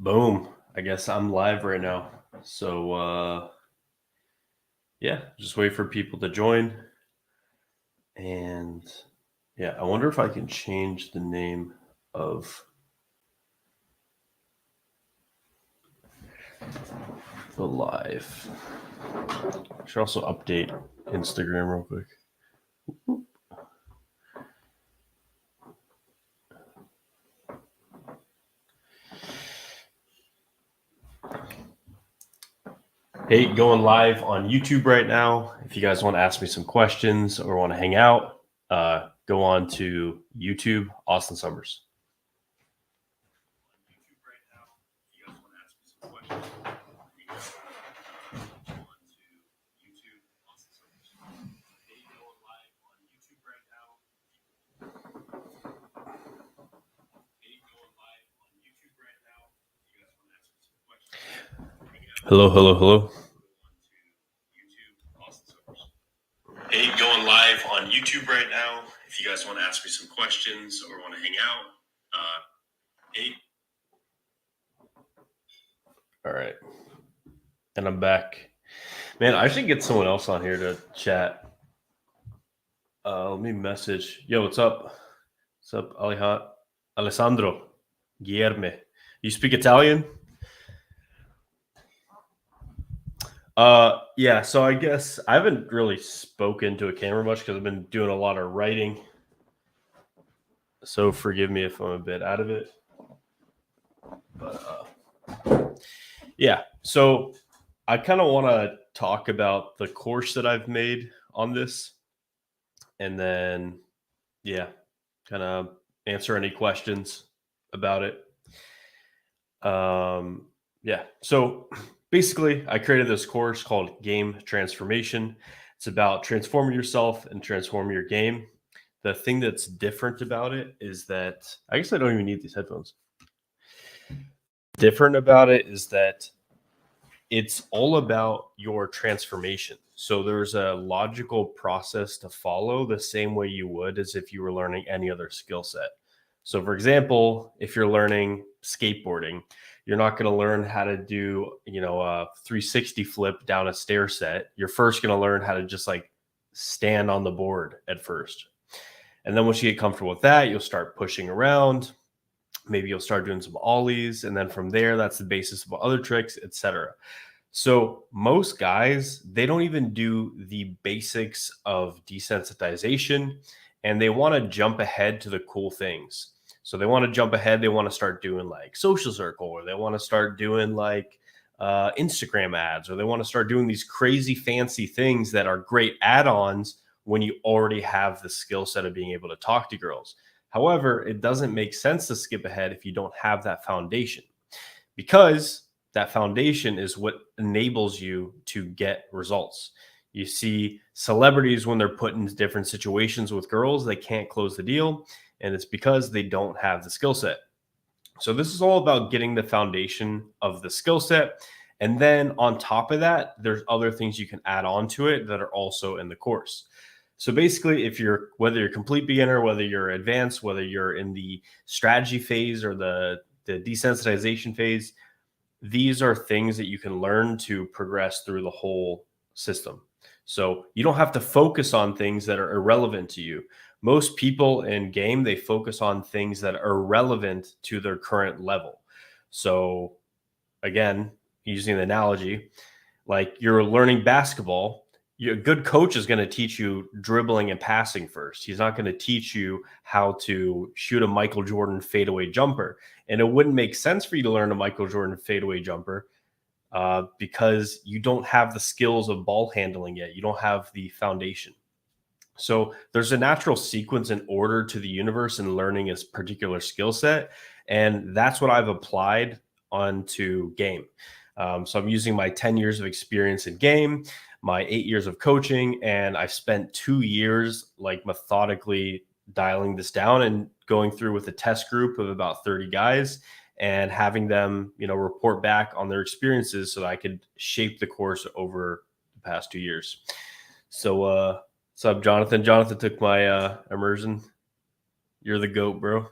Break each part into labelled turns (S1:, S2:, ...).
S1: Boom. I guess I'm live right now. So yeah, just wait for people to join. And yeah, I wonder if I can change the name of the live. I should also update Instagram real quick. Hey, going live on YouTube right now. If you guys want to ask me some questions or want to hang out, go on to YouTube, Austen Summers. Hello, hello, hello. Hey, going live on YouTube right now. If you guys want to ask me some questions or want to hang out, hey. All right. And I'm back. Man, I should get someone else on here to chat. Let me message. Yo, what's up? What's up, Alessandro? Guilherme. You speak Italian? Yeah, so I guess I haven't really spoken to a camera much because I've been doing a lot of writing. So forgive me if I'm a bit out of it. But yeah, so I kind of want to talk about the course that I've made on this. And then, yeah, kind of answer any questions about it. Yeah, so basically, I created this course called Game Transformation. It's about transforming yourself and transforming your game. The thing that's different about it is that I guess I don't even need these headphones. Different about it is that it's all about your transformation. So there's a logical process to follow the same way you would as if you were learning any other skill set. So, for example, if you're learning skateboarding, you're not going to learn how to do, a 360 flip down a stair set. You're first going to learn how to just like stand on the board at first. And then once you get comfortable with that, you'll start pushing around. Maybe you'll start doing some ollies. And then from there, that's the basis of other tricks, etc. So most guys, they don't even do the basics of desensitization and they want to jump ahead to the cool things. So they want to jump ahead. They want to start doing like social circle, or they want to start doing like Instagram ads, or they want to start doing these crazy fancy things that are great add-ons when you already have the skill set of being able to talk to girls. However, it doesn't make sense to skip ahead if you don't have that foundation, because that foundation is what enables you to get results. You see celebrities when they're put in different situations with girls, they can't close the deal, and it's because they don't have the skill set. So this is all about getting the foundation of the skill set. And then on top of that, there's other things you can add on to it that are also in the course. So basically, whether you're a complete beginner, whether you're advanced, whether you're in the strategy phase or the desensitization phase, these are things that you can learn to progress through the whole system. So you don't have to focus on things that are irrelevant to you. Most people in game, they focus on things that are relevant to their current level. So again, using the analogy, like you're learning basketball, a good coach is going to teach you dribbling and passing first. He's not going to teach you how to shoot a Michael Jordan fadeaway jumper. And it wouldn't make sense for you to learn a Michael Jordan fadeaway jumper because you don't have the skills of ball handling yet. You don't have the foundation. So there's a natural sequence and order to the universe in learning a particular skill set. And that's what I've applied onto game. So I'm using my 10 years of experience in game, my 8 years of coaching, and I've spent 2 years like methodically dialing this down and going through with a test group of about 30 guys and having them, report back on their experiences so that I could shape the course over the past 2 years. So, what's up, Jonathan? Jonathan took my immersion. You're the GOAT, bro.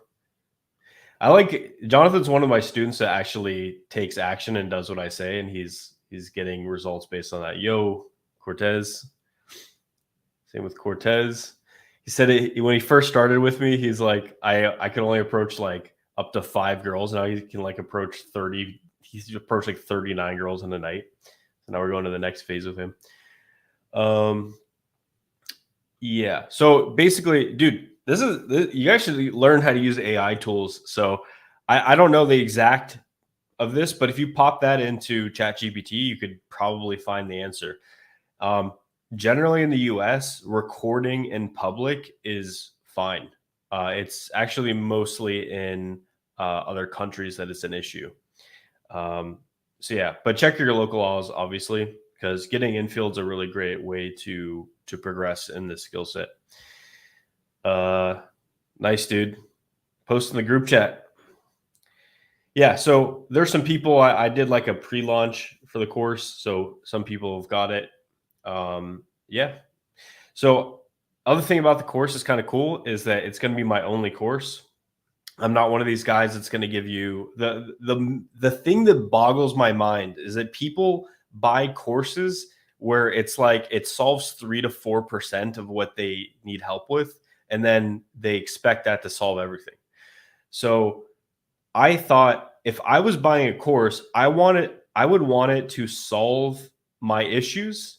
S1: I like Jonathan's one of my students that actually takes action and does what I say, and he's getting results based on that. Yo, Cortez. Same with Cortez. He said when he first started with me, he's like, I could only approach like up to 5 girls. Now he can like approach 30. He's approached like 39 girls in a night. So now we're going to the next phase with him. Yeah. So basically, dude, you guys should learn how to use AI tools. So I don't know the exact of this, but if you pop that into ChatGPT, you could probably find the answer. Generally in the US, recording in public is fine. It's actually mostly in other countries that it's an issue. So yeah, but check your local laws, obviously, because getting infield's a really great way to progress in this skill set. Nice, dude. Post in the group chat. Yeah, so there's some people I did like a pre-launch for the course, so some people have got it. Yeah. So other thing about the course is kind of cool is that it's going to be my only course. I'm not one of these guys that's going to give you the thing that boggles my mind is that people buy courses where it's like it solves 3 to 4% of what they need help with, and then they expect that to solve everything. So I thought if I was buying a course, I would want it to solve my issues,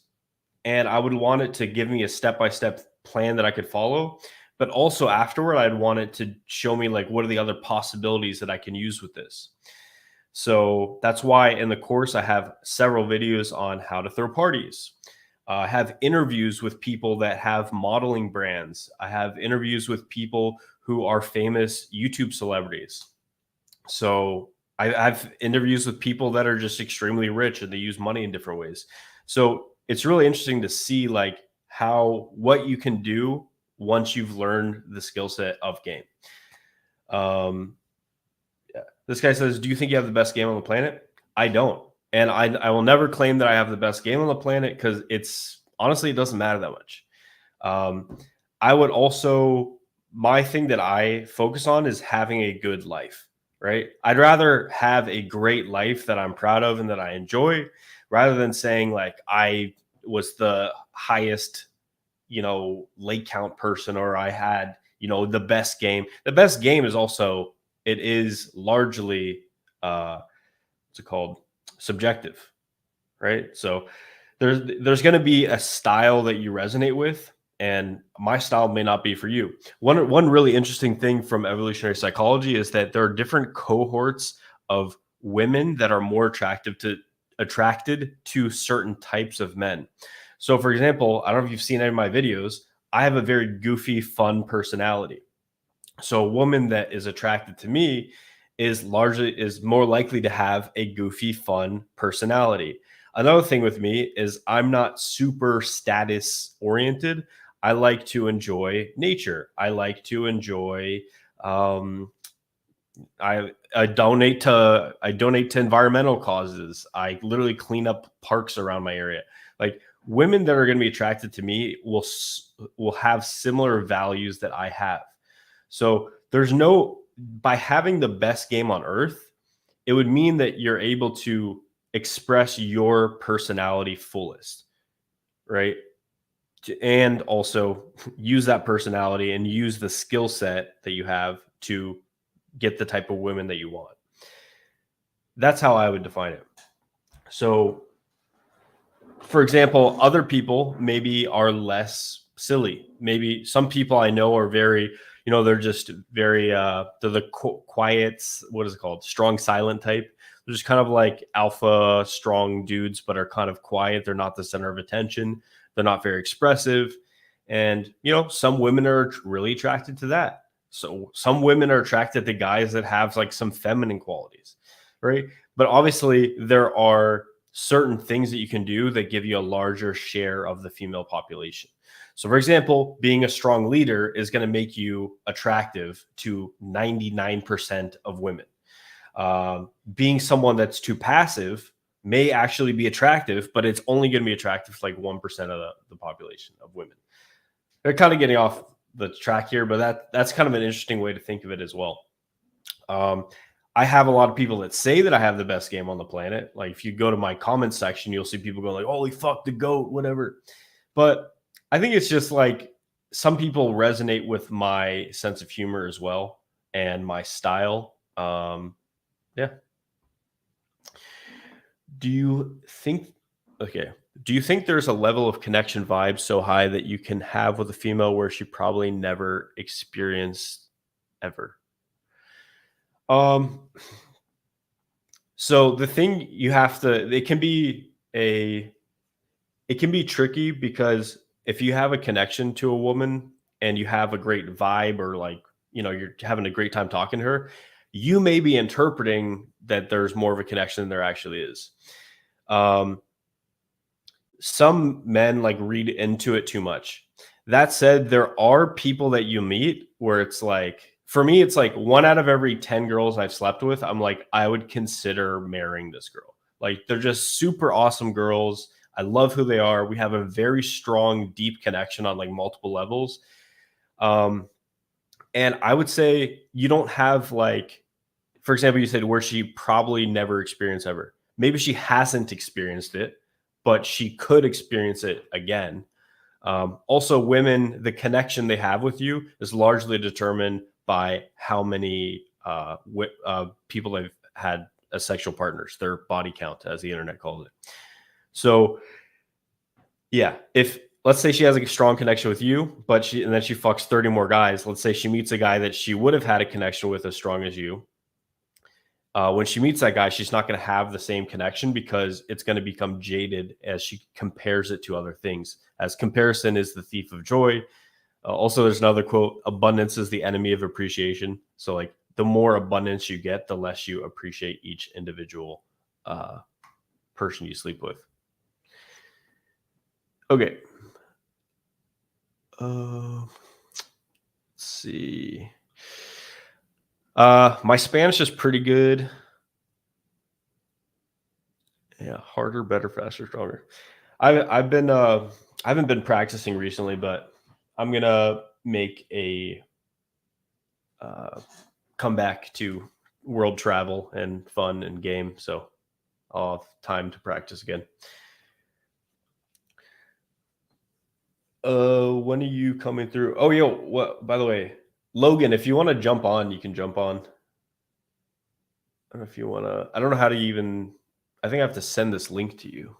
S1: and I would want it to give me a step-by-step plan that I could follow. But also afterward, I'd want it to show me like what are the other possibilities that I can use with this. So that's why in the course I have several videos on how to throw parties. I have interviews with people that have modeling brands. I have interviews with people who are famous YouTube celebrities. So I have interviews with people that are just extremely rich and they use money in different ways. So it's really interesting to see like what you can do once you've learned the skill set of game. Yeah. This guy says, do you think you have the best game on the planet? I don't. And I will never claim that I have the best game on the planet because honestly, it doesn't matter that much. I would also, my thing that I focus on is having a good life, right? I'd rather have a great life that I'm proud of and that I enjoy rather than saying like I was the highest, lake count person or I had, the best game. The best game is also, it is largely, what's it called? Subjective, right? So there's going to be a style that you resonate with, and my style may not be for you. One really interesting thing from evolutionary psychology is that there are different cohorts of women that are more attracted to certain types of men. So for example, I don't know if you've seen any of my videos, I have a very goofy, fun personality. So a woman that is attracted to me is more likely to have a goofy, fun personality. Another thing with me is I'm not super status oriented. I like to enjoy nature. I like to enjoy. I donate to environmental causes. I literally clean up parks around my area. Like women that are going to be attracted to me will have similar values that I have. So by having the best game on earth, it would mean that you're able to express your personality fullest, right? And also use that personality and use the skill set that you have to get the type of women that you want. That's how I would define it. So, for example, other people maybe are less silly. Maybe some people I know are very, they're just very, they're the quiet, what is it called? Strong, silent type. They're just kind of like alpha, strong dudes, but are kind of quiet. They're not the center of attention. They're not very expressive. And, some women are really attracted to that. So some women are attracted to guys that have like some feminine qualities, right? But obviously there are certain things that you can do that give you a larger share of the female population. So for example, being a strong leader is going to make you attractive to 99% of women. Being someone that's too passive may actually be attractive, but it's only going to be attractive to like 1% of the population of women. They're kind of getting off the track here, but that's kind of an interesting way to think of it as well. I have a lot of people that say that I have the best game on the planet. Like if you go to my comment section, you'll see people go like, "Holy fuck, the GOAT," whatever. But I think it's just like some people resonate with my sense of humor as well and my style. Yeah. Do you think okay. Do you think there's a level of connection vibe so high that you can have with a female where she probably never experienced ever? Um so the thing you have to it can be tricky because if you have a connection to a woman and you have a great vibe or like, you're having a great time talking to her, you may be interpreting that there's more of a connection than there actually is. Um some men like read into it too much. That said, there are people that you meet where it's like, for me, it's like one out of every 10 girls I've slept with, I'm like, I would consider marrying this girl. Like, they're just super awesome girls. I love who they are. We have a very strong, deep connection on like multiple levels. Um, and I would say you don't have like, for example, you said where she probably never experienced ever. Maybe she hasn't experienced it, but she could experience it again. Also, women, the connection they have with you is largely determined by how many people they've had as sexual partners, their body count, as the internet calls it. So, yeah, if let's say she has a strong connection with you, and then she fucks 30 more guys. Let's say she meets a guy that she would have had a connection with as strong as you. When she meets that guy, she's not going to have the same connection because it's going to become jaded as she compares it to other things. As comparison is the thief of joy. Also, there's another quote: "Abundance is the enemy of appreciation." So, like, the more abundance you get, the less you appreciate each individual person you sleep with. Okay. Let's see. My Spanish is pretty good. Yeah, harder, better, faster, stronger. I've been I haven't been practicing recently, but I'm gonna make a comeback to world travel and fun and game. So I'll have time to practice again. When are you coming through? Oh, yo, what? By the way, Logan, if you want to jump on, you can jump on. I don't know if you want to. I don't know how to even. I think I have to send this link to you.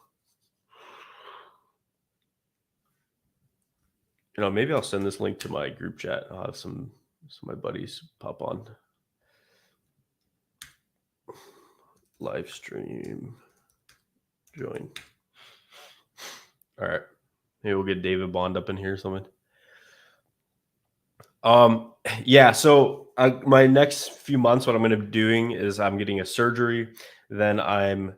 S1: Maybe I'll send this link to my group chat. I'll have some of my buddies pop on. Live stream. Join. All right. Maybe we'll get David Bond up in here or something. Yeah. So my next few months, what I'm going to be doing is I'm getting a surgery. Then I'm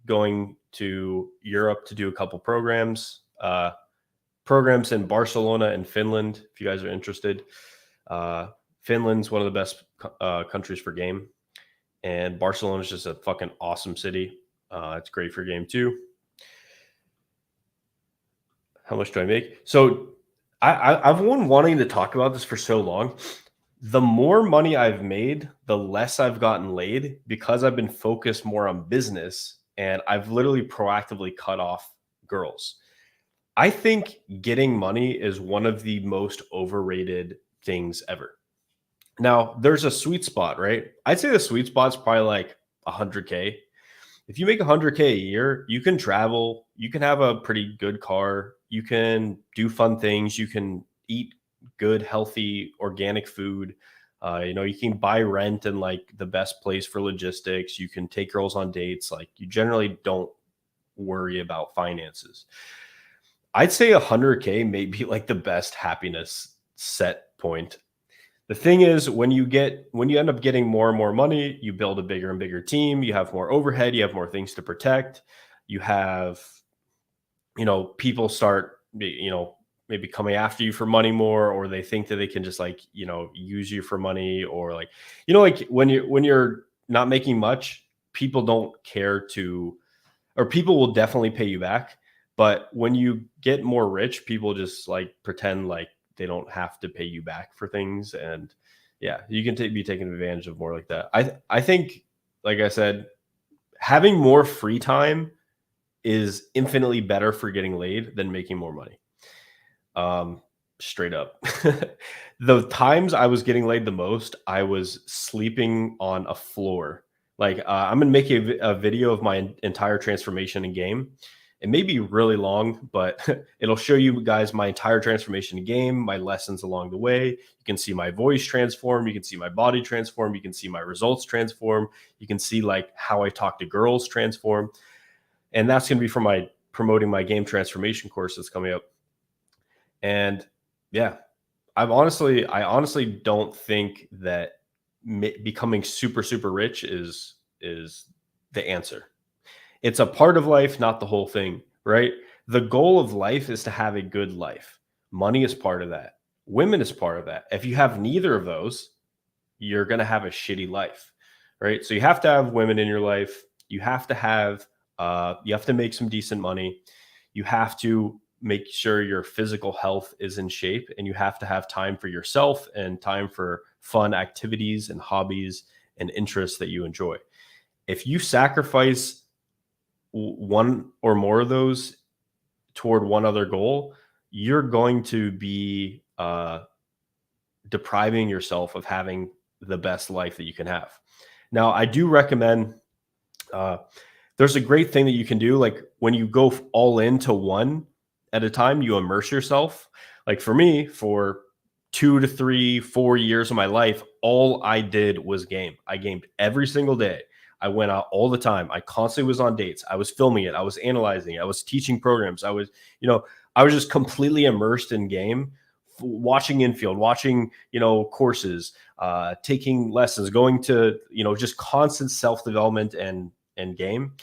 S1: going to Europe to do a couple programs. Programs in Barcelona and Finland, if you guys are interested. Finland's one of the best countries for game, and Barcelona is just a fucking awesome city. It's great for game too. How much do I make? So I've been wanting to talk about this for so long. The more money I've made, the less I've gotten laid because I've been focused more on business, and I've literally proactively cut off girls. I think getting money is one of the most overrated things ever. Now, there's a sweet spot, right? I'd say the sweet spot's probably like 100K. If you make 100K a year, you can travel, you can have a pretty good car, you can do fun things, you can eat good, healthy, organic food. You can buy rent in like the best place for logistics. You can take girls on dates. Like, you generally don't worry about finances. I'd say 100K may be like the best happiness set point. The thing is, when you end up getting more and more money, you build a bigger and bigger team, you have more overhead, you have more things to protect, you have, people start, maybe coming after you for money more, or they think that they can just like, use you for money, or like, like when you're not making much, people don't care to, or people will definitely pay you back. But when you get more rich, people just like pretend like they don't have to pay you back for things. And Yeah, you can be taken advantage of more like that. I think, like I said, having more free time is infinitely better for getting laid than making more money. Um, Straight up. The times I was getting laid the most, I was sleeping on a floor. Like, I'm gonna make a video of my entire transformation in game. It may be really long, but it'll show you guys my entire transformation in game, my lessons along the way. You can see my voice transform, you can see my body transform, you can see my results transform, you can see like how I talk to girls transform. And that's gonna be for my promoting my game transformation course that's coming up. And yeah, I honestly don't think that becoming super super rich is the answer. It's a part of life, not the whole thing, right? The goal of life is to have a good life. Money is part of that. Women is part of that. If you have neither of those, you're going to have a shitty life, right? So you have to have women in your life. You have to make some decent money. You have to make sure your physical health is in shape, and you have to have time for yourself and time for fun activities and hobbies and interests that you enjoy. If you sacrifice one or more of those toward one other goal, you're going to be depriving yourself of having the best life that you can have. Now, I do recommend uh, there's a great thing that you can do. Like when you go all into one at a time, you immerse yourself. Like for me, for 2 to 3, 4 years of my life, all I did was game. I gamed every single day. I went out all the time. I constantly was on dates. I was filming it. I was analyzing it. I was teaching programs. I was just completely immersed in game, watching infield, watching, courses, taking lessons, going to, just constant self-development and game.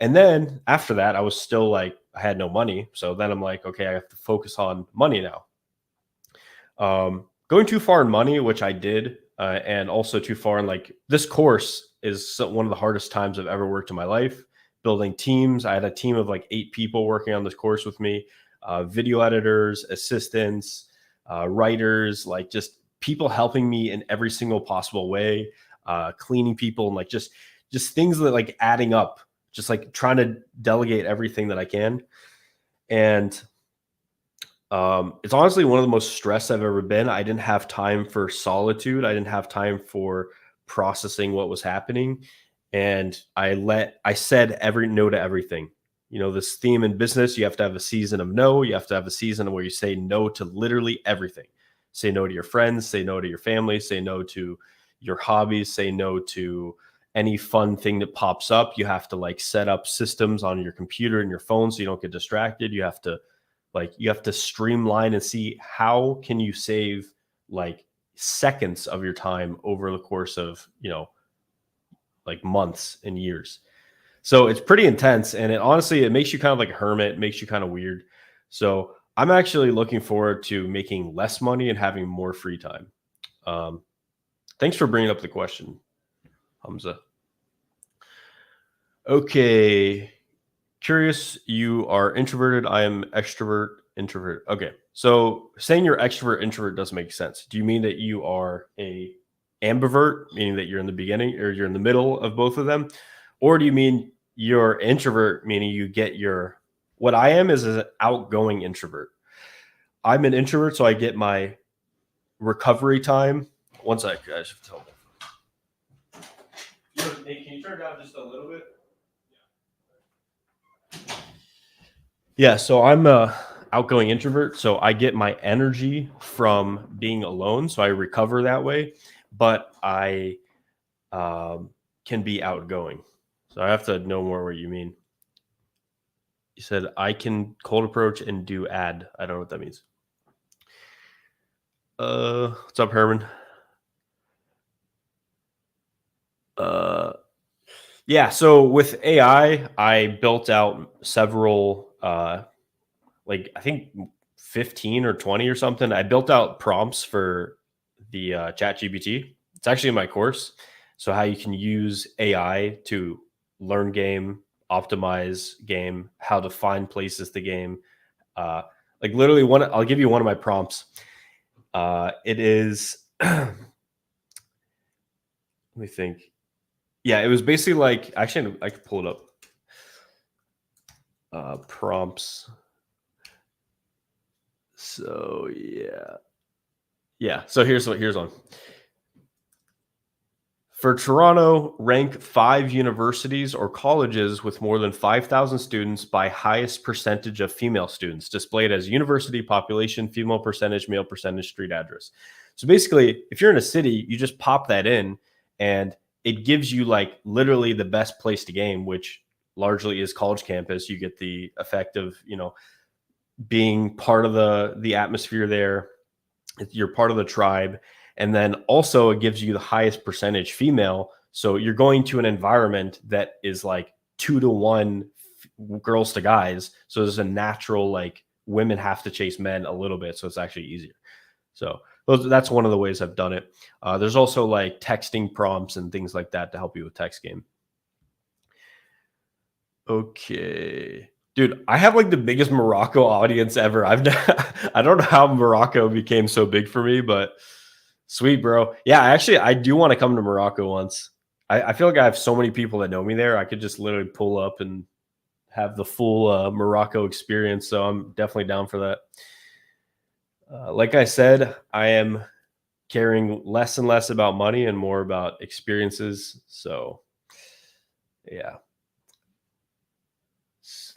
S1: And then after that, I was still like, I had no money. So then I'm like, okay, I have to focus on money now. Going too far in money, which I did, and also too far in like this course is one of the hardest times I've ever worked in my life. Building teams, I had a team of like 8 people working on this course with me, video editors, assistants, writers, like just people helping me in every single possible way, cleaning people, and like just things that like adding up, just like trying to delegate everything that I can. And it's honestly one of the most stressed I've ever been. I didn't have time for solitude. I didn't have time for processing what was happening. And I said every no to everything. This theme in business, you have to have a season of no. You have to have a season where you say no to literally everything. Say no to your friends, say no to your family, say no to your hobbies, say no to any fun thing that pops up. You have to like set up systems on your computer and your phone so you don't get distracted. You have to streamline and see how can you save like seconds of your time over the course of, like months and years. So it's pretty intense, and it makes you kind of like a hermit, makes you kind of weird. So I'm actually looking forward to making less money and having more free time. Um, Thanks for bringing up the question, Hamza. Okay. Curious, you are introverted. I am extrovert, introvert. Okay. So saying you're extrovert, introvert doesn't make sense. Do you mean that you are a ambivert, meaning that you're in the beginning or you're in the middle of both of them? Or do you mean you're introvert, meaning what I am is an outgoing introvert. I'm an introvert, so I get my recovery time. One sec, guys. Tell me. Hey, can you turn it down just a little bit? Yeah, so I'm a outgoing introvert, so I get my energy from being alone, so I recover that way. But I can be outgoing, so I have to know more what you mean. You said I can cold approach and do ad. I don't know what that means. What's up, Herman? Yeah, so with AI, I built out several like I think 15 or 20 or something. I built out prompts for the chat GPT. It's actually in my course. So how you can use AI to learn game, optimize game, how to find places to game. Like literally I'll give you one of my prompts. It is Let me think. Yeah, it was basically like, actually, I could pull it up. Prompts. So yeah. So here's one. For Toronto, rank 5 universities or colleges with more than 5,000 students by highest percentage of female students, displayed as university population, female percentage, male percentage, street address. So basically, if you're in a city, you just pop that in and it gives you like literally the best place to game, which largely is college campus. You get the effect of, being part of the atmosphere there. You're part of the tribe. And then also it gives you the highest percentage female. So you're going to an environment that is like 2-to-1 girls to guys. So there's a natural, like, women have to chase men a little bit. So it's actually easier. So that's one of the ways I've done it. There's also like texting prompts and things like that to help you with text game. Okay. Dude, I have like the biggest Morocco audience ever. I don't know how Morocco became so big for me, but sweet, bro. Yeah, actually, I do want to come to Morocco once. I feel like I have so many people that know me there. I could just literally pull up and have the full Morocco experience. So I'm definitely down for that. Like I said, I am caring less and less about money and more about experiences. So yeah.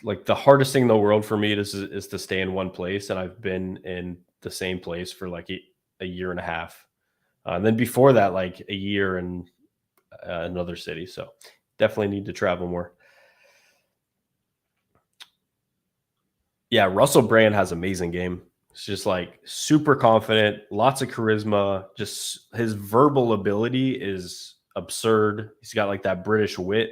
S1: Like the hardest thing in the world for me is to stay in one place, and I've been in the same place for like a year and a half, and then before that, like a year in another city. So definitely need to travel more. Yeah, Russell Brand has amazing game. It's just like super confident, lots of charisma. Just his verbal ability is absurd. He's got like that British wit.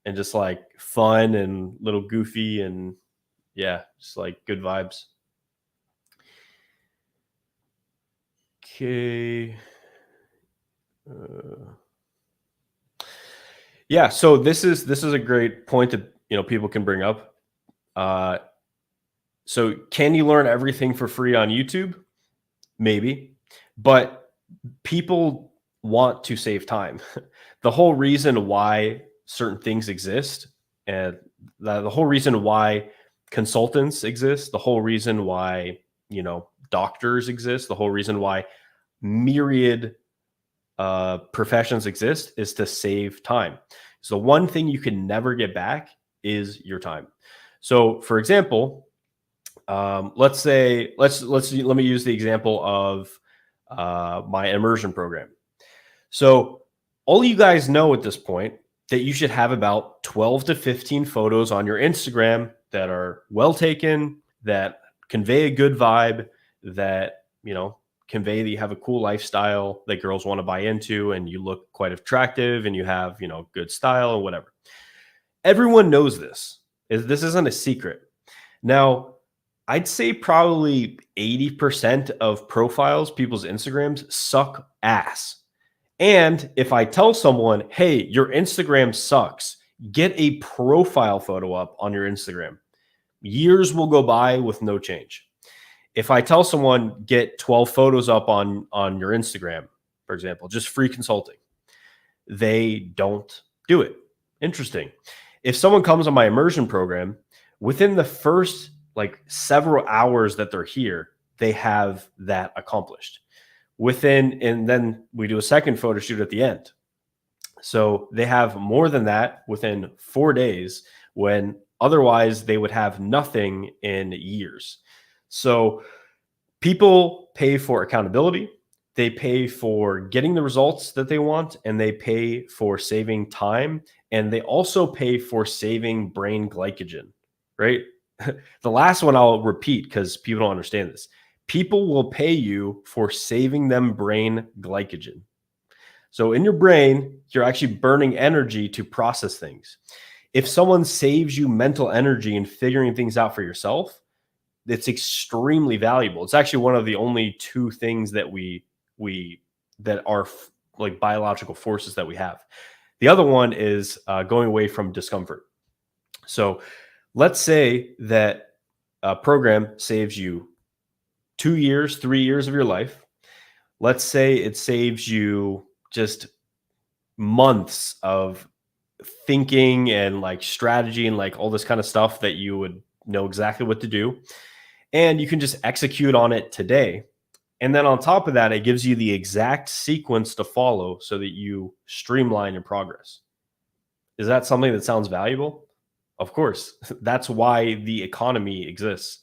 S1: And just like fun and little goofy, and yeah, just like good vibes. Okay. Yeah, so this is a great point that people can bring up. So can you learn everything for free on YouTube? Maybe, but people want to save time. The whole reason why certain things exist, and the whole reason why consultants exist, the whole reason why doctors exist, the whole reason why myriad professions exist is to save time. So one thing you can never get back is your time. So for example, let me use the example of my immersion program. So all you guys know at this point that you should have about 12 to 15 photos on your Instagram that are well taken, that convey a good vibe, that convey that you have a cool lifestyle that girls want to buy into, and you look quite attractive, and you have good style and whatever. Everyone knows this. This isn't a secret. Now, I'd say probably 80% of profiles, people's Instagrams, suck ass. And if I tell someone, hey, your Instagram sucks, get a profile photo up on your Instagram, years will go by with no change. If I tell someone, get 12 photos up on your Instagram, for example, just free consulting, they don't do it. Interesting. If someone comes on my immersion program, within the first like several hours that they're here, they have that accomplished. And then we do a second photo shoot at the end. So they have more than that within 4 days, when otherwise they would have nothing in years. So people pay for accountability, they pay for getting the results that they want, and they pay for saving time, and they also pay for saving brain glycogen, right? The last one I'll repeat because people don't understand this. People will pay you for saving them brain glycogen. So in your brain, you're actually burning energy to process things. If someone saves you mental energy in figuring things out for yourself, it's extremely valuable. It's actually one of the only two things that that are like biological forces that we have. The other one is going away from discomfort. So let's say that a program saves you 2 years, 3 years of your life. Let's say it saves you just months of thinking and like strategy and like all this kind of stuff that you would know exactly what to do. And you can just execute on it today. And then on top of that, it gives you the exact sequence to follow so that you streamline your progress. Is that something that sounds valuable? Of course. That's why the economy exists.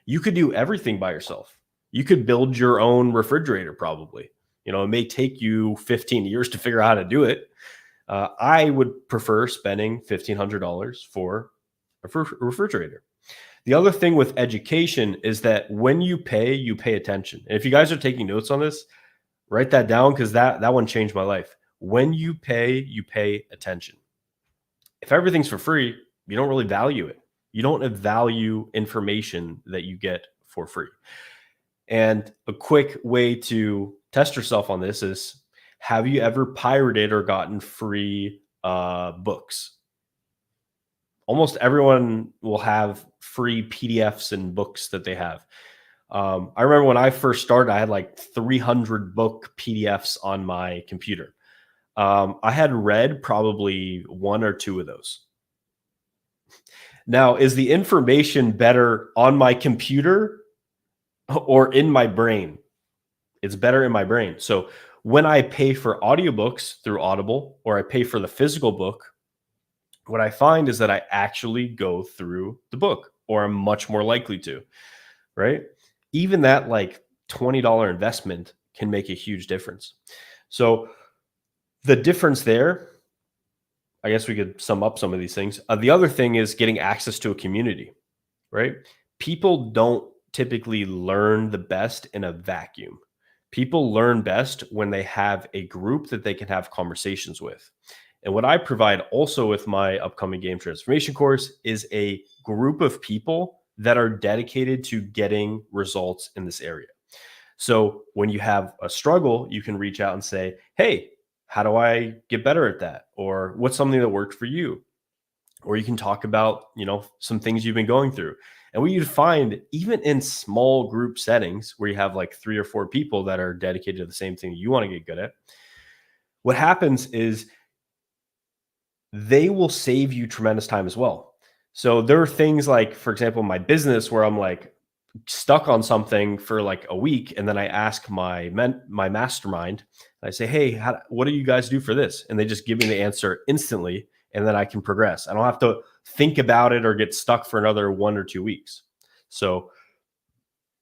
S1: You could do everything by yourself. You could build your own refrigerator, probably. It may take you 15 years to figure out how to do it. I would prefer spending $1,500 for a refrigerator. The other thing with education is that when you pay attention. And if you guys are taking notes on this, write that down, because that one changed my life. When you pay attention. If everything's for free, you don't really value it. You don't value information that you get for free. And a quick way to test yourself on this is, have you ever pirated or gotten free books? Almost everyone will have free PDFs and books that they have. I remember when I first started, I had like 300 book PDFs on my computer. I had read probably one or two of those. Now, is the information better on my computer or in my brain? It's better in my brain. So when I pay for audiobooks through Audible, or I pay for the physical book, what I find is that I actually go through the book, or I'm much more likely to, right? Even that like $20 investment can make a huge difference. So the difference there, I guess we could sum up some of these things. The other thing is getting access to a community, right? People don't typically learn the best in a vacuum. People learn best when they have a group that they can have conversations with. And what I provide also with my upcoming game transformation course is a group of people that are dedicated to getting results in this area. So when you have a struggle, you can reach out and say, hey, how do I get better at that? Or what's something that worked for you? Or you can talk about, some things you've been going through. And what you'd find, even in small group settings where you have like 3 or 4 people that are dedicated to the same thing you want to get good at, what happens is they will save you tremendous time as well. So there are things like, for example, my business where I'm like stuck on something for like a week, and then I ask my mastermind, and I say, hey, what do you guys do for this? And they just give me the answer instantly, and then I can progress. I don't have to think about it or get stuck for another 1 or 2 weeks. So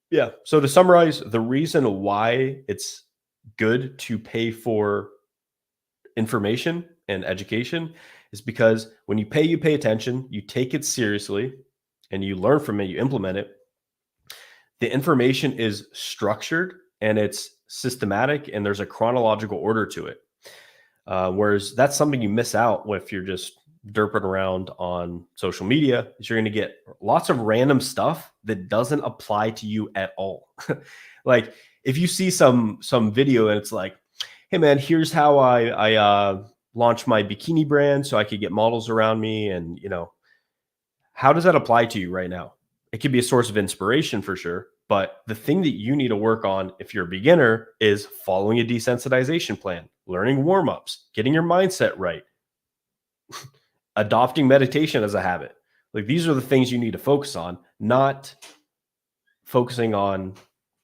S1: yeah. So to summarize, the reason why it's good to pay for information and education is because when you pay attention, you take it seriously, and you learn from it, you implement it. The information is structured and it's systematic, and there's a chronological order to it. Whereas that's something you miss out if you're just derping around on social media, is you're going to get lots of random stuff that doesn't apply to you at all. Like if you see some video and it's like, hey man, here's how I launched my bikini brand so I could get models around me. And how does that apply to you right now? It could be a source of inspiration for sure. But the thing that you need to work on if you're a beginner is following a desensitization plan, learning warm-ups, getting your mindset right, adopting meditation as a habit. Like these are the things you need to focus on, not focusing on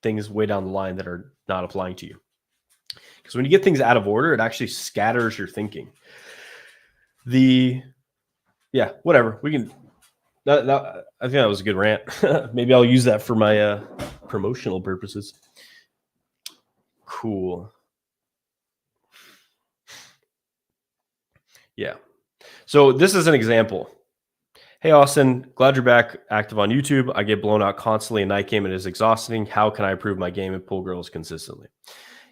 S1: things way down the line that are not applying to you. Because when you get things out of order, it actually scatters your thinking. Whatever. We can. I think that was a good rant. Maybe I'll use that for my promotional purposes. Cool. Yeah. So this is an example. Hey, Austen, glad you're back active on YouTube. I get blown out constantly in night game. It is exhausting. How can I improve my game and pull girls consistently?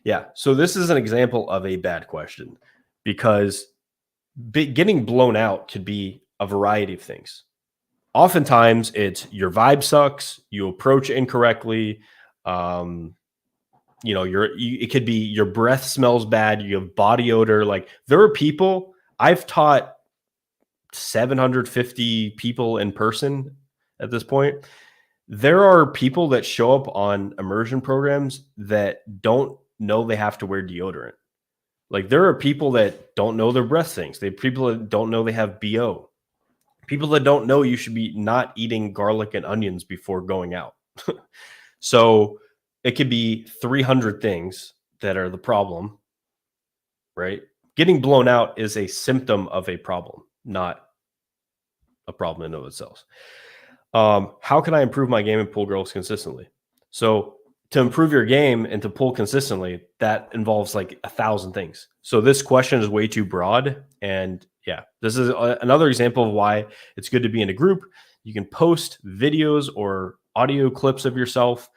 S1: Yeah. So this is an example of a bad question, because getting blown out could be a variety of things. Oftentimes it's your vibe sucks, you approach incorrectly. It could be your breath smells bad, you have body odor. Like there are people, I've taught 750 people in person at this point. There are people that show up on immersion programs that don't know they have to wear deodorant. Like there are people that don't know their breath things. They people that don't know they have BO. People that don't know you should be not eating garlic and onions before going out. So it could be 300 things that are the problem, right? Getting blown out is a symptom of a problem, not a problem in and of itself. How can I improve my game and pull girls consistently? So to improve your game and to pull consistently, that involves like 1,000 things. So this question is way too broad. And yeah, this is another example of why it's good to be in a group. You can post videos or audio clips of yourself.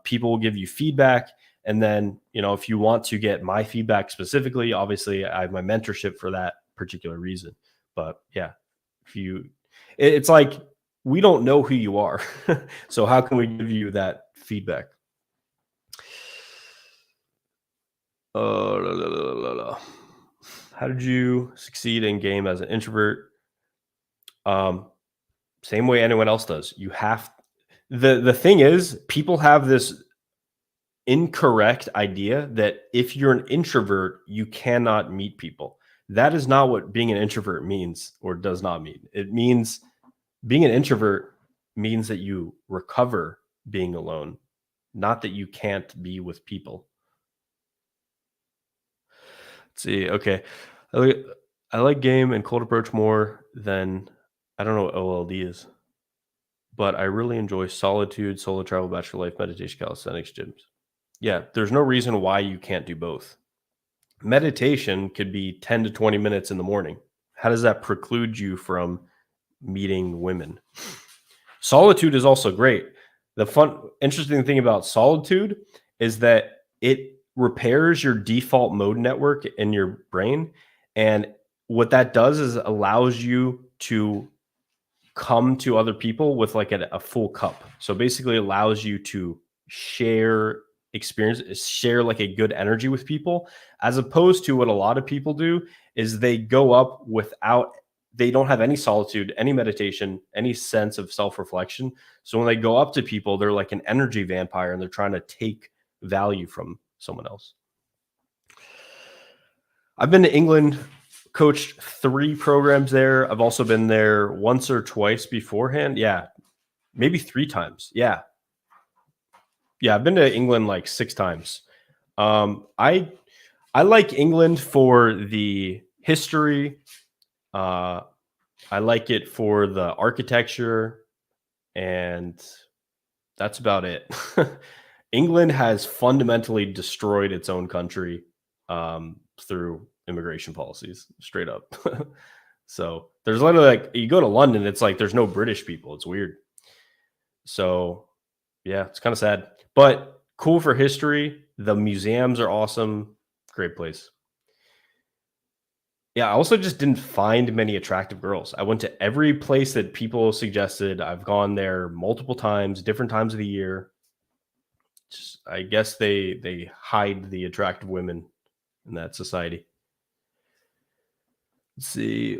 S1: People will give you feedback. And then, if you want to get my feedback specifically, obviously I have my mentorship for that particular reason. But yeah, it's like, we don't know who you are. So how can we give you that feedback? How did you succeed in game as an introvert? Same way anyone else does. You have the thing is, people have this incorrect idea that if you're an introvert, you cannot meet people. That is not what being an introvert means or does not mean. It means being an introvert means that you recover being alone, not that you can't be with people. Let's see. Okay. I like game and cold approach more than, I don't know what OLD is, but I really enjoy solitude, solo travel, bachelor life, meditation, calisthenics, gyms. Yeah, there's no reason why you can't do both. Meditation could be 10 to 20 minutes in the morning. How does that preclude you from meeting women? Solitude is also great. The interesting thing about solitude is that it repairs your default mode network in your brain. And what that does is allows you to come to other people with like a full cup. So basically allows you to share experience, share like a good energy with people, as opposed to what a lot of people do is they go up they don't have any solitude, any meditation, any sense of self-reflection. So when they go up to people, they're like an energy vampire and they're trying to take value from someone else. I've been to England, coached 3 programs there. I've also been there once or twice beforehand. Yeah, maybe 3 times. Yeah. I've been to England like 6 times. I like England for the history. I like it for the architecture, and that's about it. England has fundamentally destroyed its own country through immigration policies, straight up. So there's literally like, you go to London, it's like there's no British people. It's weird. So yeah, it's kind of sad, but cool for history. The museums are awesome. Great place. Yeah, I also just didn't find many attractive girls. I went to every place that people suggested. I've gone there multiple times, different times of the year. I guess they hide the attractive women in that society. Let's see.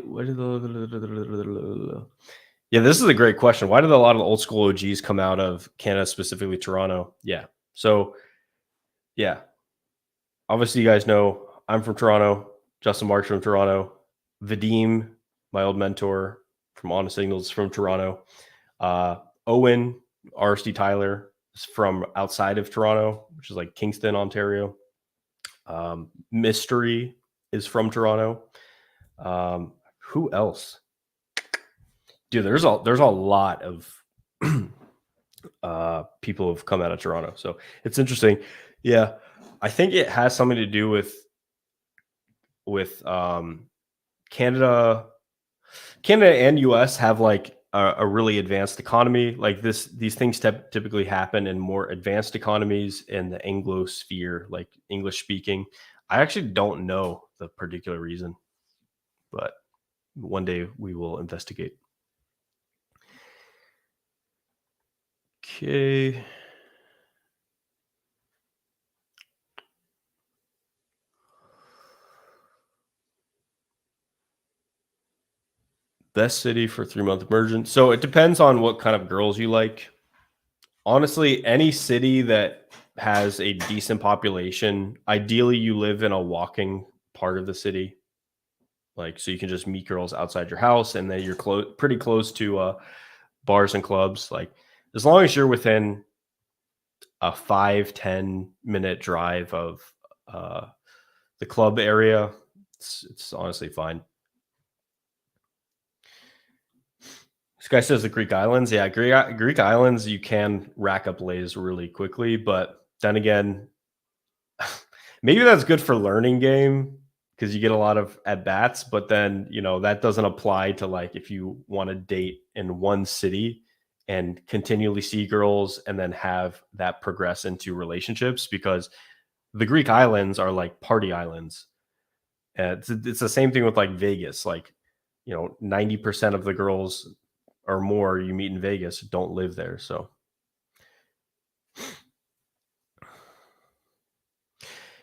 S1: Yeah, this is a great question. Why did a lot of the old school OGs come out of Canada, specifically Toronto? Yeah. So, yeah. Obviously, you guys know I'm from Toronto. Justin Marks from Toronto. Vadim, my old mentor from Honest Signals, from Toronto. Owen, RSD Tyler, is from outside of Toronto, which is like Kingston, Ontario. Mystery is from Toronto. Who else? Dude, there's a lot of people have come out of Toronto, so it's interesting. Yeah, I think it has something to do with Canada and US have like a really advanced economy. Like these things typically happen in more advanced economies in the Anglo sphere, like English speaking. I actually don't know the particular reason, but one day we will investigate. Okay. Best city for 3-month immersion. So it depends on what kind of girls you like. Honestly, any city that has a decent population, ideally you live in a walking part of the city. Like, so you can just meet girls outside your house, and then you're pretty close to bars and clubs. Like, as long as you're within a 5-10 minute drive of uh, the club area, it's honestly fine. This guy says the Greek islands. Yeah, Greek islands, you can rack up lays really quickly, but then again, maybe that's good for learning game because you get a lot of at bats, but then, that doesn't apply to like if you want to date in one city and continually see girls and then have that progress into relationships, because the Greek islands are like party islands. And it's the same thing with like Vegas. Like, 90% of the girls or more you meet in Vegas don't live there. So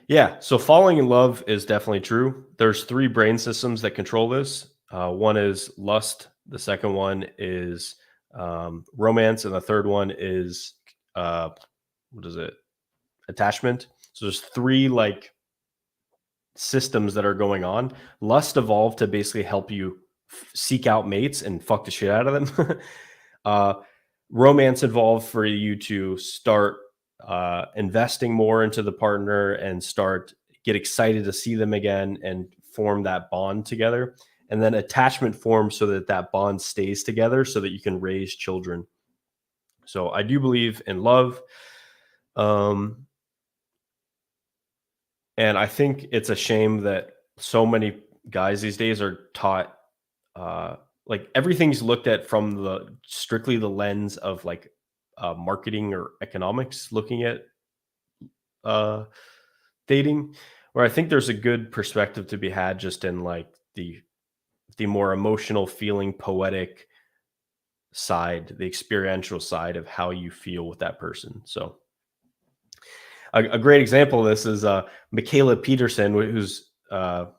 S1: yeah, so falling in love is definitely true. There's three brain systems that control this. One is lust, the second one is romance, and the third one is what is it? Attachment. So there's three like systems that are going on. Lust evolved to basically help you seek out mates and fuck the shit out of them. Romance evolved for you to start investing more into the partner and get excited to see them again and form that bond together. And then attachment forms so that that bond stays together so that you can raise children. So I do believe in love. And I think it's a shame that so many guys these days are taught like everything's looked at from the strictly the lens of like marketing or economics, looking at uh, dating, where I think there's a good perspective to be had just in like the more emotional, feeling, poetic side, the experiential side of how you feel with that person. So a great example of this is Michaela Peterson, who's the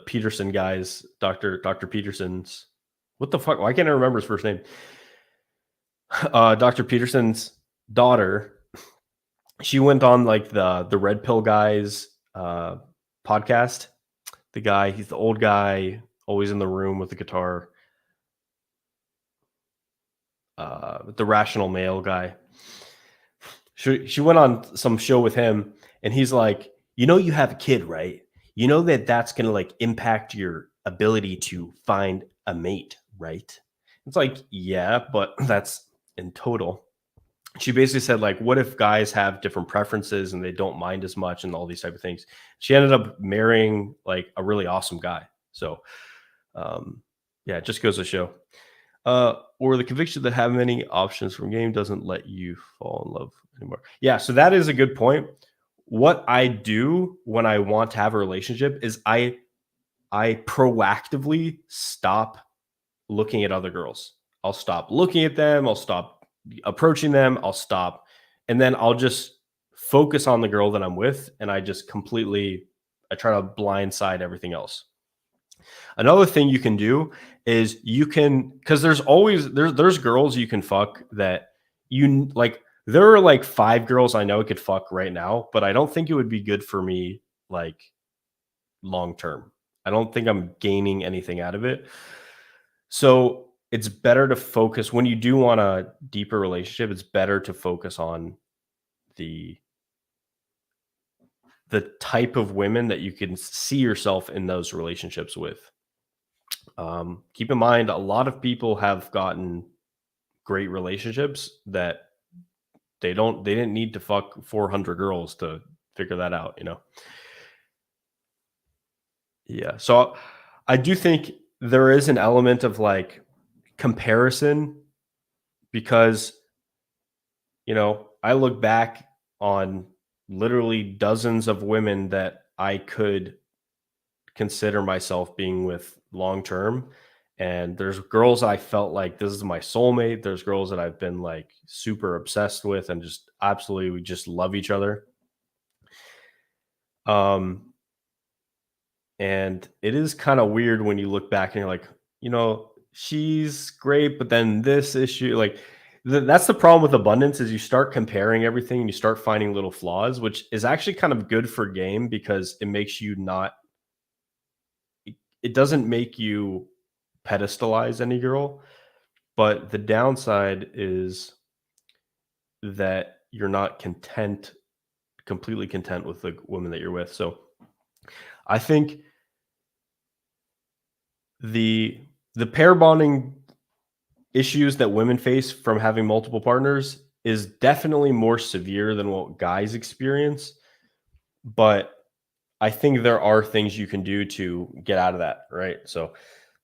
S1: Peterson guys, Dr. Peterson's, what the fuck? Why can't I remember his first name? Dr. Peterson's daughter. She went on like the Red Pill guys podcast. The guy, he's the old guy, always in the room with the guitar. The Rational Male guy. She went on some show with him, and he's like, you have a kid, right? You know that's going to like impact your ability to find a mate, right? It's like, yeah, but that's in total. She basically said, like, what if guys have different preferences and they don't mind as much and all these type of things? She ended up marrying like a really awesome guy. So, yeah, it just goes to show. Or the conviction that having many options from game doesn't let you fall in love anymore. Yeah, so that is a good point. What I do when I want to have a relationship is I proactively stop looking at other girls. I'll stop looking at them. I'll stop approaching them. I'll stop. And then I'll just focus on the girl that I'm with. And I just I try to blindside everything else. Another thing you can do is because there's girls you can fuck that you like. There are like 5 girls I know I could fuck right now, but I don't think it would be good for me like long term. I don't think I'm gaining anything out of it. So it's better to focus when you do want a deeper relationship. It's better to focus on the type of women that you can see yourself in those relationships with. Keep in mind, a lot of people have gotten great relationships that they didn't need to fuck 400 girls to figure that out, Yeah. So I do think there is an element of like comparison because, I look back on literally dozens of women that I could consider myself being with long term. And there's girls I felt like this is my soulmate. There's girls that I've been like super obsessed with and just absolutely we just love each other. And it is kind of weird when you look back and you're like, she's great, but then this issue, like That's the problem with abundance is you start comparing everything and you start finding little flaws, which is actually kind of good for game because it makes you not it doesn't make you pedestalize any girl, but the downside is that you're not completely content with the woman that you're with. So I think the the pair bonding issues that women face from having multiple partners is definitely more severe than what guys experience, but I think there are things you can do to get out of that, right? So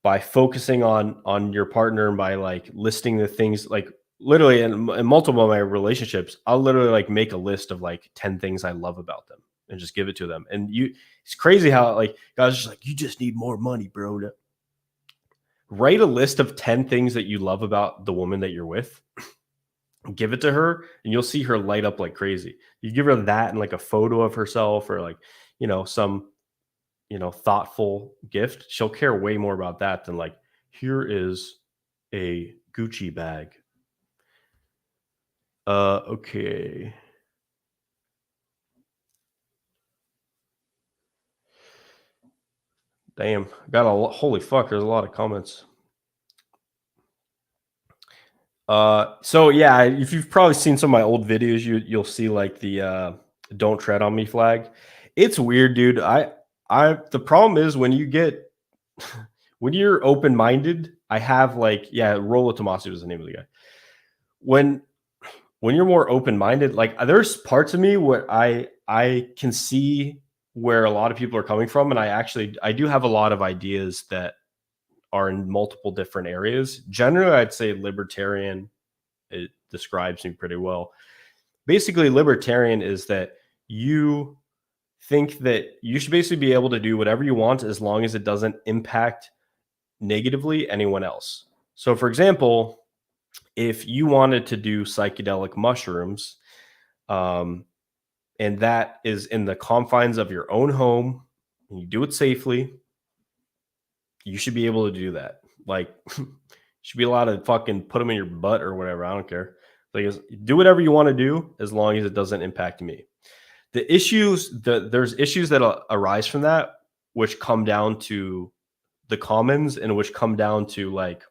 S1: by focusing on your partner and by like listing the things like literally in multiple of my relationships, I'll literally like make a list of like 10 things I love about them and just give it to them. And it's crazy how like guys are just like, you just need more money, bro. Write a list of 10 things that you love about the woman that you're with, give it to her, and you'll see her light up like crazy. You give her that and like a photo of herself or like, some thoughtful gift, she'll care way more about that than like, here is a Gucci bag. Okay. Damn, got holy fuck, there's a lot of comments. So yeah, if you've probably seen some of my old videos, you'll see like the don't tread on me flag. It's weird, dude. The problem is when you get when you're open-minded, I have like, yeah, Rolo Tomasi was the name of the guy. When you're more open-minded, like there's parts of me where I can see where a lot of people are coming from, and I do have a lot of ideas that are in multiple different areas. Generally, I'd say libertarian, it describes me pretty well. Basically, libertarian is that you think that you should basically be able to do whatever you want as long as it doesn't impact negatively anyone else. So, for example, if you wanted to do psychedelic mushrooms, um, and that is in the confines of your own home, and you do it safely, you should be able to do that. Like, you should be allowed to fucking put them in your butt or whatever. I don't care. Like, do whatever you want to do as long as it doesn't impact me. There's issues that arise from that, which come down to the commons and which come down to like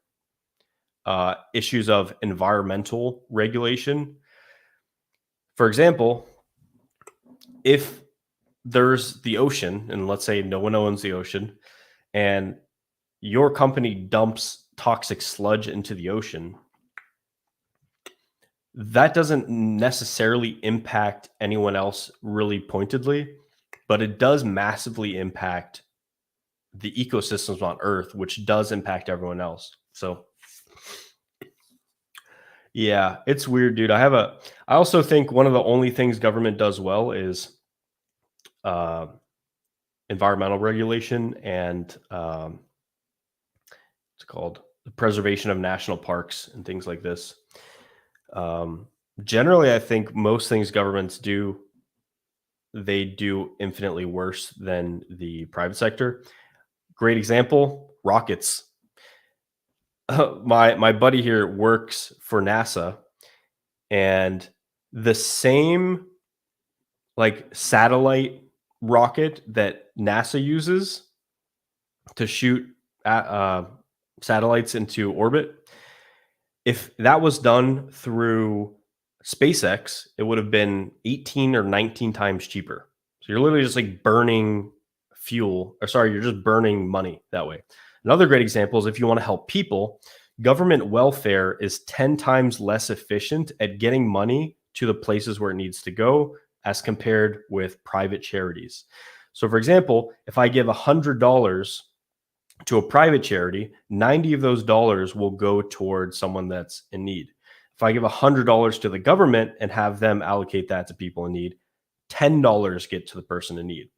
S1: issues of environmental regulation. For example, if there's the ocean, and let's say no one owns the ocean, and your company dumps toxic sludge into the ocean, that doesn't necessarily impact anyone else really pointedly, but it does massively impact the ecosystems on Earth, which does impact everyone else. So yeah, it's weird, dude. I also think one of the only things government does well is uh, environmental regulation and it's called the preservation of national parks and things like this. Um, Generally, I think most things governments do, they do infinitely worse than the private sector. Great example, rockets. My buddy here works for NASA, and the same like satellite rocket that NASA uses to shoot satellites into orbit, if that was done through SpaceX, it would have been 18 or 19 times cheaper. So you're literally just like burning fuel, or sorry, you're just burning money that way. Another great example is if you want to help people, government welfare is 10 times less efficient at getting money to the places where it needs to go as compared with private charities. So, for example, if I give $100 to a private charity, 90 of those dollars will go towards someone that's in need. If I give $100 to the government and have them allocate that to people in need, $10 get to the person in need.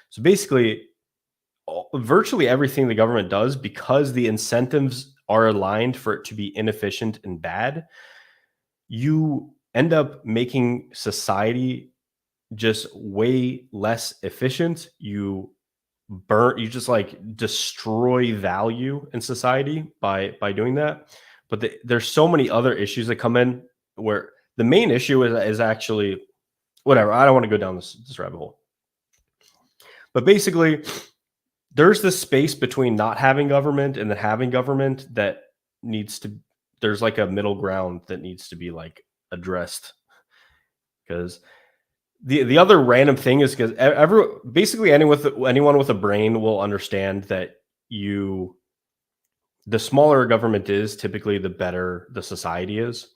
S1: So basically, virtually everything the government does, because the incentives are aligned for it to be inefficient and bad, you end up making society just way less efficient. You just like destroy value in society by doing that. But there's so many other issues that come in where the main issue is actually whatever. I don't want to go down this rabbit hole. But basically, there's this space between not having government and then having government that needs to, there's like a middle ground that needs to be like addressed. Because the other random thing is because basically anyone with a brain will understand that the smaller a government is, typically the better the society is.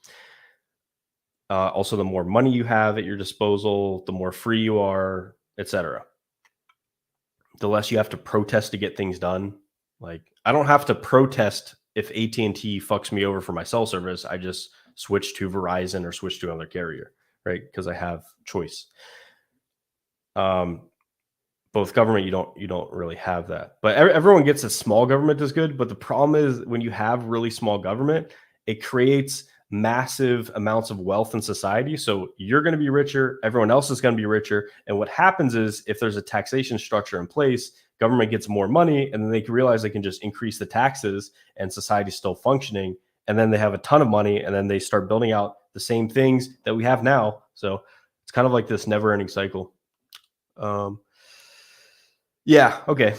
S1: Also, the more money you have at your disposal, the more free you are, etc. The less you have to protest to get things done. Like, I don't have to protest if AT&T fucks me over for my cell service. I just switch to Verizon or switch to another carrier, right? Because I have choice. Both government, you don't really have that. But everyone gets a small government is good. But the problem is when you have really small government, it creates massive amounts of wealth in society. So you're going to be richer, everyone else is going to be richer. And what happens is if there's a taxation structure in place, government gets more money, and then they can realize they can just increase the taxes and society's still functioning. And then they have a ton of money, and then they start building out the same things that we have now. So it's kind of like this never ending cycle. Yeah, okay.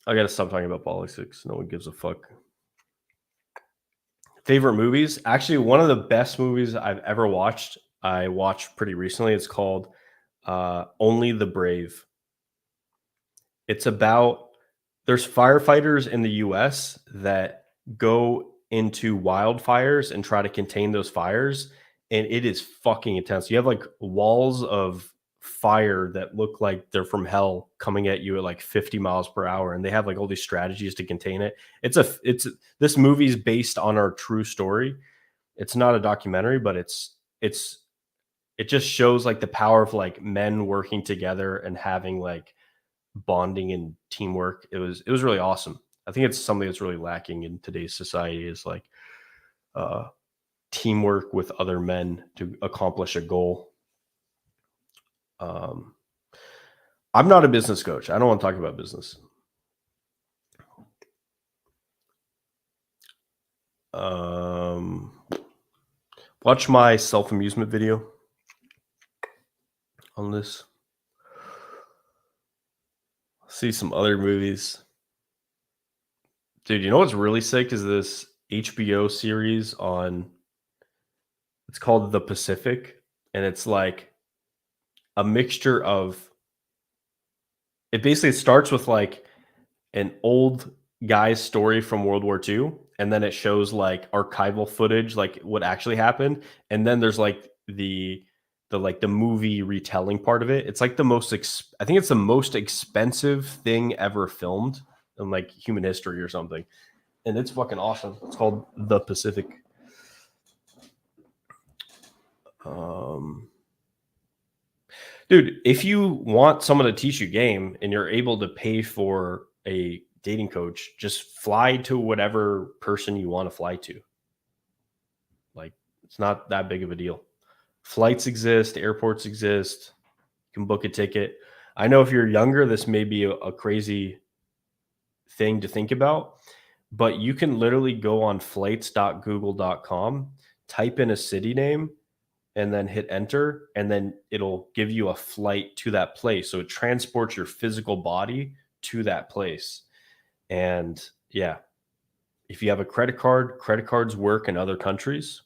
S1: I got to stop talking about politics. No one gives a fuck. Favorite movies? Actually, one of the best movies I've ever watched, I watched pretty recently. It's called Only the Brave. It's about, there's firefighters in the US that go into wildfires and try to contain those fires. And it is fucking intense. You have like walls of fire that look like they're from hell coming at you at like 50 miles per hour, and they have like all these strategies to contain it. This movie's based on our true story. It's not a documentary, but it just shows like the power of like men working together and having like bonding and teamwork. It was really awesome. I think it's something that's really lacking in today's society, is like teamwork with other men to accomplish a goal. I'm not a business coach. I don't want to talk about business. Watch my self-amusement video on this. See some other movies. Dude, you know what's really sick is this HBO series it's called The Pacific, and it's like a mixture of, it basically starts with like an old guy's story from World War II, and then it shows like archival footage, like what actually happened, and then there's like the movie retelling part of it. It's like I think it's the most expensive thing ever filmed in like human history or something, and it's fucking awesome. It's called The Pacific. Dude, if you want someone to teach you game and you're able to pay for a dating coach, just fly to whatever person you want to fly to. Like, it's not that big of a deal. Flights exist, airports exist. You can book a ticket. I know if you're younger, this may be a crazy thing to think about, but you can literally go on flights.google.com, type in a city name, and then hit enter, and then it'll give you a flight to that place. So it transports your physical body to that place. And yeah, if you have a credit cards work in other countries.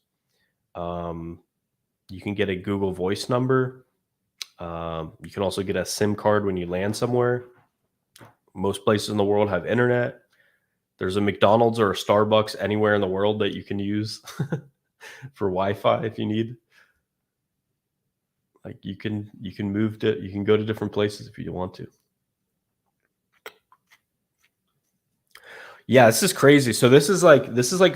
S1: You can get a Google Voice number. You can also get a SIM card when you land somewhere. Most places in the world have internet. There's a McDonald's or a Starbucks anywhere in the world that you can use for Wi-Fi if you need. Like you can go to different places if you want to. Yeah, this is crazy. So this is like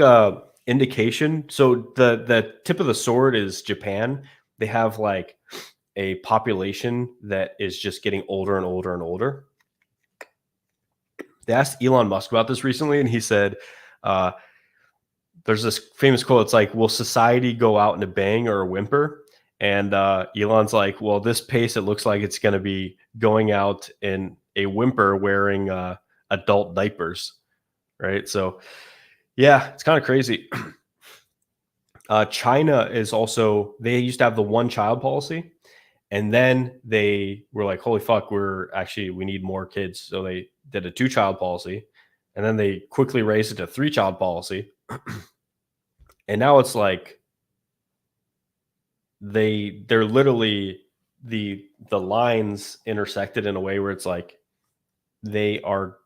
S1: a indication. So the tip of the sword is Japan. They have like a population that is just getting older and older and older. They asked Elon Musk about this recently, and he said, there's this famous quote. It's like, will society go out in a bang or a whimper? And Elon's like, well, this pace, it looks like it's going to be going out in a whimper wearing adult diapers. Right. So, Yeah, it's kind of crazy. China is also, they used to have the one child policy. And then they were like, holy fuck, we need more kids. So they did a two-child policy. And then they quickly raised it to three-child policy. And now it's like they're literally the lines intersected in a way where it's like they are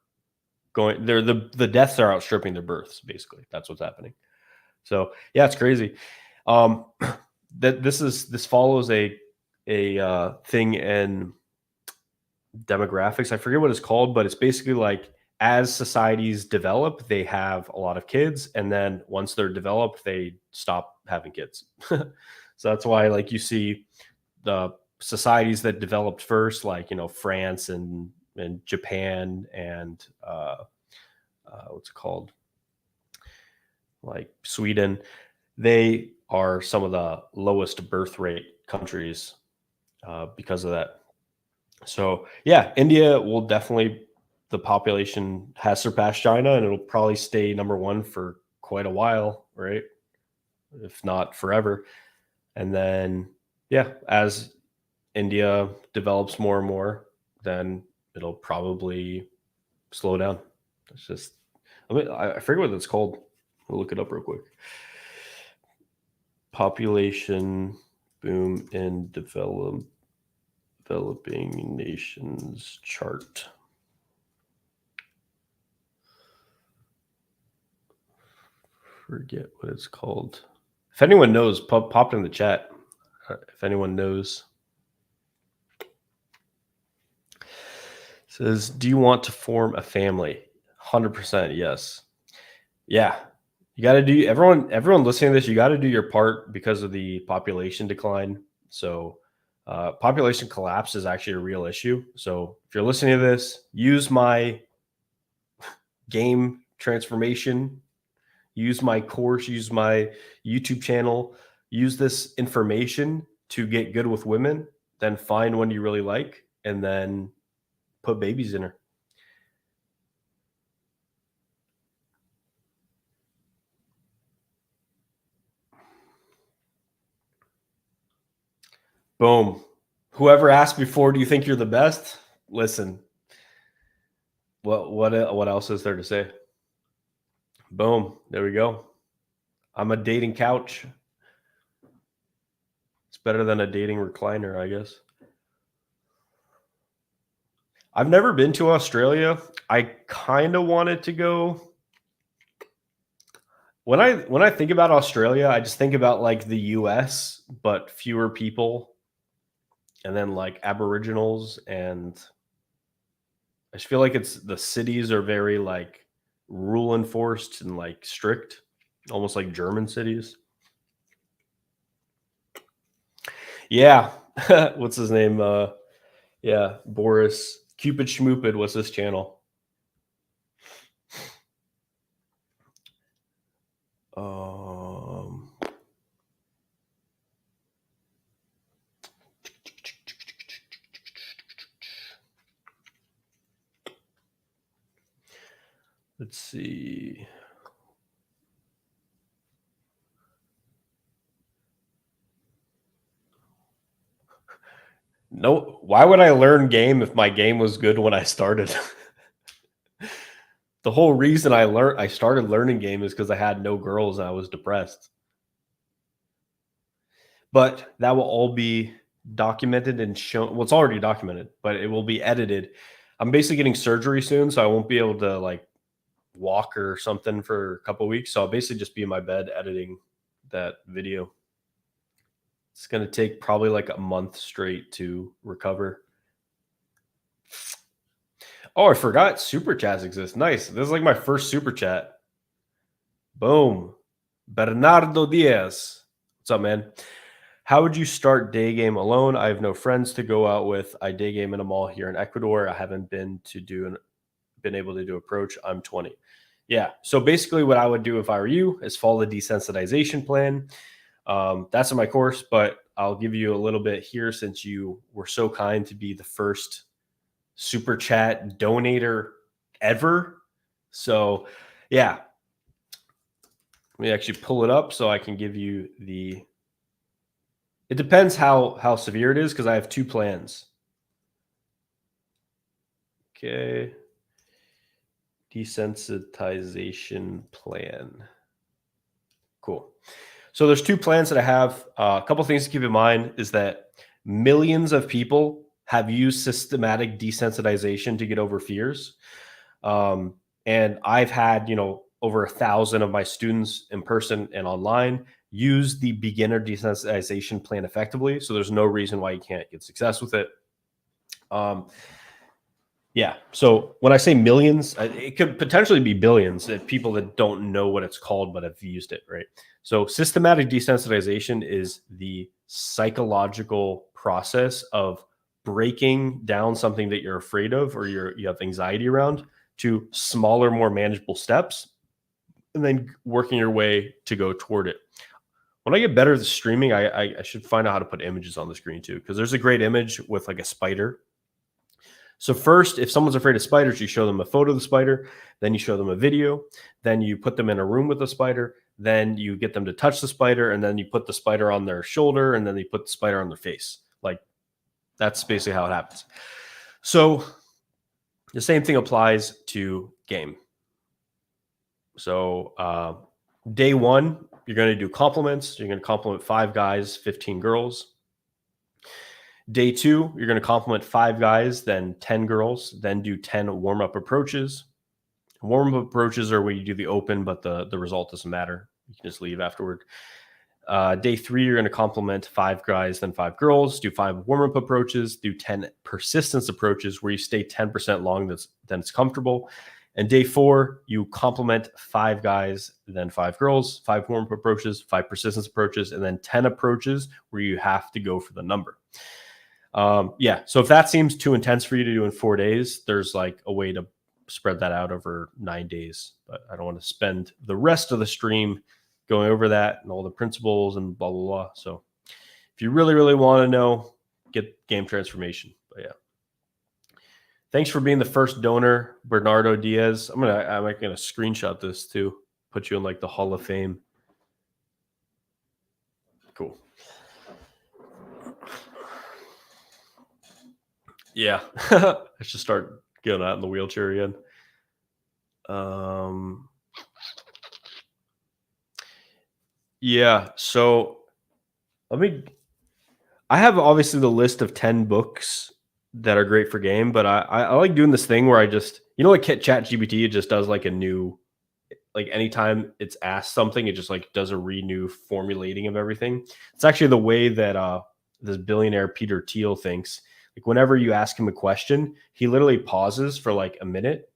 S1: the deaths are outstripping their births, basically. That's what's happening. So yeah, it's crazy. Um this follows a thing in demographics. I forget what it's called, but it's basically like as societies develop, they have a lot of kids, and then once they're developed, they stop having kids. So that's why, like, you see the societies that developed first, like, you know, France and Japan and what's it called, like Sweden. They are some of the lowest birth rate countries because of that. So yeah, India will definitely, the population has surpassed China, and it'll probably stay number one for quite a while, right? If not forever. And then yeah, as India develops more and more, then it'll probably slow down. It's just, I forget what it's called. We'll look it up real quick. Population boom in developing nations chart. Forget what it's called. If anyone knows, pop it in the chat. If anyone knows. It says, do you want to form a family? 100% yes. Yeah. You got to do, everyone listening to this, you got to do your part because of the population decline. So population collapse is actually a real issue. So if you're listening to this, use my game transformation, use my course, use my YouTube channel, use this information to get good with women, then find one you really like, and then put babies in her. Boom. Whoever asked before, do you think you're the best? Listen, what else is there to say? Boom. There we go. I'm a dating couch. It's better than a dating recliner, I guess. I've never been to Australia. I kind of wanted to go. When I think about Australia, I just think about like the US, but fewer people, and then like Aboriginals, and I just feel like it's the cities are very like rule enforced and like strict, almost like German cities. Yeah. What's his name? Yeah, Boris Cupid Schmoopid was his channel. Let's see. No, why would I learn game if my game was good when I started? The whole reason I started learning game is because I had no girls and I was depressed. But that will all be documented and shown. Well, it's already documented, but it will be edited. I'm basically getting surgery soon, so I won't be able to like walk or something for a couple weeks. So I'll basically just be in my bed editing that video. It's going to take probably like a month straight to recover. Oh, I forgot super chats exist. Nice. This is like my first super chat. Boom. Bernardo Diaz. What's up, man? How would you start day game alone? I have no friends to go out with. I day game in a mall here in Ecuador. I haven't been able to do approach. I'm 20. Yeah. So basically what I would do if I were you is follow the desensitization plan. That's in my course, but I'll give you a little bit here since you were so kind to be the first super chat donator ever. So yeah, Let me actually pull it up so I can give you the. It depends how severe it is because I have 2 plans. Okay. Desensitization plan. Cool. So there's 2 plans that I have. A couple things to keep in mind is that millions of people have used systematic desensitization to get over fears. And I've had, over 1,000 of my students in person and online use the beginner desensitization plan effectively. So there's no reason why you can't get success with it. Yeah. So when I say millions, it could potentially be billions of people that don't know what it's called, but have used it, right? So systematic desensitization is the psychological process of breaking down something that you're afraid of or you have anxiety around to smaller, more manageable steps, and then working your way to go toward it. When I get better at the streaming, I should find out how to put images on the screen too, because there's a great image with like a spider. So first, if someone's afraid of spiders, you show them a photo of the spider, then you show them a video, then you put them in a room with the spider, then you get them to touch the spider, and then you put the spider on their shoulder, and then they put the spider on their face. Like, that's basically how it happens. So the same thing applies to game. So day 1, you're going to do compliments. You're going to compliment 5 guys, 15 girls. Day 2, you're going to compliment 5 guys, then 10 girls, then do 10 warm-up approaches. Warm-up approaches are where you do the open, but the result doesn't matter. You can just leave afterward. Day 3, you're going to compliment 5 guys, then 5 girls, do 5 warm-up approaches, do 10 persistence approaches where you stay 10% long, then it's comfortable. And day 4, you compliment 5 guys, then 5 girls, 5 warm-up approaches, 5 persistence approaches, and then 10 approaches where you have to go for the number. So if that seems too intense for you to do in 4 days, there's like a way to spread that out over 9 days. But I don't want to spend the rest of the stream going over that and all the principles and blah, blah, blah. So if you really, really want to know, get game transformation. But yeah. Thanks for being the first donor, Bernardo Diaz. I'm gonna screenshot this too, put you in like the Hall of Fame. Cool. Yeah, I should start getting out in the wheelchair again. Yeah, so I have obviously the list of 10 books that are great for game, but I like doing this thing where I just, like ChatGPT, it just does like a new, like anytime it's asked something, it just like does a renew formulating of everything. It's actually the way that this billionaire Peter Thiel thinks. Like whenever you ask him a question, he literally pauses for like a minute,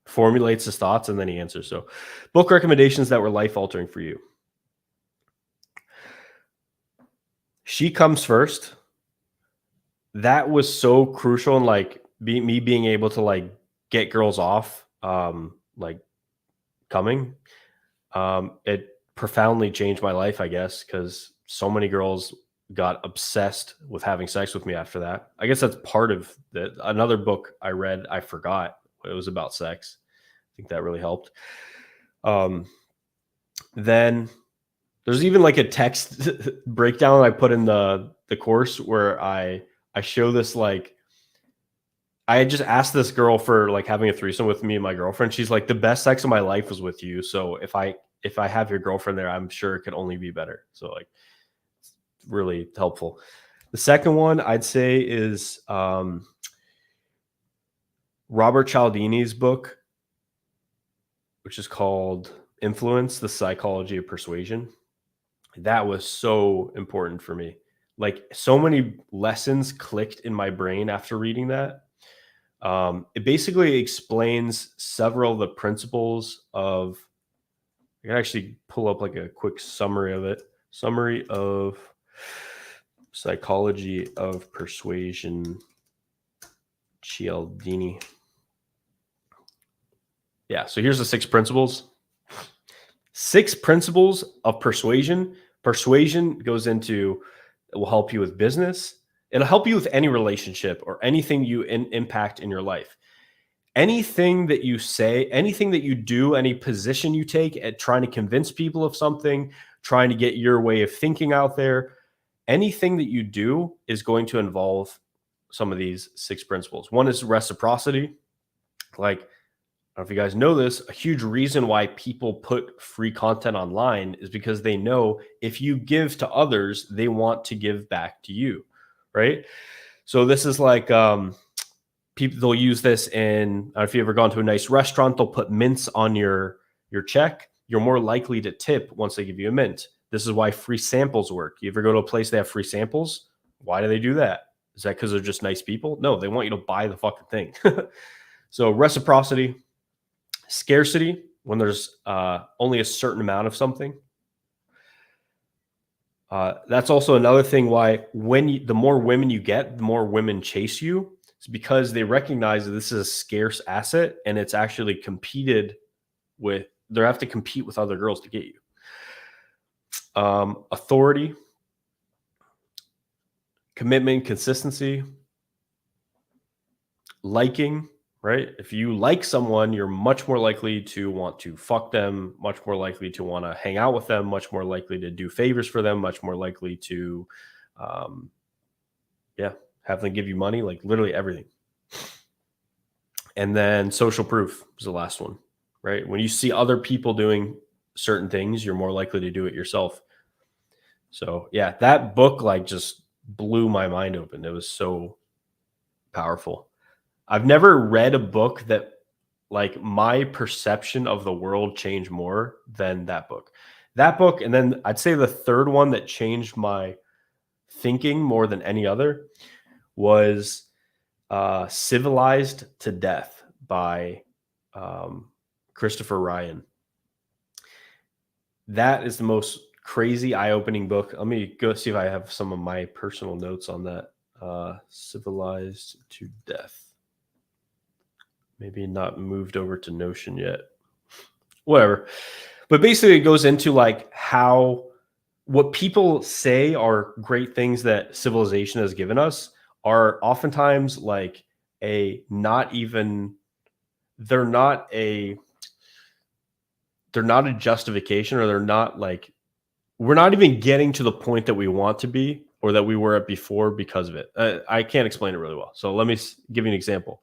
S1: formulates his thoughts, and then he answers. So book recommendations that were life-altering for you. She Comes First. That was so crucial in like me being able to like get girls off like coming. It profoundly changed my life, I guess, because so many girls got obsessed with having sex with me after that. I guess that's part of the another book I read, I forgot. It was about sex. I think that really helped. Then there's even like a text breakdown I put in the course where I show this, like, I just asked this girl for like having a threesome with me and my girlfriend. She's like, the best sex of my life was with you. So if I have your girlfriend there, I'm sure it could only be better. So like, it's really helpful. The second one I'd say is Robert Cialdini's book, which is called Influence, the Psychology of Persuasion. That was so important for me. Like so many lessons clicked in my brain after reading that. It basically explains several of the principles of, I can actually pull up like a quick summary of it. Summary of Psychology of Persuasion, Cialdini. Yeah, so here's the 6 principles. 6 principles of persuasion. Persuasion goes into, it will help you with business. It'll help you with any relationship or anything you impact in your life. anything that you say, anything that you do, any position you take at trying to convince people of something, trying to get your way of thinking out there, anything that you do is going to involve some of these 6 principles. One is reciprocity. Like, I don't know if you guys know this, a huge reason why people put free content online is because they know if you give to others, they want to give back to you, right? So this is like people, they'll use this in, if you ever gone to a nice restaurant, they'll put mints on your check. You're more likely to tip once they give you a mint. This is why free samples work. You ever go to a place they have free samples? Why do they do that? Is that because they're just nice people? No, they want you to buy the fucking thing. So reciprocity, scarcity, when there's only a certain amount of something. That's also another thing why the more women you get, the more women chase you. It's because they recognize that this is a scarce asset and it's actually competed with. They have to compete with other girls to get you. Authority, commitment, consistency, liking, right? If you like someone, you're much more likely to want to fuck them, much more likely to want to hang out with them, much more likely to do favors for them, much more likely to, have them give you money, like literally everything. And then social proof is the last one, right? When you see other people doing certain things, you're more likely to do it yourself. So yeah, that book like just blew my mind open. It was so powerful. I've never read a book that like my perception of the world changed more than that book. That book, and then I'd say the third one that changed my thinking more than any other was Civilized to Death by Christopher Ryan. That is the most crazy, eye-opening book. Let me go see if I have some of my personal notes on that. Civilized to Death. Maybe not moved over to Notion yet. Whatever. But basically it goes into like how what people say are great things that civilization has given us are oftentimes like they're not a justification, or they're not like, we're not even getting to the point that we want to be or that we were at before because of it. I can't explain it really well. So let me give you an example.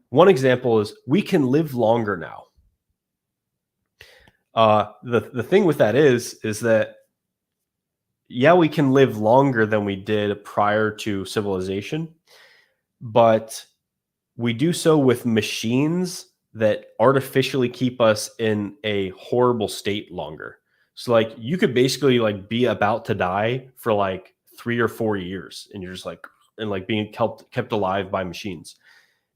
S1: One example is we can live longer now. The thing with that is that, yeah, we can live longer than we did prior to civilization, but we do so with machines that artificially keep us in a horrible state longer. So like you could basically like be about to die for like 3 or 4 years and you're just like, and like being kept alive by machines.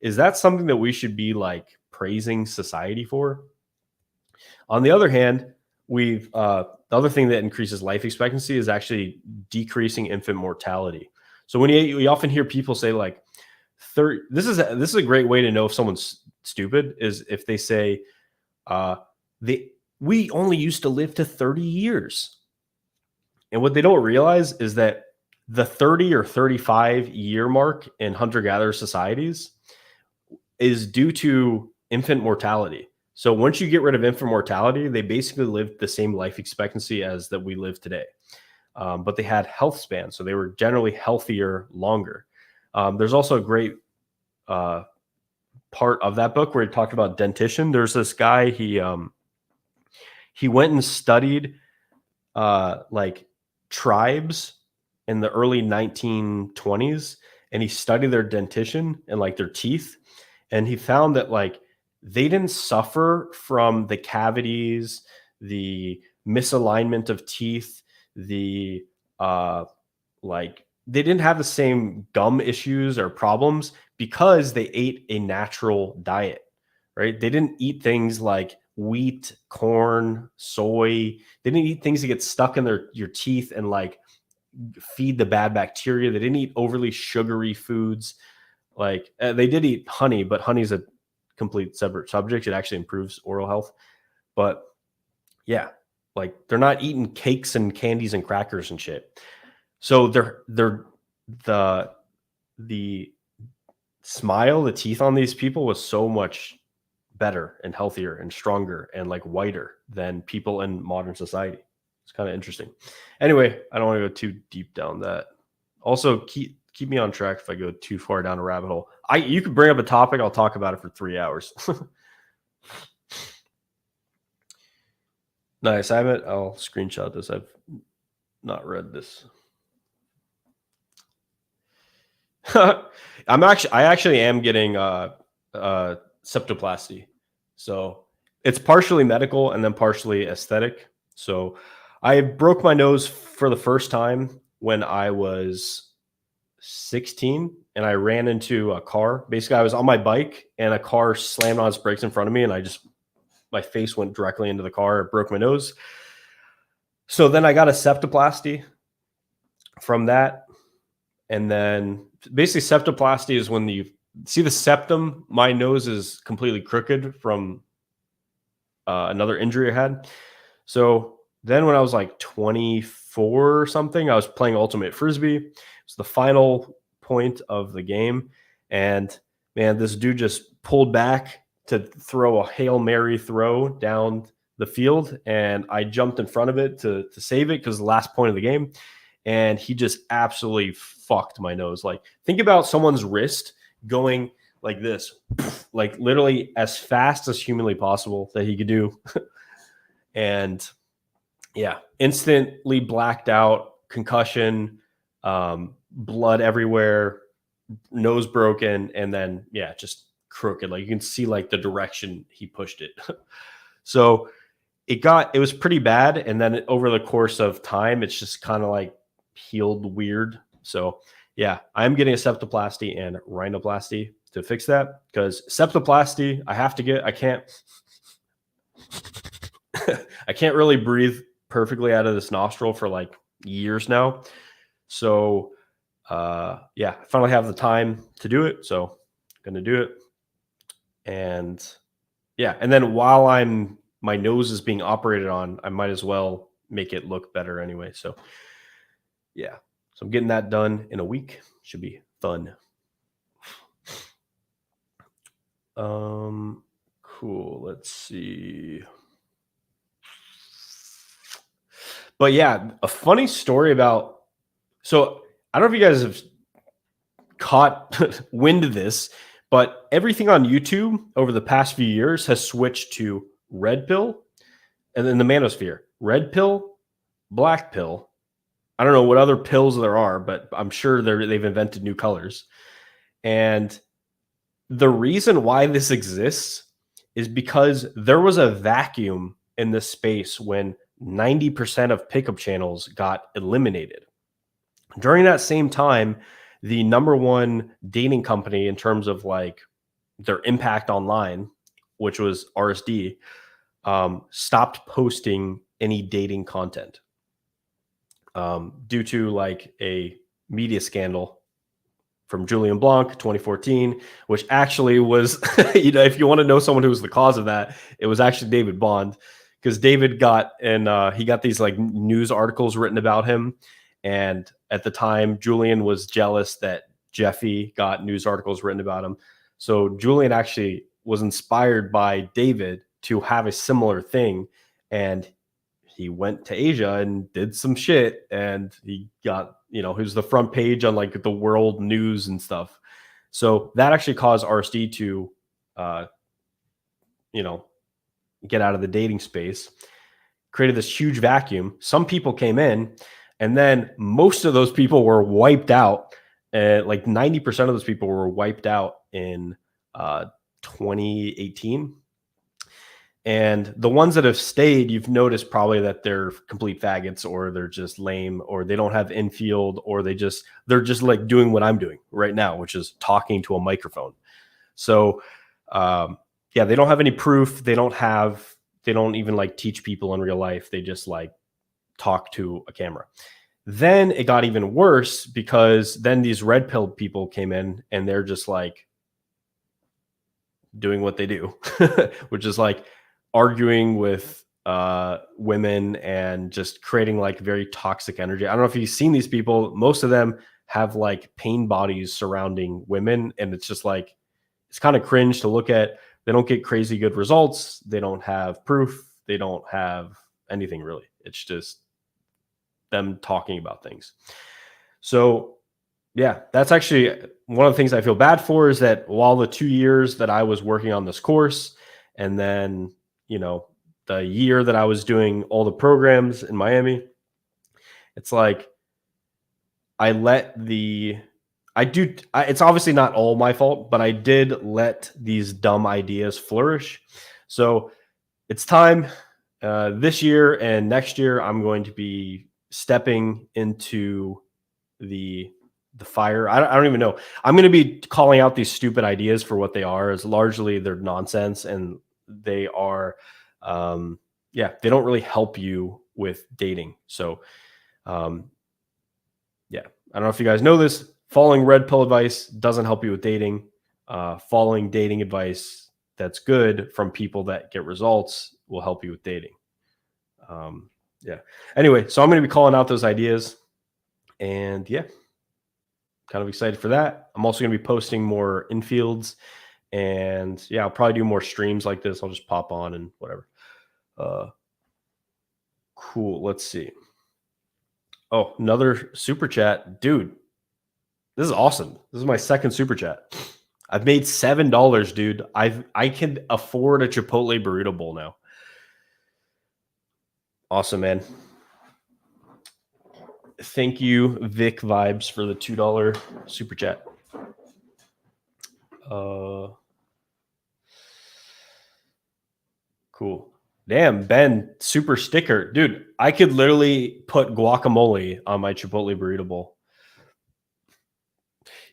S1: Is that something that we should be like praising society for? On the other hand, the other thing that increases life expectancy is actually decreasing infant mortality. So when you often hear people say like, this is a great way to know if someone's stupid is if they say, we only used to live to 30 years. And what they don't realize is that the 30 or 35 year mark in hunter-gatherer societies is due to infant mortality. So once you get rid of infant mortality, they basically lived the same life expectancy as that we live today. But they had health span, so they were generally healthier longer. There's also a great part of that book where he talked about dentition. There's this guy, he went and studied like tribes in the early 1920s, and he studied their dentition and like their teeth. And he found that like they didn't suffer from the cavities, the misalignment of teeth, the like they didn't have the same gum issues or problems because they ate a natural diet, right? They didn't eat things like wheat, corn, soy. They didn't eat things that get stuck in your teeth and like feed the bad bacteria. They didn't eat overly sugary foods. Like they did eat honey, but honey's a complete separate subject. It actually improves oral health. But yeah, like they're not eating cakes and candies and crackers and shit. So the smile, the teeth on these people was so much better and healthier and stronger and like whiter than people in modern society. It's kind of interesting. Anyway, I don't want to go too deep down that. Also, keep me on track if I go too far down a rabbit hole. You could bring up a topic, I'll talk about it for 3 hours. Nice. I'll screenshot this. I've not read this. I actually am getting septoplasty. So it's partially medical and then partially aesthetic. So I broke my nose for the first time when I was 16 and I ran into a car. Basically, I was on my bike and a car slammed on its brakes in front of me and my face went directly into the car. It broke my nose. So then I got a septoplasty from that. And then basically septoplasty is when you see the septum. My nose is completely crooked from another injury I had. So then when I was like 24 or something, I was playing Ultimate Frisbee. It was the final point of the game. And man, this dude just pulled back to throw a Hail Mary throw down the field. And I jumped in front of it to save it because the last point of the game. And he just absolutely fucked my nose. Like, think about someone's wrist going like this, like literally as fast as humanly possible that he could do. And yeah, instantly blacked out, concussion, blood everywhere, nose broken, and then yeah, just crooked. Like you can see like the direction he pushed it. So it was pretty bad. And then over the course of time, it's just kind of like healed weird. So yeah, I'm getting a septoplasty and rhinoplasty to fix that, because septoplasty I can't I can't really breathe perfectly out of this nostril for like years now. So yeah, I finally have the time to do it, so I'm gonna do it. And yeah, and then while my nose is being operated on, I might as well make it look better anyway. So yeah, so I'm getting that done in a week. Should be fun. Cool. Let's see. But yeah, a funny story about, so I don't know if you guys have caught wind of this, but everything on YouTube over the past few years has switched to red pill and then the manosphere. Red pill, black pill. I don't know what other pills there are, but I'm sure they've invented new colors. And the reason why this exists is because there was a vacuum in this space when 90% of pickup channels got eliminated. During that same time, the number one dating company in terms of like their impact online, which was RSD, stopped posting any dating content due to like a media scandal from Julian Blanc 2014, which actually was, if you want to know someone who was the cause of that, it was actually David Bond, because David he got these like news articles written about him. And at the time, Julian was jealous that Jeffy got news articles written about him. So Julian actually was inspired by David to have a similar thing. And he went to Asia and did some shit, and he got, he was the front page on like the world news and stuff. So that actually caused RSD to, get out of the dating space, created this huge vacuum. Some people came in, and then most of those people were wiped out. Like 90% of those people were wiped out in 2018. And the ones that have stayed, you've noticed probably that they're complete faggots, or they're just lame, or they don't have infield, or they're just like doing what I'm doing right now, which is talking to a microphone. So yeah, they don't have any proof. They don't even like teach people in real life. They just like talk to a camera. Then it got even worse, because then these red pill people came in, and they're just like doing what they do, which is like arguing with women and just creating like very toxic energy. I don't know if you've seen these people. Most of them have like pain bodies surrounding women, and it's just like it's kind of cringe to look at. They don't get crazy good results. They don't have proof. They don't have anything really. It's just them talking about things. So yeah, that's actually one of the things I feel bad for, is that while the 2 years that I was working on this course, and then, the year that I was doing all the programs in Miami, it's like I let it's obviously not all my fault, but I did let these dumb ideas flourish. So it's time this year and next year, I'm going to be stepping into the fire. I don't even know. I'm going to be calling out these stupid ideas for what they are, as largely they're nonsense, and they are, they don't really help you with dating. So, yeah, I don't know if you guys know this. Following red pill advice doesn't help you with dating. Following dating advice that's good from people that get results will help you with dating. Yeah. Anyway, so I'm going to be calling out those ideas, and yeah, kind of excited for that. I'm also going to be posting more infields, and yeah, I'll probably do more streams like this. I'll just pop on and whatever. Cool. Let's see. Oh, another super chat, dude. This is awesome. This is my second super chat. I've made $7, dude. I can afford a Chipotle burrito bowl now. Awesome, man. Thank you, Vic Vibes, for the $2 super chat. Cool. Damn, Ben, super sticker. Dude, I could literally put guacamole on my Chipotle burrito bowl.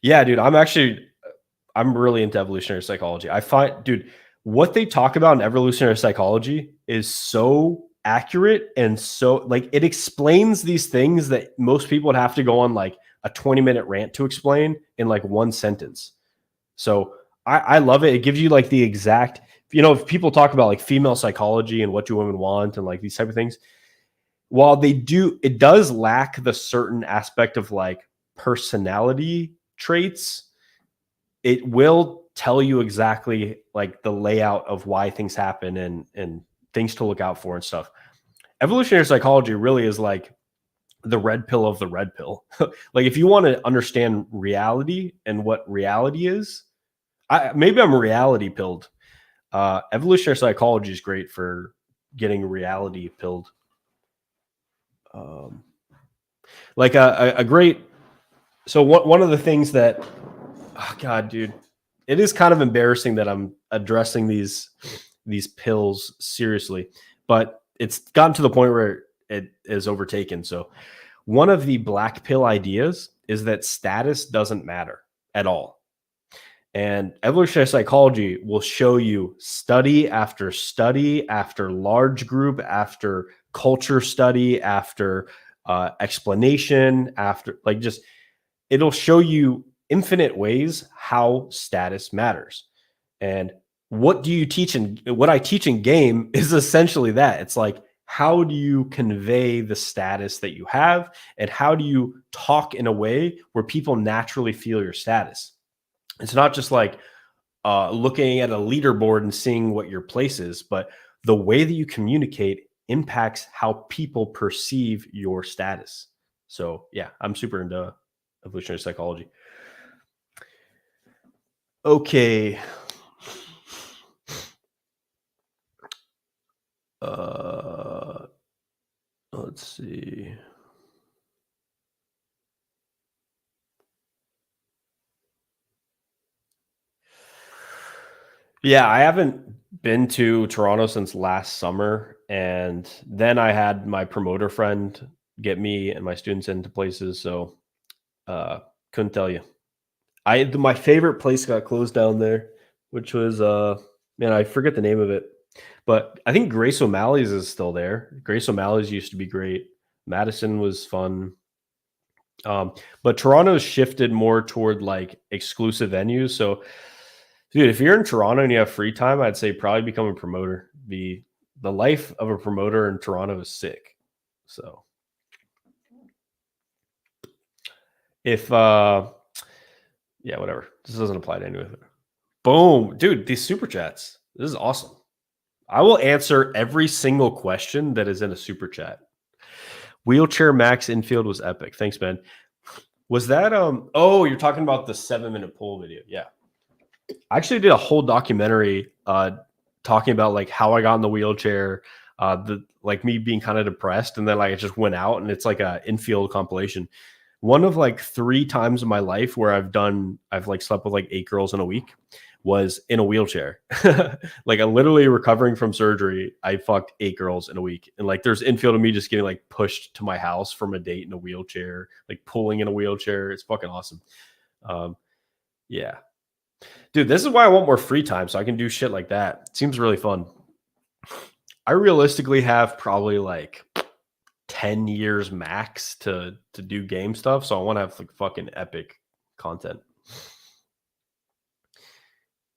S1: Yeah, dude, I'm really into evolutionary psychology. I find, dude, what they talk about in evolutionary psychology is so accurate, and so like it explains these things that most people would have to go on like a 20-minute rant to explain in like one sentence. So I love it. It gives you like the exact, if people talk about like female psychology and what do women want and like these type of things, while it does lack the certain aspect of like personality traits, it will tell you exactly like the layout of why things happen and things to look out for and stuff. Evolutionary psychology really is like the red pill of the red pill. Like if you want to understand reality and what reality is, maybe I'm reality pilled. Evolutionary psychology is great for getting reality pilled. Like a great. So one of the things that, oh God, dude, it is kind of embarrassing that I'm addressing these pills seriously, but it's gotten to the point where it is overtaken. So one of the black pill ideas is that status doesn't matter at all. And evolutionary psychology will show you study after study, after large group, after culture study, after explanation, after like just, it'll show you infinite ways how status matters. And what do you teach? And what I teach in game is essentially that. It's like, how do you convey the status that you have? And how do you talk in a way where people naturally feel your status? It's not just like looking at a leaderboard and seeing what your place is, but the way that you communicate impacts how people perceive your status. So yeah, I'm super into evolutionary psychology. Okay. Let's see. Yeah, I haven't been to Toronto since last summer, and then I had my promoter friend get me and my students into places, so couldn't tell you. My favorite place got closed down there, which was man, I forget the name of it, but I think Grace O'Malley's is still there. Grace O'Malley's used to be great. Madison was fun. But Toronto's shifted more toward like exclusive venues. So, dude, if you're in Toronto and you have free time, I'd say probably become a promoter. The life of a promoter in Toronto is sick. So, If yeah, whatever. This doesn't apply to anyone. Boom, dude, these super chats. This is awesome. I will answer every single question that is in a super chat. Wheelchair max infield was epic. Thanks, man. Was that oh, you're talking about the 7-minute poll video. Yeah. I actually did a whole documentary talking about like how I got in the wheelchair, the like me being kind of depressed, and then like I just went out, and it's like a infield compilation. One of like 3 times in my life where I've like slept with like 8 girls in a week was in a wheelchair. Like I'm literally recovering from surgery. I fucked 8 girls in a week. And like there's infield of me just getting like pushed to my house from a date in a wheelchair, like pulling in a wheelchair. It's fucking awesome. Yeah. Dude, this is why I want more free time so I can do shit like that. It seems really fun. I realistically have probably like 10 years max to do game stuff, so I want to have like fucking epic content.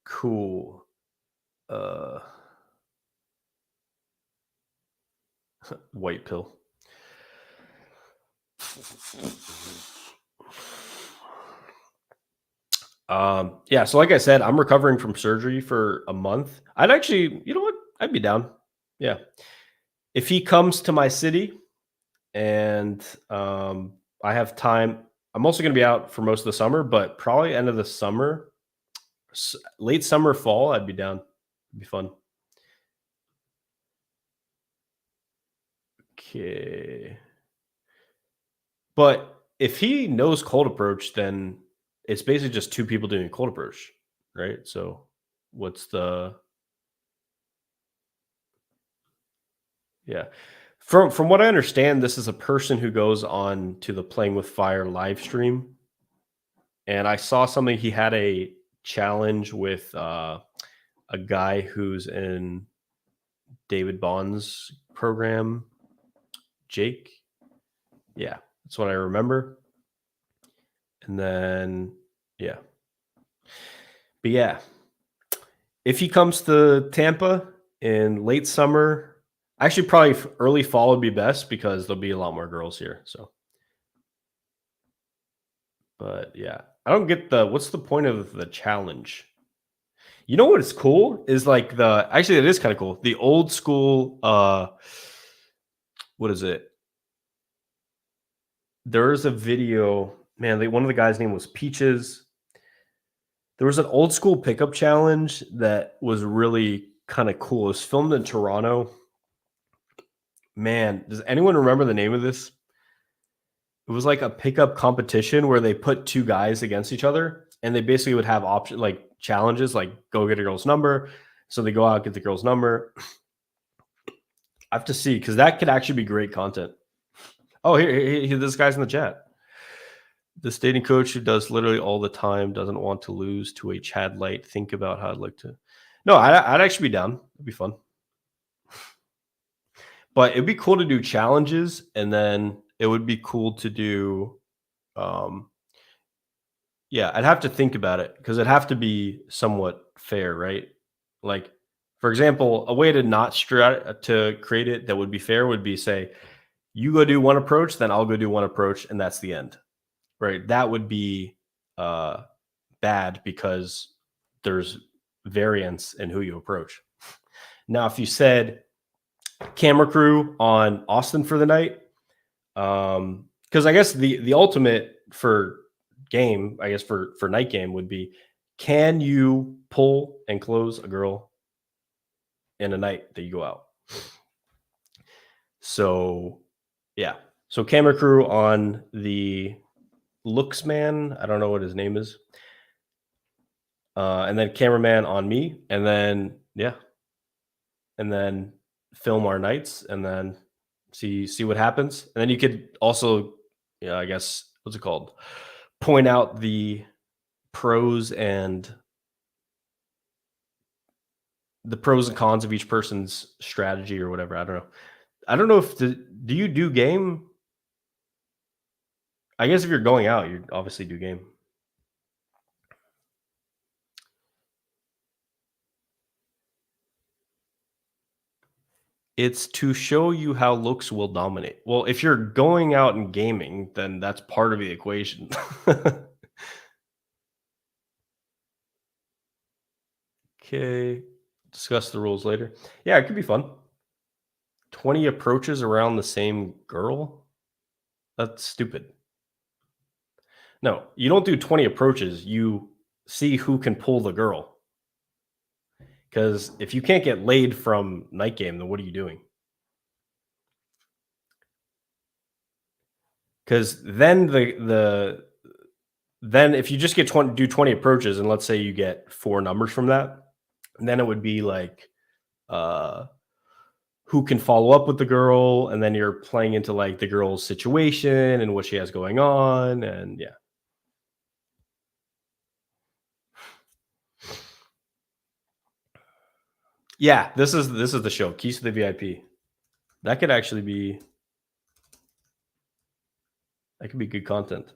S1: Cool. White pill. Yeah, so like I said, I'm recovering from surgery for a month. I'd actually, you know what? I'd be down. Yeah. If he comes to my city and I have time, I'm also going to be out for most of the summer, but probably end of the summer, late summer, fall, I'd be down. It'd be fun. Okay. But if he knows cold approach, then it's basically just 2 people doing cold approach, right? So what's the yeah. From what I understand, this is a person who goes on to the Playing with Fire live stream, and I saw something he had a challenge with a guy who's in David Bond's program, Jake. Yeah, that's what I remember. And then yeah. But yeah, if he comes to Tampa in late summer, actually probably early fall would be best because there'll be a lot more girls here. So, but yeah, I don't get what's the point of the challenge? You know what is cool is like actually it is kind of cool. The old school what is it? There's a video, man, one of the guys' name was Peaches. There was an old school pickup challenge that was really kind of cool. It was filmed in Toronto. Man, does anyone remember the name of this? It was like a pickup competition where they put 2 guys against each other, and they basically would have option like challenges, like go get a girl's number. So they go out, get the girl's number. I have to see because that could actually be great content. Oh, here, this guy's in the chat. The dating coach who does literally all the time doesn't want to lose to a Chad Light. Think about how I'd like to. No, I'd actually be down. It'd be fun. But it'd be cool to do challenges, and then it would be cool to do yeah, I'd have to think about it because it'd have to be somewhat fair, right? Like, for example, a way to not to create it that would be fair would be say, you go do one approach, then I'll go do one approach, and that's the end, right? That would be bad because there's variance in who you approach. Now, if you said camera crew on Austen for the night, because I guess the ultimate for game, I guess for night game would be, can you pull and close a girl in a night that you go out? So yeah, so camera crew on the looks man, I don't know what his name is, and then cameraman on me, and then yeah, and then film our nights, and then see what happens, and then you could also, yeah, I guess what's it called, point out the pros and cons of each person's strategy or whatever. I don't know. I don't know if do you do game? I guess if you're going out, you obviously do game. It's to show you how looks will dominate. Well, if you're going out and gaming, then that's part of the equation. Okay. Discuss the rules later. Yeah, it could be fun. 20 approaches around the same girl? That's stupid. No, you don't do 20 approaches. You see who can pull the girl. Because if you can't get laid from night game, then what are you doing? Because then then if you just get 20 approaches, and let's say you get four numbers from that, then it would be like uh who can follow up with the girl, and then you're playing into like the girl's situation and what she has going on, and yeah. Yeah, this is the show, Keys to the VIP. That could actually be that could be good content.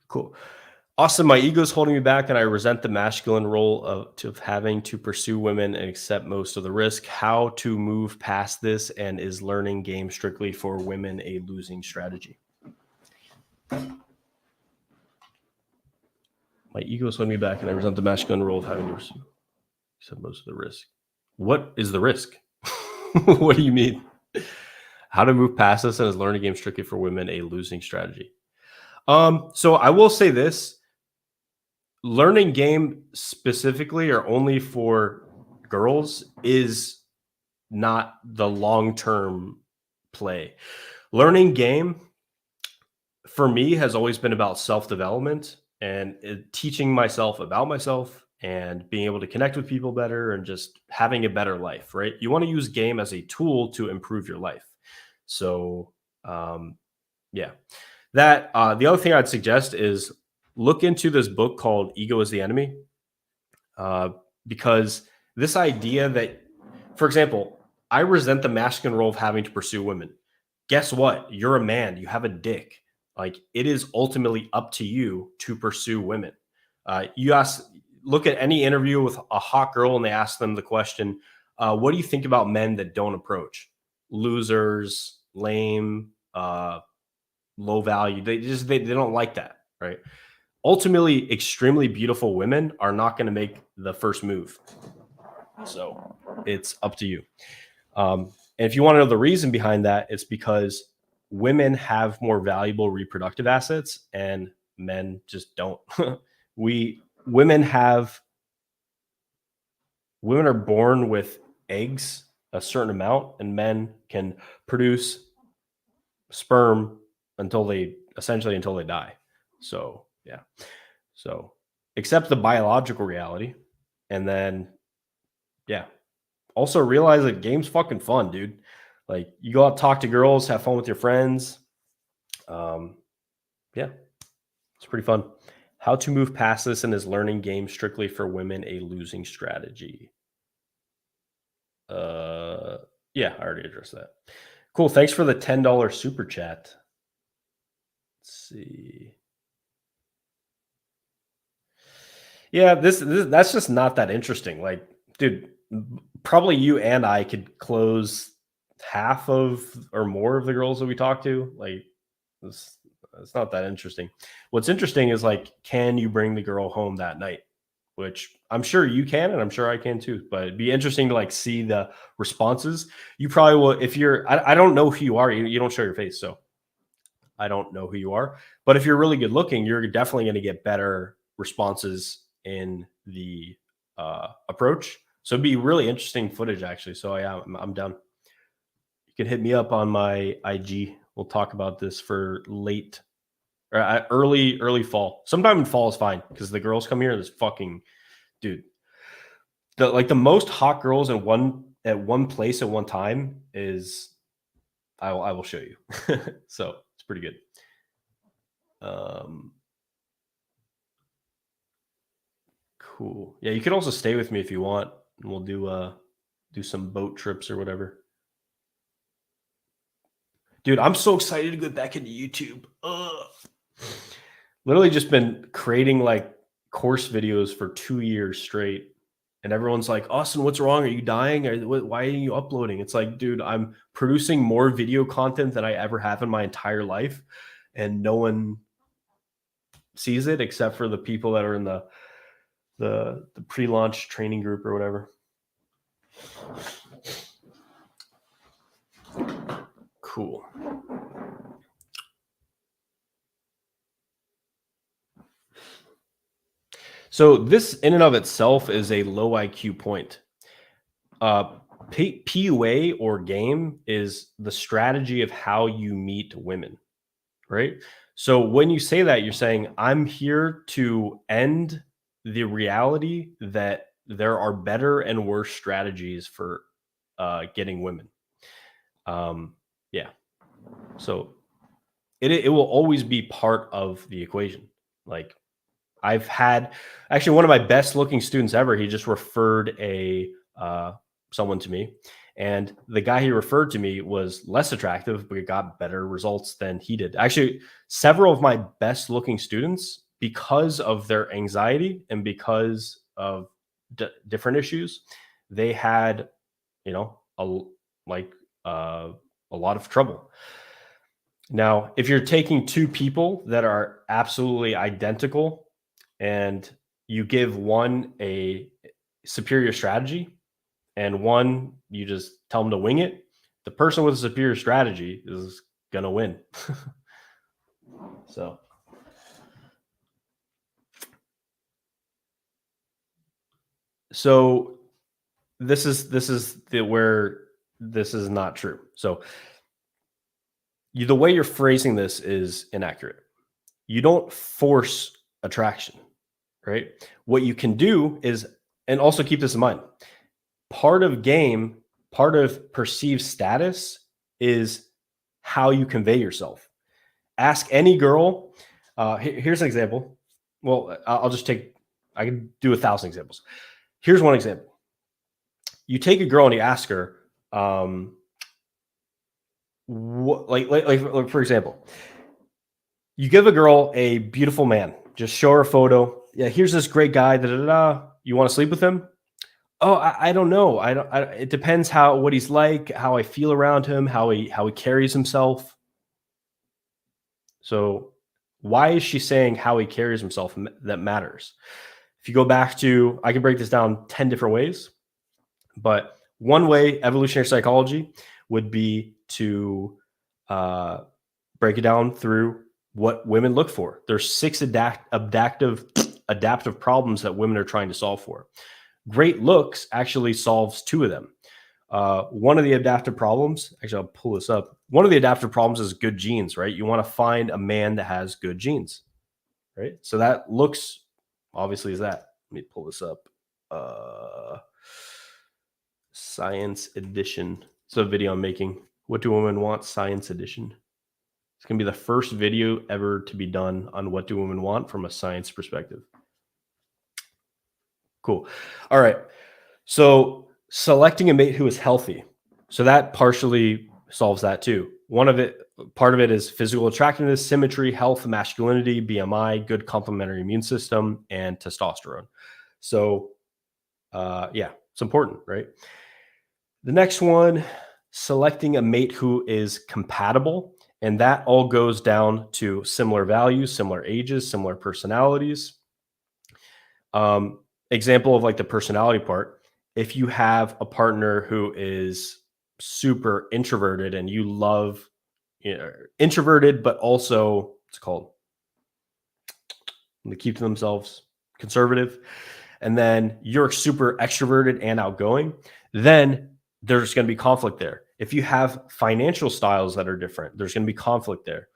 S1: Cool. Austin, my ego is holding me back, and I resent the masculine role of having to pursue women and accept most of the risk. How to move past this, and is learning game strictly for women a losing strategy? My ego is holding me back, and I resent the masculine role of having to pursue accept most of the risk. What is the risk? What do you mean? How to move past this, and is learning game strictly for women a losing strategy? So I will say this: learning game specifically or only for girls is not the long term play. Learning game for me has always been about self development and teaching myself about myself and being able to connect with people better and just having a better life, right? You want to use game as a tool to improve your life. So, yeah. That the other thing I'd suggest is look into this book called Ego is the Enemy, uh, because this idea that, for example, I resent the masculine role of having to pursue women. Guess what? You're a man. You have a dick. Like it is ultimately up to you to pursue women. You ask, look at any interview with a hot girl, and they ask them the question, "What do you think about men that don't approach? Losers, lame, low value. They don't like that, right?" Ultimately, extremely beautiful women are not going to make the first move. So it's up to you. And if you want to know the reason behind that, it's because women have more valuable reproductive assets and men just don't. we women have women are born with eggs a certain amount, and men can produce sperm until they die. So yeah. So accept the biological reality, and then yeah. Also realize that game's fucking fun, dude. Like you go out, talk to girls, have fun with your friends. Um, yeah, it's pretty fun. How to move past this, and is learning game strictly for women a losing strategy? Uh, yeah, I already addressed that. Cool. Thanks for the $10 super chat. Let's see. Yeah, this that's just not that interesting. Like, dude, probably you and I could close half of or more of the girls that we talk to. Like, it's, it's not that interesting. What's interesting is like, can you bring the girl home that night? Which I'm sure you can, and I'm sure I can too. But it'd be interesting to like see the responses. You probably will if you're. I don't know who you are. You don't show your face, so I don't know who you are. But if you're really good looking, you're definitely going to get better responses in the approach. So it'd be really interesting footage, actually. So yeah, I'm down. You can hit me up on my IG. We'll talk about this for late or early fall. Sometime in fall is fine because the girls come here. This fucking dude. The most hot girls in one place at one time is I will show you. So it's pretty good. Um, Cool. Yeah, you can also stay with me if you want. And we'll do do some boat trips or whatever. Dude, I'm so excited to get back into YouTube. Literally just been creating like course videos for 2 years straight. And everyone's like, Austin, what's wrong? Are you dying? Why are you uploading? It's like, dude, I'm producing more video content than I ever have in my entire life. And no one sees it except for the people that are in the pre-launch training group or whatever. Cool. So this in and of itself is a low IQ point. PUA or game is the strategy of how you meet women, right? So when you say that, you're saying, I'm here to end the reality that there are better and worse strategies for getting women. Yeah. So it will always be part of the equation. Like I've had actually one of my best looking students ever. He just referred someone to me, and the guy he referred to me was less attractive, but got better results than he did. Actually, several of my best looking students, because of their anxiety and because of different issues, they had, a lot of trouble. Now, if you're taking two people that are absolutely identical and you give one a superior strategy and one you just tell them to wing it, the person with a superior strategy is going to win. So this is where this is not true. So the way you're phrasing this is inaccurate. You don't force attraction, right? What you can do is, and also keep this in mind, part of perceived status is how you convey yourself. Ask any girl. Here's an example. Well, I can do 1,000 examples. Here's one example. You take a girl and you ask her, for example, you give a girl a beautiful man, just show her a photo. Yeah, here's this great guy. You want to sleep with him? Oh, I don't know. It depends what he's like, how I feel around him, how he carries himself. So why is she saying how he carries himself that matters? If you go back to, I can break this down 10 different ways, but one way, evolutionary psychology, would be to break it down through what women look for. There's 6 adaptive problems that women are trying to solve for. Great looks actually solves 2 of them. One of the adaptive problems, actually, I'll pull this up. One of the adaptive problems is good genes, right? You want to find a man that has good genes, right? So that looks, obviously, is that. Let me pull this up. Science edition. It's a video I'm making. What do women want? Science edition. It's going to be the first video ever to be done on what do women want from a science perspective. Cool. All right. So selecting a mate who is healthy. So that partially solves that too. Part of it is physical attractiveness, symmetry, health, masculinity, BMI, good complementary immune system, and testosterone. So it's important, right? The next one, selecting a mate who is compatible. And that all goes down to similar values, similar ages, similar personalities. Example of like the personality part. If you have a partner who is super introverted and you love introverted, but also they keep to themselves, conservative, and then you're super extroverted and outgoing, then there's going to be conflict there. If you have financial styles that are different, there's going to be conflict there.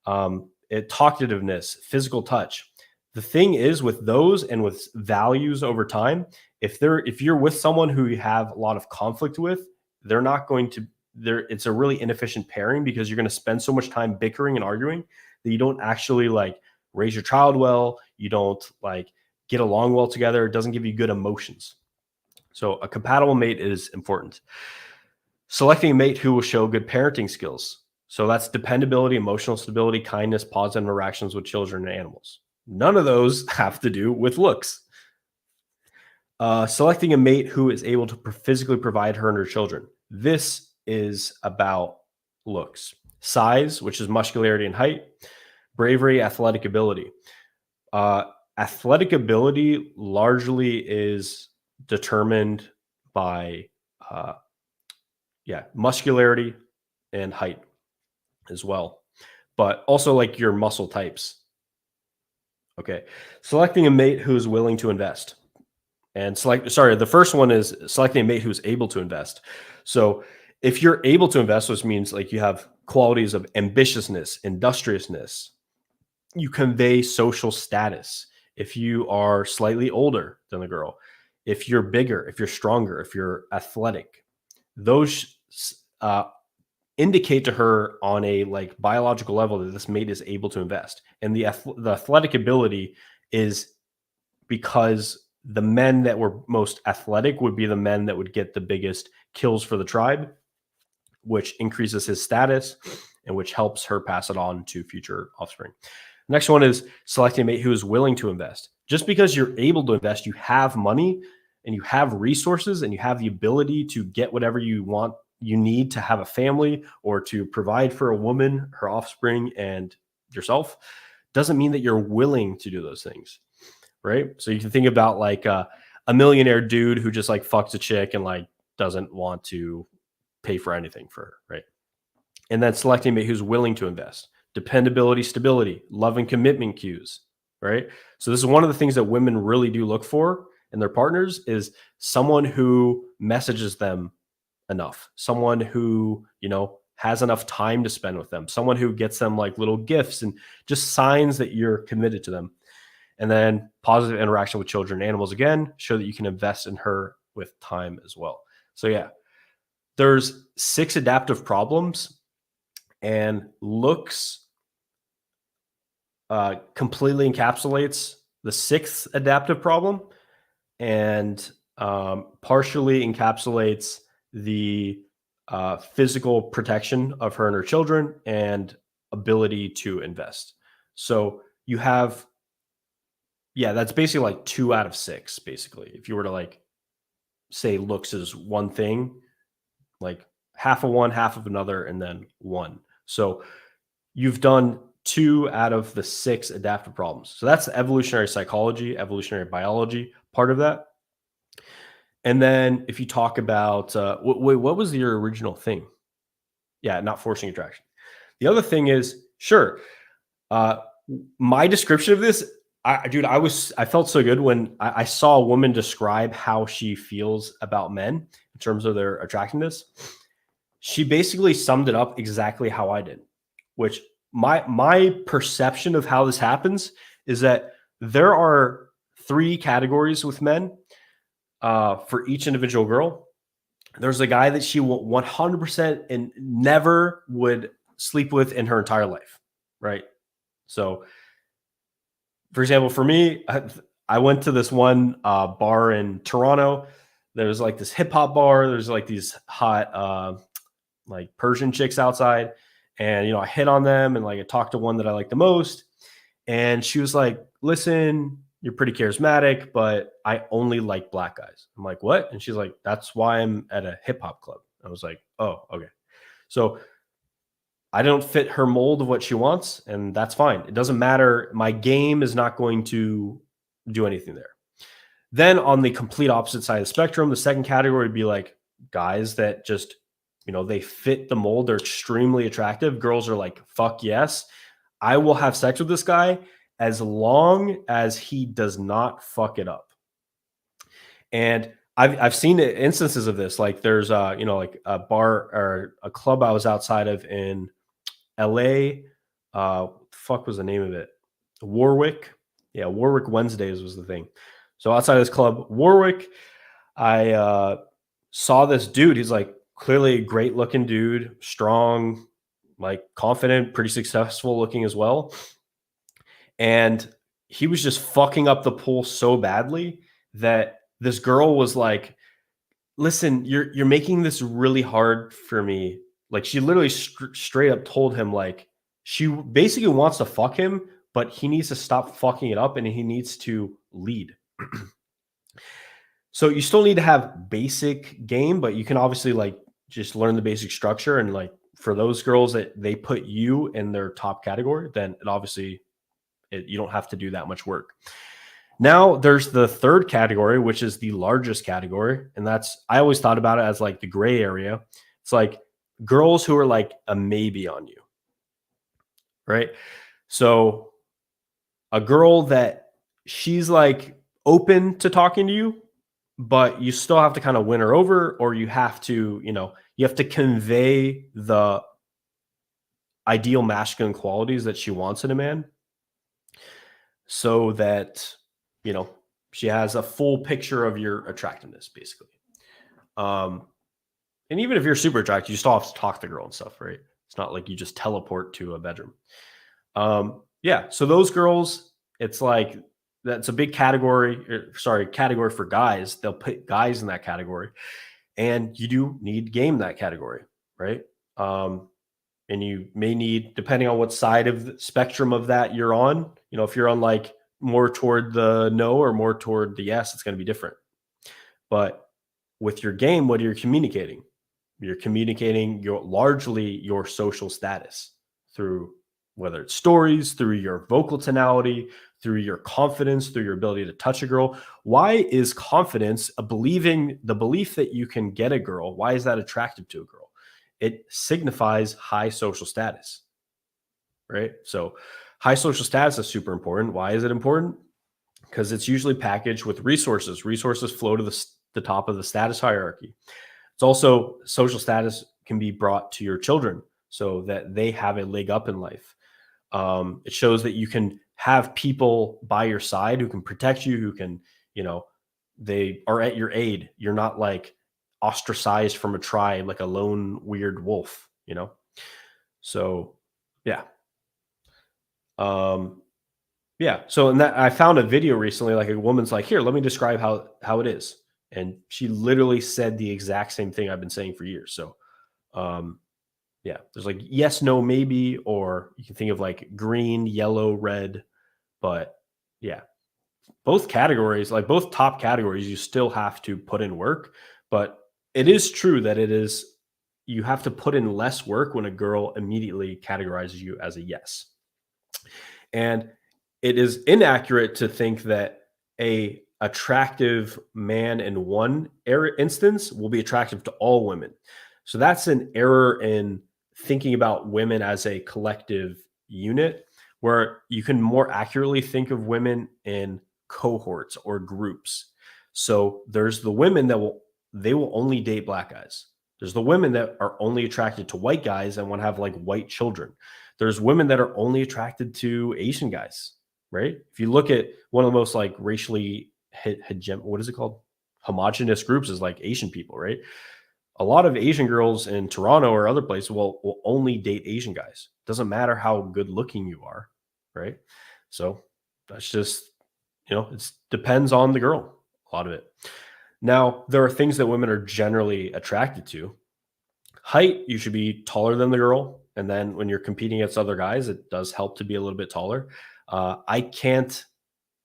S1: Talkativeness, physical touch. The thing is with those and with values over time, if you're with someone who you have a lot of conflict with, it's a really inefficient pairing because you're going to spend so much time bickering and arguing that you don't actually like raise your child well. You don't like get along well together. It doesn't give you good emotions. So a compatible mate is important. Selecting a mate who will show good parenting skills. So that's dependability, emotional stability, kindness, positive interactions with children and animals. None of those have to do with looks. Selecting a mate who is able to physically provide her and her children. This is about looks. Size, which is muscularity and height. Bravery, athletic ability. Athletic ability largely is determined by muscularity and height as well, but also like your muscle types. Okay. Selecting a mate who's willing to invest. And the first one is selecting a mate who's able to invest. So if you're able to invest, which means like you have qualities of ambitiousness, industriousness, you convey social status. If you are slightly older than the girl, if you're bigger, if you're stronger, if you're athletic, those indicate to her on a like biological level that this mate is able to invest. And the athletic ability is because the men that were most athletic would be the men that would get the biggest kills for the tribe, which increases his status and which helps her pass it on to future offspring. Next one is selecting a mate who is willing to invest. Just because you're able to invest, you have money and you have resources and you have the ability to get whatever you want, you need to have a family or to provide for a woman, her offspring, and yourself, doesn't mean that you're willing to do those things. Right. So you can think about like a millionaire dude who just like fucks a chick and like doesn't want to pay for anything for her. Right. And then selecting a mate who's willing to invest. Dependability, stability, love and commitment cues. Right. So this is one of the things that women really do look for in their partners is someone who messages them enough, someone who, you know, has enough time to spend with them, someone who gets them like little gifts and just signs that you're committed to them. And then positive interaction with children and animals, again, show that you can invest in her with time as well. So yeah, there's 6 adaptive problems, and looks completely encapsulates the 6th adaptive problem and partially encapsulates the physical protection of her and her children and ability to invest. So you have, that's basically like 2 out of 6, basically. If you were to like say looks is one thing, like half of one, half of another, and then one. So you've done 2 out of the 6 adaptive problems. So that's the evolutionary psychology, evolutionary biology part of that. And then if you talk about, what was your original thing? Yeah, not forcing attraction. The other thing is, sure, my description of this, I felt so good when I saw a woman describe how she feels about men in terms of their attractiveness. She basically summed it up exactly how I did, which my perception of how this happens is that there are 3 categories with men for each individual girl. There's a guy that she 100% and never would sleep with in her entire life, right? So, for example, for me, I went to this one bar in Toronto. There's like this hip hop bar. There's like these hot like Persian chicks outside, and I hit on them and like I talked to one that I like the most, and she was like, "Listen, you're pretty charismatic, but I only like black guys." I'm like, "What?" And she's like, "That's why I'm at a hip hop club." I was like, "Oh, okay." So I don't fit her mold of what she wants, and that's fine. It doesn't matter. My game is not going to do anything there. Then on the complete opposite side of the spectrum, the second category would be like guys that just, they fit the mold. They're extremely attractive. Girls are like, fuck yes, I will have sex with this guy as long as he does not fuck it up. And I've seen instances of this. Like there's like a bar or a club I was outside of in LA, fuck was the name of it? Warwick. Yeah, Warwick Wednesdays was the thing. So outside of this club, Warwick, I saw this dude. He's like clearly a great looking dude, strong, like confident, pretty successful looking as well. And he was just fucking up the pool so badly that this girl was like, listen, you're making this really hard for me. Like, she literally straight up told him, like, she basically wants to fuck him, but he needs to stop fucking it up and he needs to lead. So you still need to have basic game, but you can obviously like just learn the basic structure. And like for those girls that they put you in their top category, then it obviously you don't have to do that much work. Now there's the third category, which is the largest category. And that's, I always thought about it as like the gray area. It's like girls who are like a maybe on you, right? So a girl that she's like open to talking to you, but you still have to kind of win her over, or you have to, you have to convey the ideal masculine qualities that she wants in a man so that, you know, she has a full picture of your attractiveness, basically. And even if you're super attractive, you still have to talk to the girl and stuff, right? It's not like you just teleport to a bedroom. Yeah. So those girls, it's like, that's a big category, category for guys. They'll put guys in that category, and you do need game in that category, right? And you may need, depending on what side of the spectrum of that you're on, if you're on like more toward the no or more toward the yes, it's going to be different. But with your game, what are you communicating? You're communicating largely your social status through whether it's stories, through your vocal tonality, through your confidence, through your ability to touch a girl. Why is confidence the belief that you can get a girl? Why is that attractive to a girl? It signifies high social status, right? So high social status is super important. Why is it important? Because it's usually packaged with resources. Resources flow to the top of the status hierarchy. It's also, social status can be brought to your children so that they have a leg up in life. It shows that you can have people by your side who can protect you, who can, they are at your aid. You're not like ostracized from a tribe like a lone weird wolf, So, yeah. Yeah. So, and that I found a video recently, like a woman's like, here, let me describe how it is. And she literally said the exact same thing I've been saying for years. So, yeah, there's like yes, no, maybe, or you can think of like green, yellow, red. But yeah, both categories, like both top categories, you still have to put in work. But it is true that you have to put in less work when a girl immediately categorizes you as a yes. And it is inaccurate to think that a attractive man in one instance will be attractive to all women. So that's an error in thinking about women as a collective unit, where you can more accurately think of women in cohorts or groups. So there's the women that they will only date black guys. There's the women that are only attracted to white guys and want to have like white children. There's women that are only attracted to Asian guys, right? If you look at one of the most like racially what is it called? Homogenous groups is like Asian people, right? A lot of Asian girls in Toronto or other places will only date Asian guys. Doesn't matter how good looking you are, right? So that's just, it depends on the girl, a lot of it. Now, there are things that women are generally attracted to. Height, you should be taller than the girl. And then when you're competing against other guys, it does help to be a little bit taller. I can't,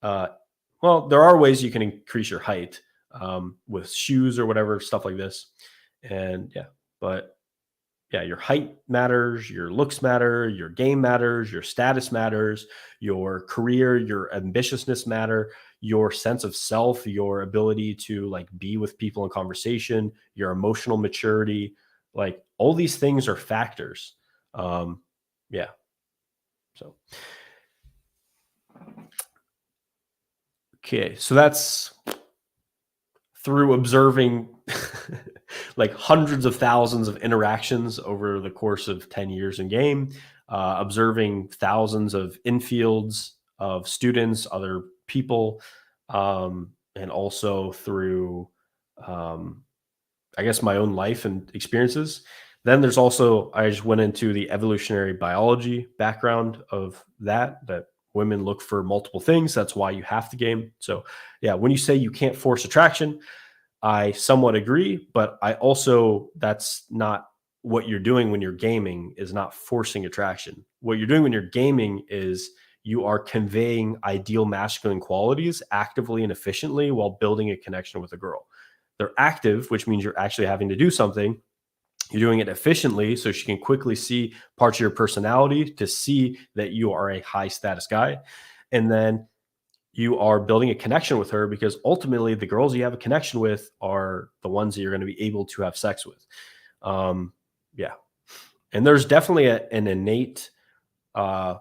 S1: well, there are ways you can increase your height with shoes or whatever, stuff like this. And yeah, but yeah, your height matters, your looks matter, your game matters, your status matters, your career, your ambitiousness matter, your sense of self, your ability to like be with people in conversation, your emotional maturity, like all these things are factors. Yeah. So, okay. So that's through observing like hundreds of thousands of interactions over the course of 10 years in game, observing thousands of infields of students, other people, and also through, I guess, my own life and experiences. Then there's also, I just went into the evolutionary biology background of that women look for multiple things. That's why you have to game. So yeah, when you say you can't force attraction, I somewhat agree, but I also, that's not what you're doing when you're gaming, is not forcing attraction. What you're doing when you're gaming is you are conveying ideal masculine qualities actively and efficiently while building a connection with a girl. They're active, which means you're actually having to do something. You're doing it efficiently so she can quickly see parts of your personality to see that you are a high status guy. And then you are building a connection with her, because ultimately the girls you have a connection with are the ones that you're going to be able to have sex with. Yeah. And there's definitely an innate uh,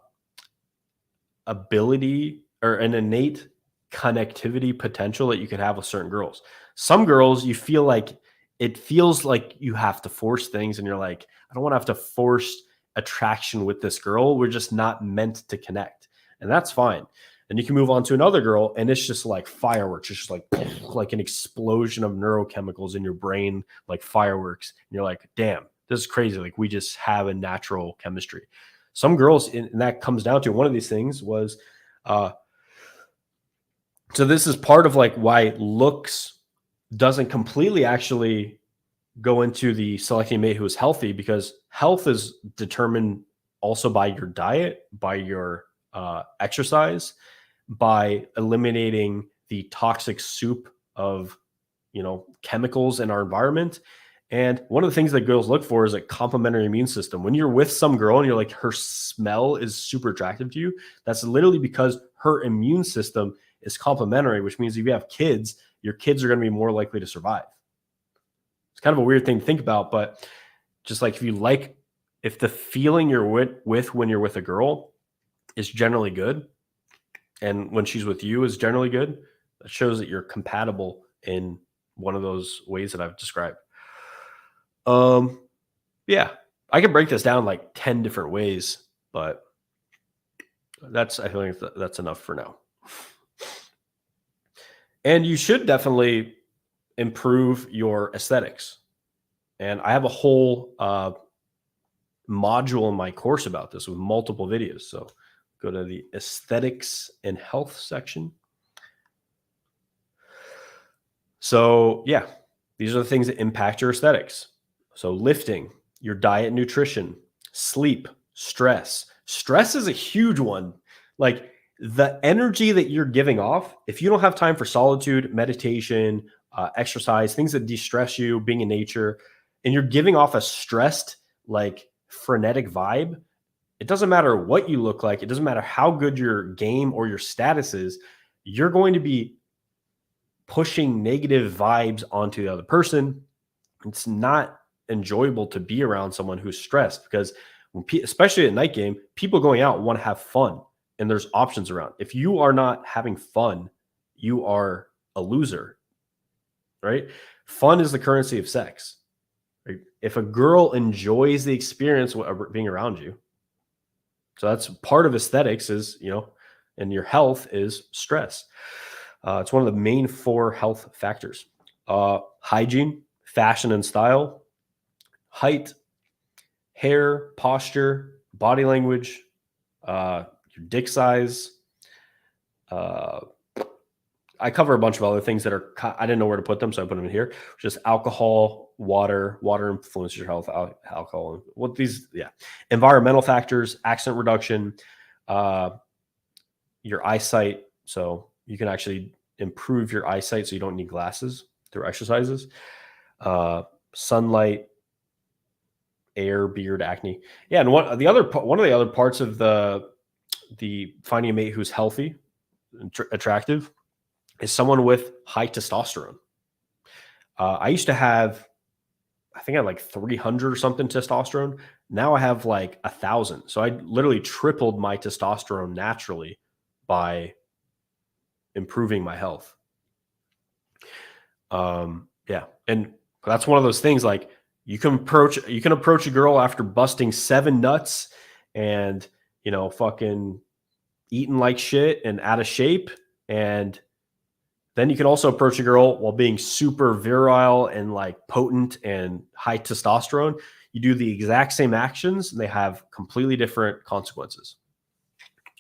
S1: ability, or an innate connectivity potential that you can have with certain girls. Some girls, you feel like, it feels like you have to force things, and you're like, I don't want to have to force attraction with this girl. We're just not meant to connect. And that's fine. And you can move on to another girl, and it's just like fireworks. It's just like an explosion of neurochemicals in your brain, like fireworks. And you're like, damn, this is crazy. Like, we just have a natural chemistry. Some girls, and that comes down to one of these things was, so this is part of like why looks doesn't completely actually go into the selecting a mate who is healthy, because health is determined also by your diet, by your exercise, by eliminating the toxic soup of, chemicals in our environment. And one of the things that girls look for is a complementary immune system. When you're with some girl and you're like, her smell is super attractive to you, that's literally because her immune system is complementary, which means if you have kids, your kids are going to be more likely to survive. It's kind of a weird thing to think about, but just like, if the feeling you're with when you're with a girl is generally good, and when she's with you is generally good, that shows that you're compatible in one of those ways that I've described. Yeah, I can break this down like 10 different ways, but I think that's enough for now. And you should definitely improve your aesthetics. And I have a whole module in my course about this with multiple videos. So go to the aesthetics and health section. So yeah, these are the things that impact your aesthetics. So lifting, your diet, nutrition, sleep, stress. Stress is a huge one. Like, the energy that you're giving off, if you don't have time for solitude, meditation, exercise, things that de-stress you, being in nature, and you're giving off a stressed, like, frenetic vibe, it doesn't matter what you look like. It doesn't matter how good your game or your status is. You're going to be pushing negative vibes onto the other person. It's not enjoyable to be around someone who's stressed, because especially at night game, people going out want to have fun, and there's options around. If you are not having fun, you are a loser, right? Fun is the currency of sex. Right? If a girl enjoys the experience of being around you, so that's part of aesthetics is, and your health is stress. It's one of the main 4 health factors. Hygiene, fashion and style, height, hair, posture, body language, your dick size. I cover a bunch of other things that are, I didn't know where to put them, so I put them in here. Just alcohol, water influences your health, alcohol, what these, environmental factors, accident reduction, your eyesight. So you can actually improve your eyesight so you don't need glasses through exercises, sunlight, air, beard, acne. Yeah. And one of the other parts of the finding a mate who's healthy and attractive is someone with high testosterone. I used to have, I think I had like 300 or something testosterone. Now I have like 1,000. So I literally tripled my testosterone naturally by improving my health. Yeah. And that's one of those things, like, you can approach a girl after busting 7 nuts and, fucking eating like shit and out of shape. And then you can also approach a girl while being super virile and like potent and high testosterone. You do the exact same actions and they have completely different consequences,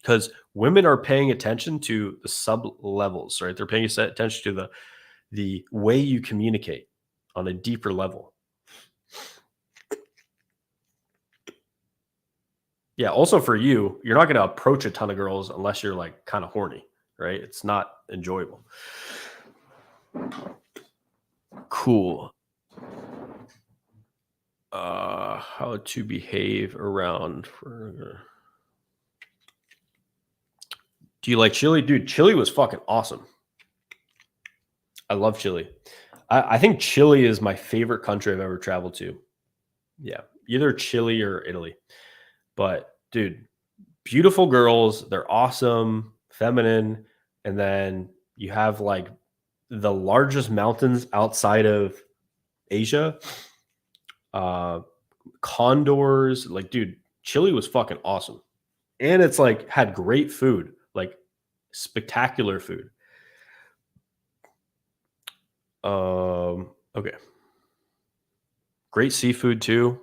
S1: because women are paying attention to the sub levels, right? They're paying attention to the way you communicate on a deeper level. Yeah. Also for you, you're not going to approach a ton of girls unless you're like kind of horny, right? It's not enjoyable. Cool. How to behave around. Do you like Chile? Dude, Chile was fucking awesome. I love Chile. I think Chile is my favorite country I've ever traveled to. Yeah. Either Chile or Italy. But dude, beautiful girls. They're awesome, feminine. And then you have like the largest mountains outside of Asia. Condors. Like, dude, Chile was fucking awesome. And it's like had great food, like spectacular food. Okay. Great seafood too.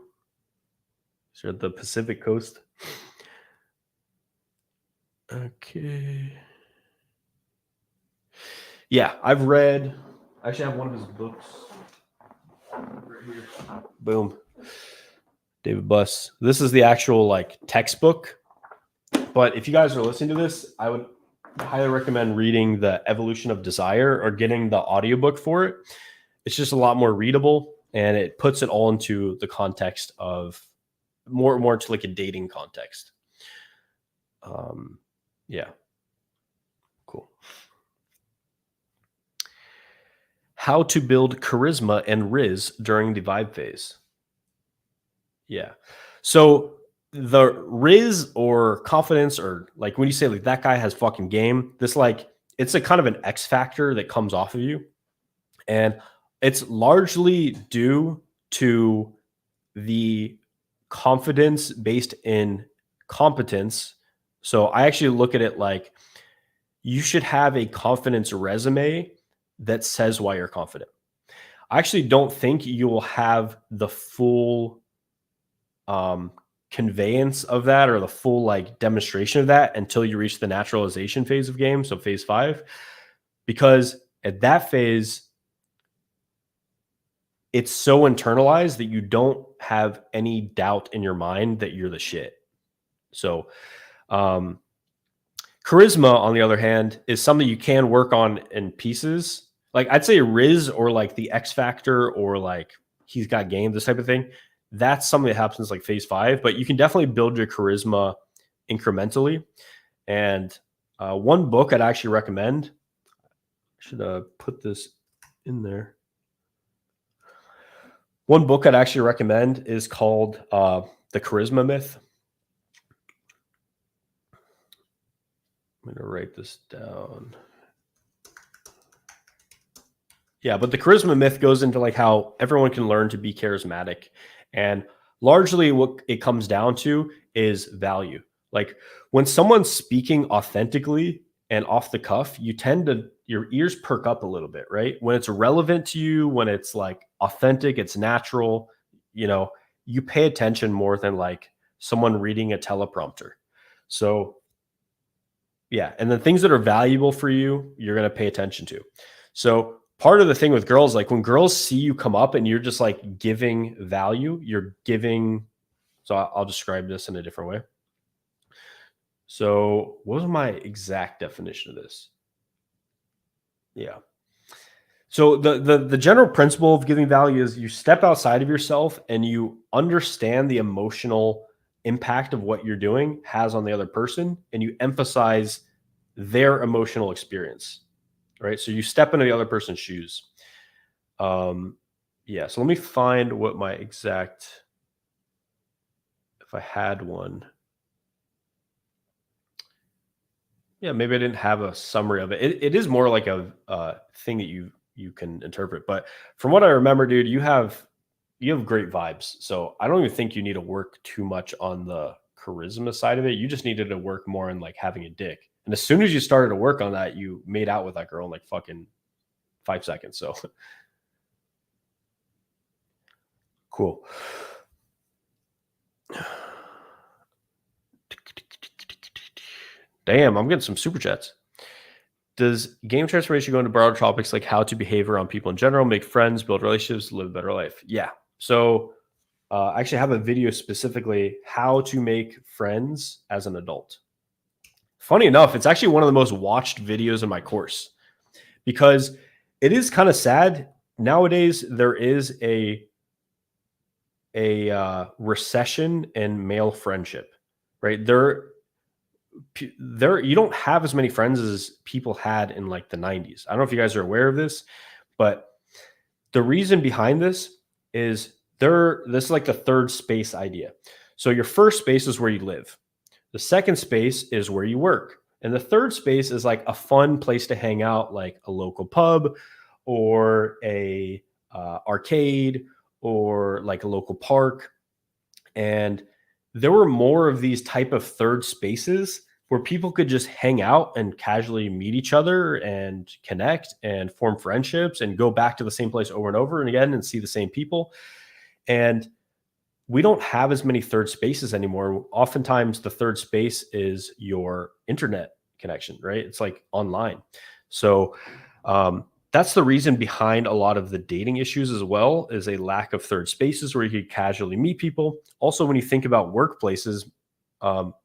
S1: So the Pacific coast. Okay. Yeah, I've read. I actually have one of his books right here. Boom. David Buss. This is the actual like textbook. But if you guys are listening to this, I would highly recommend reading The Evolution of Desire or getting the audiobook for it. It's just a lot more readable and it puts it all into the context of more to like a dating context. Yeah. Cool. How to build charisma and riz during the vibe phase. Yeah. So the riz or confidence, or like when you say like that guy has fucking game, this like it's a kind of an X factor that comes off of you. And it's largely due to the confidence based in competence. So I actually look at it like you should have a confidence resume that says why you're confident. I actually don't think you will have the full conveyance of that or the full like demonstration of that until you reach the naturalization phase of game, so phase 5, because at that phase it's so internalized that you don't have any doubt in your mind that you're the shit. So charisma, on the other hand, is something you can work on in pieces. Like I'd say Riz or like the X Factor or like he's got game, this type of thing. That's something that happens like phase 5, but you can definitely build your charisma incrementally. And one book I'd actually recommend, I should put this in there. One book I'd actually recommend is called The Charisma Myth. I'm going to write this down. Yeah, but the charisma myth goes into like how everyone can learn to be charismatic. And largely what it comes down to is value. Like when someone's speaking authentically and off the cuff, you tend to, your ears perk up a little bit, right? When it's relevant to you, when it's like authentic, it's natural, you know, you pay attention more than like someone reading a teleprompter. So yeah, and the things that are valuable for you, you're going to pay attention to. So part of the thing with girls, like when girls see you come up and you're just like giving value, you're giving. So I'll describe this in a different way. So what was my exact definition of this? Yeah. So the general principle of giving value is you step outside of yourself and you understand the emotional impact of what you're doing has on the other person, and you emphasize their emotional experience, right? So you step into the other person's shoes. Yeah. So let me find what my exact, if I had one. Yeah, maybe I didn't have a summary of it. It is more like a thing that you can interpret. But from what I remember, dude, you have great vibes. So I don't even think you need to work too much on the charisma side of it. You just needed to work more on like having a dick. And as soon as you started to work on that, you made out with that girl in like fucking 5 seconds. So cool. Damn, I'm getting some super chats. Does game transformation go into broader topics like how to behave around people in general, make friends, build relationships, live a better life? Yeah. So I actually have a video specifically how to make friends as an adult. Funny enough, it's actually one of the most watched videos in my course because it is kind of sad. Nowadays, there is a recession in male friendship, right? There you don't have as many friends as people had in like the 90s. I don't know if you guys are aware of this, but the reason behind this is this is like the third space idea. So your first space is where you live. The second space is where you work. And the third space is like a fun place to hang out, like a local pub or a arcade or like a local park. And there were more of these type of third spaces where people could just hang out and casually meet each other and connect and form friendships and go back to the same place over and over and again and see the same people. And we don't have as many third spaces anymore. Oftentimes the third space is your internet connection, right? It's like online. So that's the reason behind a lot of the dating issues as well, is a lack of third spaces where you could casually meet people. Also, when you think about workplaces,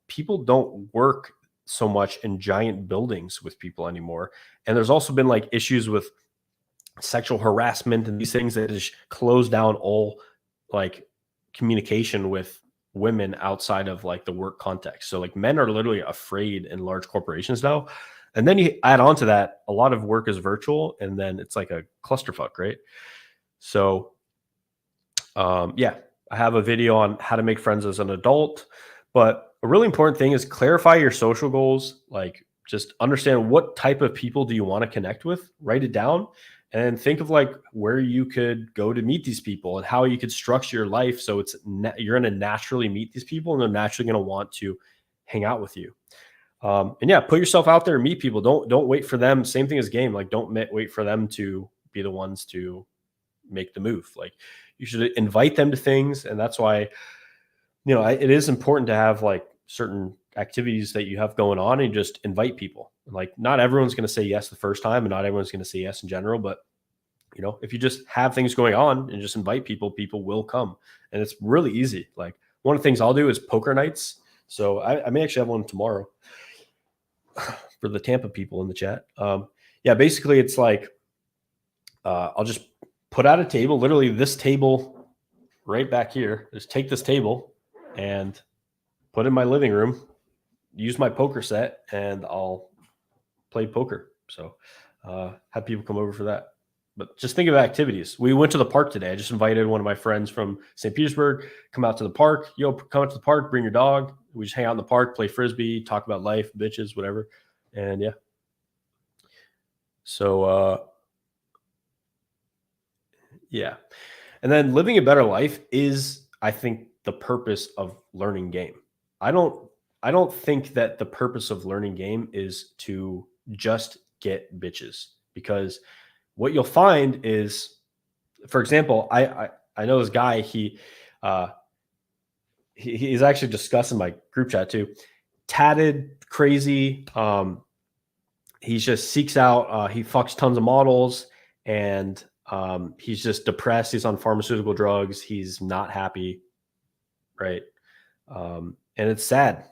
S1: people don't work so much in giant buildings with people anymore. And there's also been like issues with sexual harassment and these things that just close down all like communication with women outside of like the work context. So like men are literally afraid in large corporations now. And then you add on to that, a lot of work is virtual, and then it's like a clusterfuck, right? So, yeah, I have a video on how to make friends as an adult. But a really important thing is clarify your social goals. Like, just understand what type of people do you want to connect with, write it down, and think of like where you could go to meet these people and how you could structure your life so you're going to naturally meet these people and they're naturally going to want to hang out with you. And yeah, put yourself out there and meet people. Don't wait for them. Same thing as game. Like, don't wait for them to be the ones to make the move. Like, you should invite them to things, and that's why it is important to have like certain activities that you have going on and just invite people. Like, not everyone's going to say yes the first time, and not everyone's going to say yes in general. But if you just have things going on and just invite people, people will come, and it's really easy. Like, one of the things I'll do is poker nights. So I may actually have one tomorrow for the Tampa people in the chat. Yeah, basically it's like I'll just put out a table, literally this table right back here. Just take this table and put it in my living room, use my poker set, and I'll play poker. So have people come over for that. But just think of activities. We went to the park today. I just invited one of my friends from St. Petersburg, come out to the park. Come out to the park, bring your dog. We just hang out in the park, play Frisbee, talk about life, bitches, whatever. And yeah. So, yeah. And then living a better life is, I think, the purpose of learning game. I don't think that the purpose of learning game is to just get bitches, because what you'll find is, for example, I know this guy, he's actually discussing my group chat too. Tatted, crazy. He just seeks out. He fucks tons of models, and he's just depressed. He's on pharmaceutical drugs. He's not happy, right? And it's sad.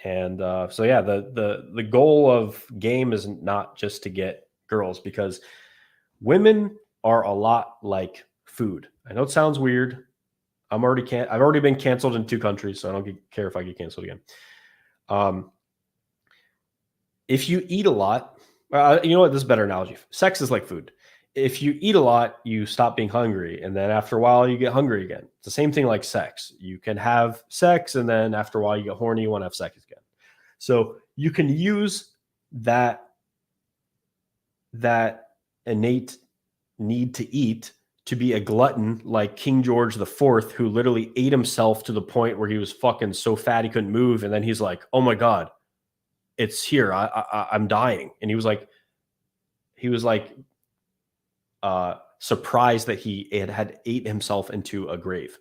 S1: And so yeah, the goal of game is not just to get girls, because women are a lot like food. I know it sounds weird. I've already been canceled in 2 countries, so I don't care if I get canceled again. If you eat a lot, you know what? This is a better analogy. Sex is like food. If you eat a lot, you stop being hungry, and then after a while, you get hungry again. It's the same thing like sex. You can have sex, and then after a while, you get horny. You want to have sex again. So you can use that innate need to eat to be a glutton, like King George IV, who literally ate himself to the point where he was fucking so fat he couldn't move, and then he's like, "Oh my god, it's here. I'm dying," and he was like surprised that he had ate himself into a grave.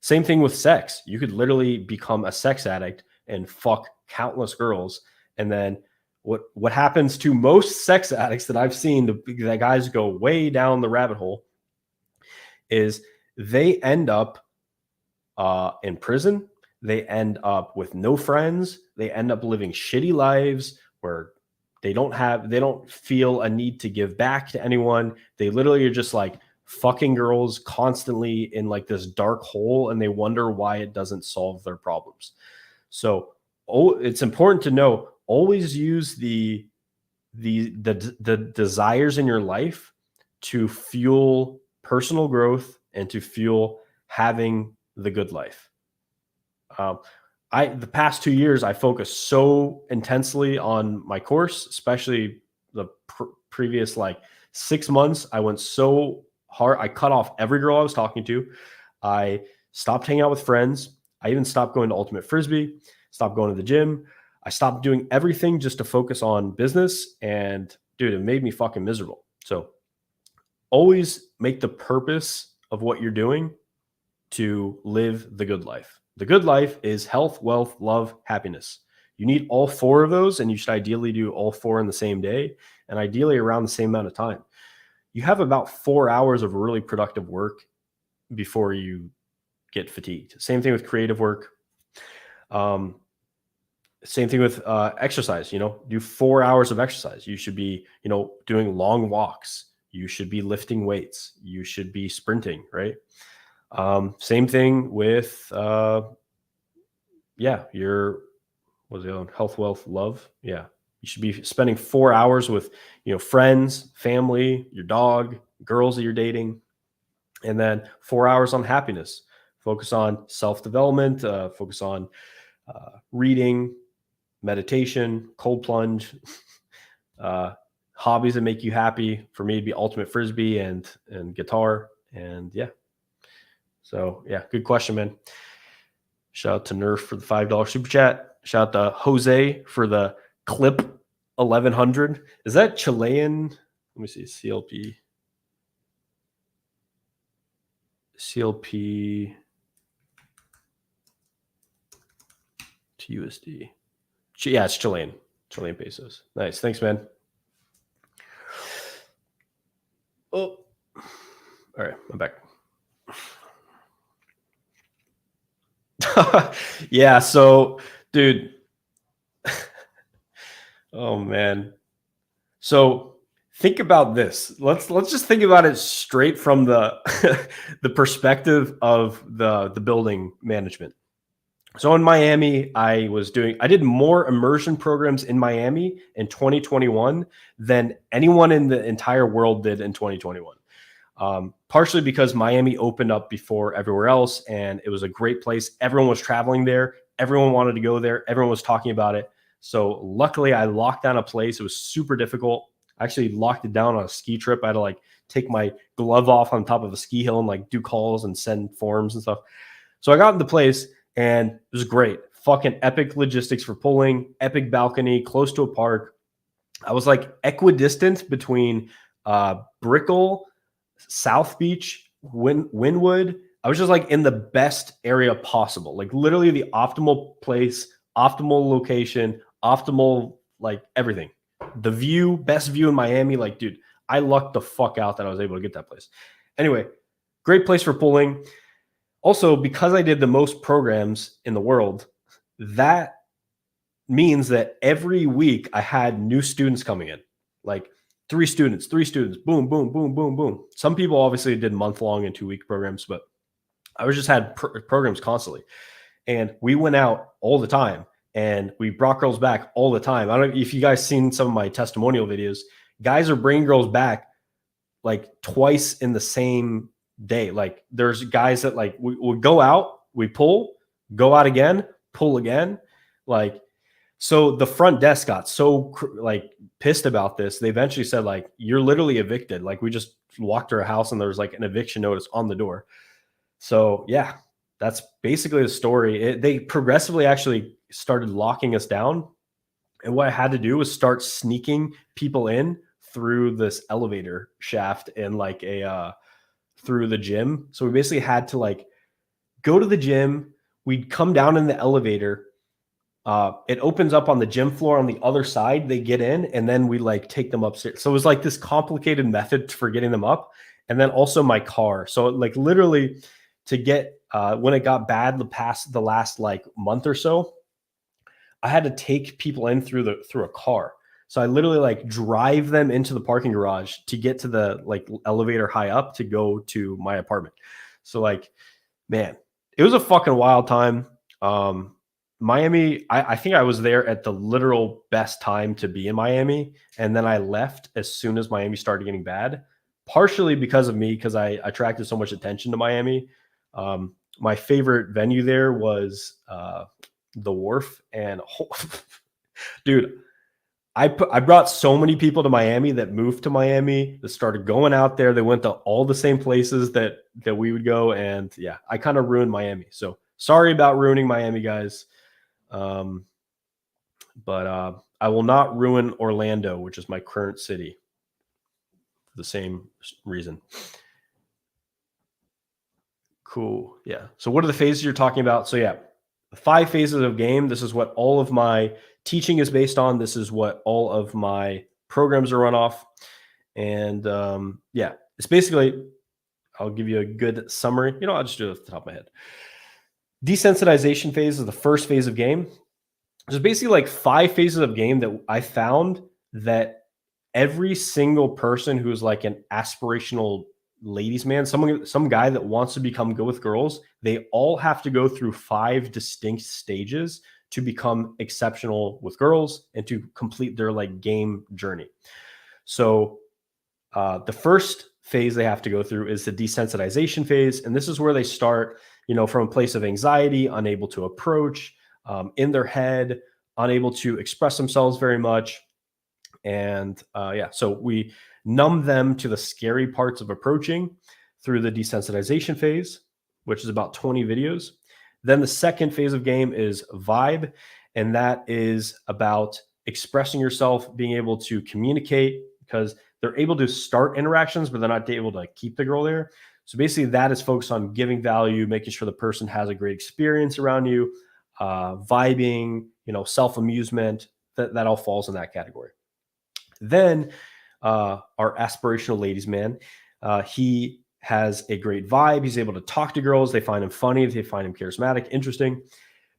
S1: Same thing with sex. You could literally become a sex addict and fuck countless girls, and then what happens to most sex addicts that I've seen, that guys go way down the rabbit hole, is they end up in prison. They end up with no friends. They end up living shitty lives where they don't feel a need to give back to anyone. They literally are just like fucking girls constantly in like this dark hole, and they wonder why it doesn't solve their problems. So it's important to know, always use the desires in your life to fuel personal growth and to fuel having the good life. The past 2 years, I focused so intensely on my course, especially the previous like 6 months. I went so hard. I cut off every girl I was talking to. I stopped hanging out with friends. I even stopped going to Ultimate Frisbee, stopped going to the gym. I stopped doing everything just to focus on business. And dude, it made me fucking miserable. So always make the purpose of what you're doing to live the good life. The good life is health, wealth, love, happiness. You need all 4 of those, and you should ideally do all 4 in the same day, and ideally around the same amount of time. You have about 4 hours of really productive work before you get fatigued. Same thing with creative work. Same thing with exercise. Do 4 hours of exercise. You should be, doing long walks. You should be lifting weights. You should be sprinting, right? Same thing with, your, what's the other one? Health, wealth, love. Yeah. You should be spending 4 hours with, friends, family, your dog, girls that you're dating, and then 4 hours on happiness. Focus on self-development, focus on reading, meditation, cold plunge, hobbies that make you happy. For me, it'd be Ultimate Frisbee and guitar. And yeah. So yeah, good question, man. Shout out to Nerf for the $5 super chat. Shout out to Jose for the clip 1100. Is that Chilean? Let me see. CLP to USD. Yeah, it's Chilean pesos. Nice. Thanks, man. Oh, all right. I'm back. Yeah. So, dude. Oh man. So think about this. Let's just think about it straight from the the perspective of the building management. So in Miami, I did more immersion programs in Miami in 2021 than anyone in the entire world did in 2021. Partially because Miami opened up before everywhere else, and it was a great place. Everyone was traveling there. Everyone wanted to go there. Everyone was talking about it. So luckily, I locked down a place. It was super difficult. I actually locked it down on a ski trip. I had to like take my glove off on top of a ski hill and like do calls and send forms and stuff. So I got into place, and it was great. Fucking epic logistics for pulling, epic balcony, close to a park. I was like equidistant between Brickell, South Beach, Wynwood. I was just like in the best area possible, like literally the optimal place, optimal location, optimal like everything. The view, best view in Miami. Like, dude, I lucked the fuck out that I was able to get that place. Anyway, great place for pulling. Also, because I did the most programs in the world, that means that every week I had new students coming in, like three students, boom, boom, boom, boom, boom. Some people obviously did month-long and 2-week programs, but I was just had programs constantly. And we went out all the time, and we brought girls back all the time. I don't know if you guys seen some of my testimonial videos. Guys are bringing girls back like twice in the same day. Like there's guys that like we go out, we pull, go out again, pull again. Like, so the front desk got so like pissed about this. They eventually said like, you're literally evicted. Like we just walked to her house and there was like an eviction notice on the door. So yeah, that's basically the story. They progressively actually started locking us down. And what I had to do was start sneaking people in through this elevator shaft and like through the gym. So we basically had to like go to the gym. We'd come down in the elevator. It opens up on the gym floor on the other side. They get in, and then we like take them upstairs. So it was like this complicated method for getting them up, and then also my car. So like literally to get when it got bad the last like month or so, I had to take people in through a car. So I literally like drive them into the parking garage to get to the like elevator high up to go to my apartment. So like, man, it was a fucking wild time. Miami, I think I was there at the literal best time to be in Miami. And then I left as soon as Miami started getting bad, partially because of me, because I attracted so much attention to Miami. My favorite venue there was the Wharf. And dude, I brought so many people to Miami that moved to Miami that started going out there. They went to all the same places that we would go, and yeah, I kind of ruined Miami. So sorry about ruining Miami, guys. But I will not ruin Orlando, which is my current city, for the same reason. Cool. Yeah. So what are the phases you're talking about? So yeah, 5 phases of game. This is what all of my teaching is based on. This is what all of my programs are run off. And yeah, it's basically, I'll give you a good summary. I'll just do it off the top of my head. Desensitization phase is the first phase of game. There's basically like 5 phases of game that I found that every single person who's like an aspirational ladies man, some guy that wants to become good with girls, they all have to go through 5 distinct stages to become exceptional with girls and to complete their like game journey. So the first phase they have to go through is the desensitization phase. And this is where they start, from a place of anxiety, unable to approach, in their head, unable to express themselves very much. And yeah, so we numb them to the scary parts of approaching through the desensitization phase, which is about 20 videos. Then the second phase of game is vibe, and that is about expressing yourself, being able to communicate, because they're able to start interactions, but they're not able to keep the girl there. So basically that is focused on giving value, making sure the person has a great experience around you, vibing, self-amusement, that all falls in that category. Then our aspirational ladies man, he has a great vibe. He's able to talk to girls. They find him funny. They find him charismatic, interesting,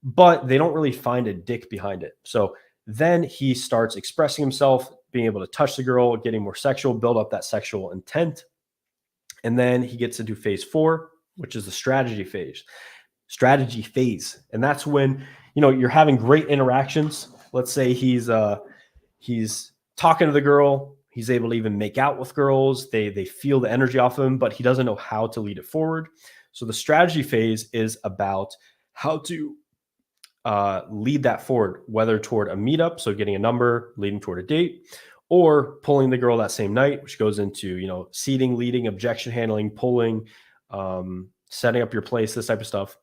S1: but they don't really find a dick behind it. So then he starts expressing himself, being able to touch the girl, getting more sexual, build up that sexual intent. And then he gets into phase 4, which is the strategy phase. And that's when, you're having great interactions. Let's say he's talking to the girl. He's able to even make out with girls. They feel the energy off him, but he doesn't know how to lead it forward. So the strategy phase is about how to lead that forward, whether toward a meetup, so getting a number, leading toward a date, or pulling the girl that same night, which goes into, seating, leading, objection handling, pulling, setting up your place, this type of stuff.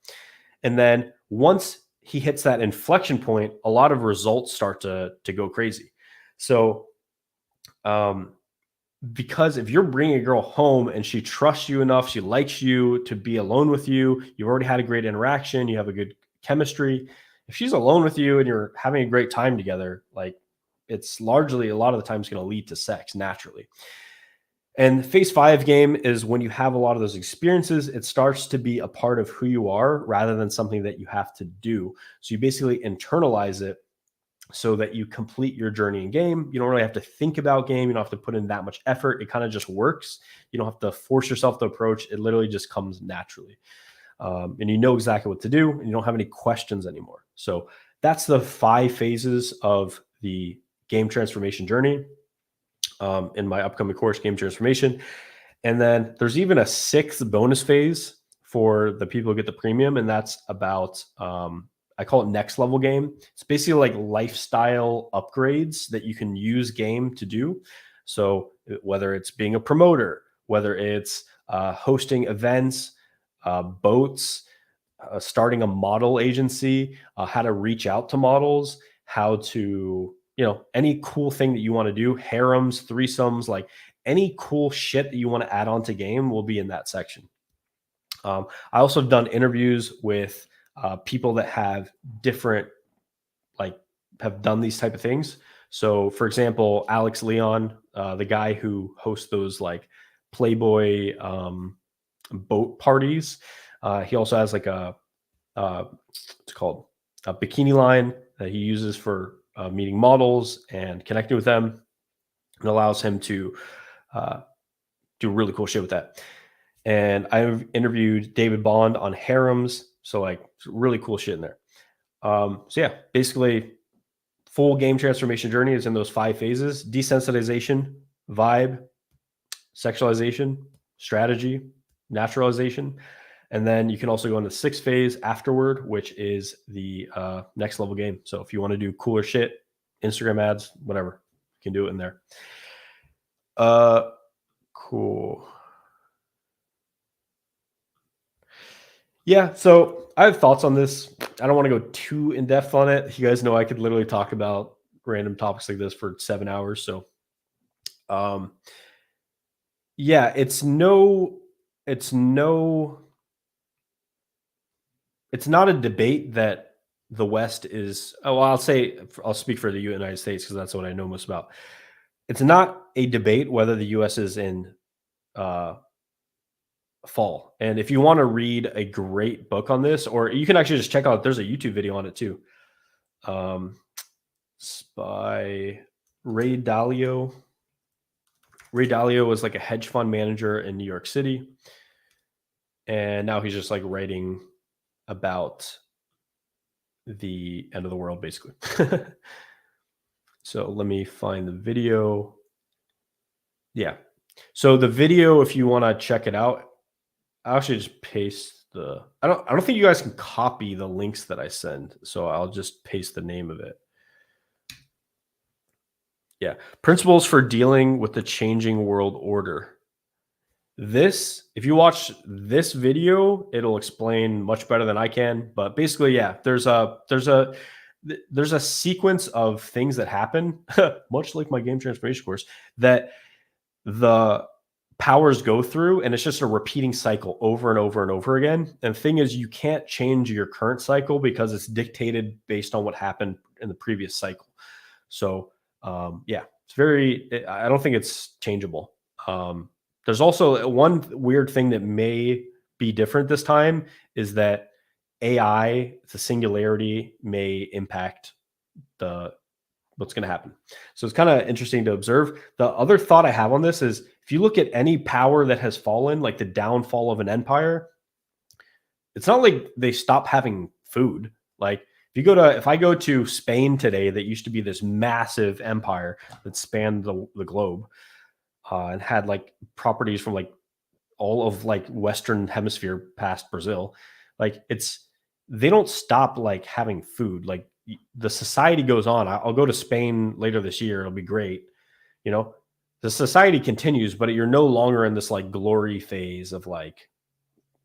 S1: And then once he hits that inflection point, a lot of results start to go crazy. So, because if you're bringing a girl home and she trusts you enough, she likes you to be alone with you, you've already had a great interaction, you have a good chemistry. If she's alone with you and you're having a great time together, like, it's largely a lot of the times going to lead to sex naturally. And phase 5 game is when you have a lot of those experiences, it starts to be a part of who you are rather than something that you have to do. So you basically internalize it so that you complete your journey in game. You don't really have to think about game. You don't have to put in that much effort. It kind of just works. You don't have to force yourself to approach. It literally just comes naturally. And you know exactly what to do, and you don't have any questions anymore. So that's the 5 phases of the game transformation journey in my upcoming course, Game Transformation. And then there's even a 6th bonus phase for the people who get the premium, and that's about I call it next level game. It's basically like lifestyle upgrades that you can use game to do. So whether it's being a promoter, whether it's hosting events, boats, starting a model agency, how to reach out to models, how to, any cool thing that you want to do, harems, threesomes, like any cool shit that you want to add on to game will be in that section. I also have done interviews with people that have different have done these type of things. So, for example, Alex Leon, the guy who hosts those like Playboy boat parties, he also has like it's called a bikini line that he uses for meeting models and connecting with them. It allows him to do really cool shit with that. And I've interviewed David Bond on harems, so like really cool shit in there. So yeah, basically, full game transformation journey is in those 5 phases: desensitization, vibe, sexualization, strategy, naturalization. And then you can also go into 6th phase afterward, which is the next level game. So if you want to do cooler shit, Instagram ads, whatever, you can do it in there. Cool. Yeah, so I have thoughts on this. I don't want to go too in depth on it. You guys know I could literally talk about random topics like this for 7 hours. So, yeah, it's not a debate that the West is. Oh, I'll speak for the United States because that's what I know most about. It's not a debate whether the U.S. is in fall. And if you want to read a great book on this, or you can actually just check out, there's a YouTube video on it too. By Ray Dalio. Ray Dalio was like a hedge fund manager in New York City. And now he's just like writing about the end of the world, basically. So let me find the video. Yeah. So the video, if you want to check it out, I'll actually just paste the. I don't think you guys can copy the links that I send, so I'll just paste the name of it. Yeah, principles for dealing with the changing world order. This, if you watch this video, it'll explain much better than I can. But basically, yeah, there's a sequence of things that happen, much like my game transformation course, that the powers go through, and it's just a repeating cycle over and over and over again. And the thing is, you can't change your current cycle because it's dictated based on what happened in the previous cycle. So yeah, I don't think it's changeable. There's also one weird thing that may be different this time is that AI, the singularity, may impact what's going to happen. So it's kind of interesting to observe. The other thought I have on this is if you look at any power that has fallen, like the downfall of an empire, it's not like they stop having food. Like if I go to Spain today, that used to be this massive empire that spanned the globe and had like properties from like all of like Western hemisphere past Brazil, like they don't stop like having food. Like the society goes on. I'll go to Spain later this year. It'll be great. You know, the society continues, but you're no longer in this like glory phase of like,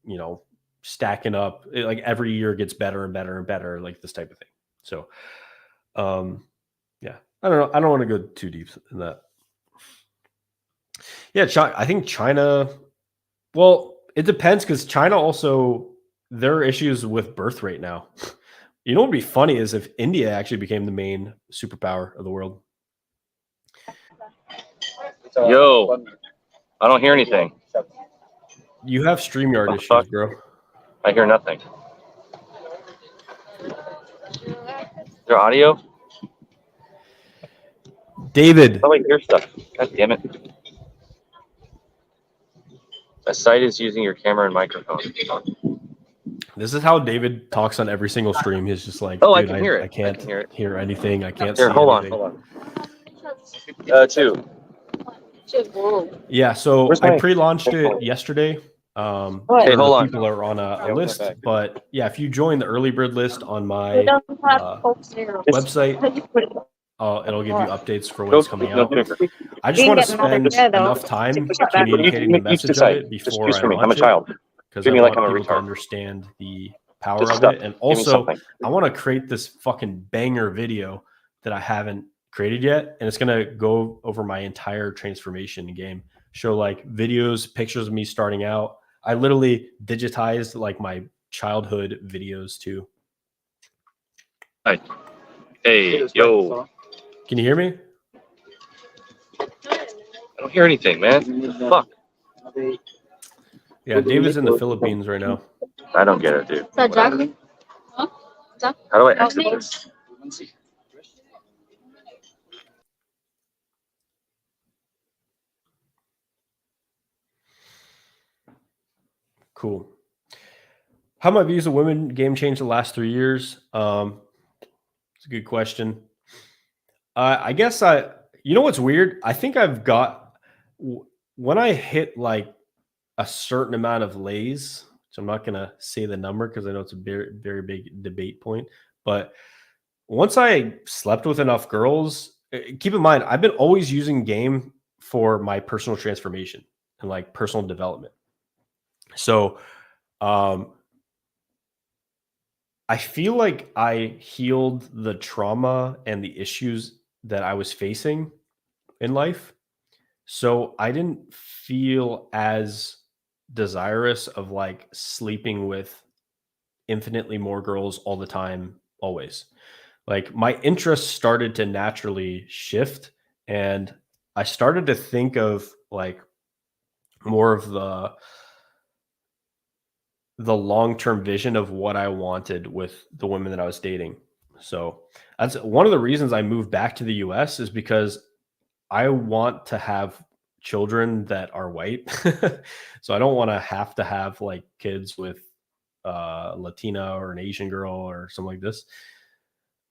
S1: you know, stacking up. Like every year gets better and better and better, like this type of thing. So, yeah, I don't know. I don't want to go too deep in that. Yeah, I think China. Well, it depends because China also, there are issues with birth rate now. You know what would be funny is if India actually became the main superpower of the world.
S2: Yo, I don't hear anything.
S1: You have StreamYard issues, bro.
S2: I hear nothing. Is there audio?
S1: David.
S2: Oh, I hear stuff. God damn it. A site is using your camera and microphone.
S1: This is how David talks on every single stream. He's just like,
S2: oh,
S1: dude,
S2: I can hear it.
S1: I can't hear anything. I can't
S2: Here,
S1: see
S2: hold
S1: anything.
S2: on. 2.
S1: Yeah, so I pre-launched it yesterday.
S2: Hey, hold on.
S1: People are on a list, but yeah, if you join the early bird list on my website, it'll give you updates for when it's coming out. I just want to spend enough time communicating the message of it before I launch it, because I want people to understand the power of it. And also, I want to create this fucking banger video that I haven't created yet, and it's going to go over my entire transformation game, show like videos, pictures of me starting out. I literally digitized like my childhood videos too.
S2: Right. Hey, yo.
S1: Can you hear me?
S2: I don't hear anything, man. Fuck.
S1: Yeah, David's in the Philippines right now.
S2: I don't get it, dude.
S3: Jack? Huh? Jack?
S2: How do I exit this?
S1: Cool. How my views of women game changed the last 3 years? It's a good question. I guess you know what's weird? I think I've got, when I hit like a certain amount of lays, which I'm not going to say the number because I know it's a very, very big debate point, but once I slept with enough girls, keep in mind, I've been always using game for my personal transformation and like personal development. So, I feel like I healed the trauma and the issues that I was facing in life. So I didn't feel as desirous of like sleeping with infinitely more girls all the time, always. Like my interests started to naturally shift, and I started to think of like more of the long-term vision of what I wanted with the women that I was dating. So that's one of the reasons I moved back to the US, is because I want to have children that are white. So I don't want to have like kids with Latina or an Asian girl or something like this.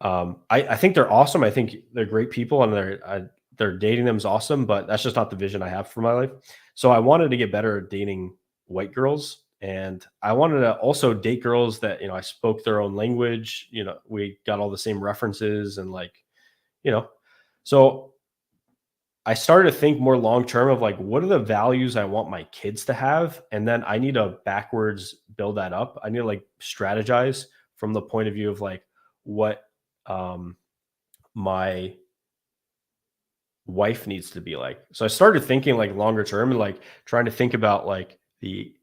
S1: I think they're awesome. I think they're great people, and they're dating them is awesome, but that's just not the vision I have for my life. So I wanted to get better at dating white girls, and I wanted to also date girls that, I spoke their own language. We got all the same references, and like, so I started to think more long term of like, what are the values I want my kids to have, and then I need to backwards build that up. I need to like strategize from the point of view of like what my wife needs to be like. So I started thinking like longer term, and like trying to think about like the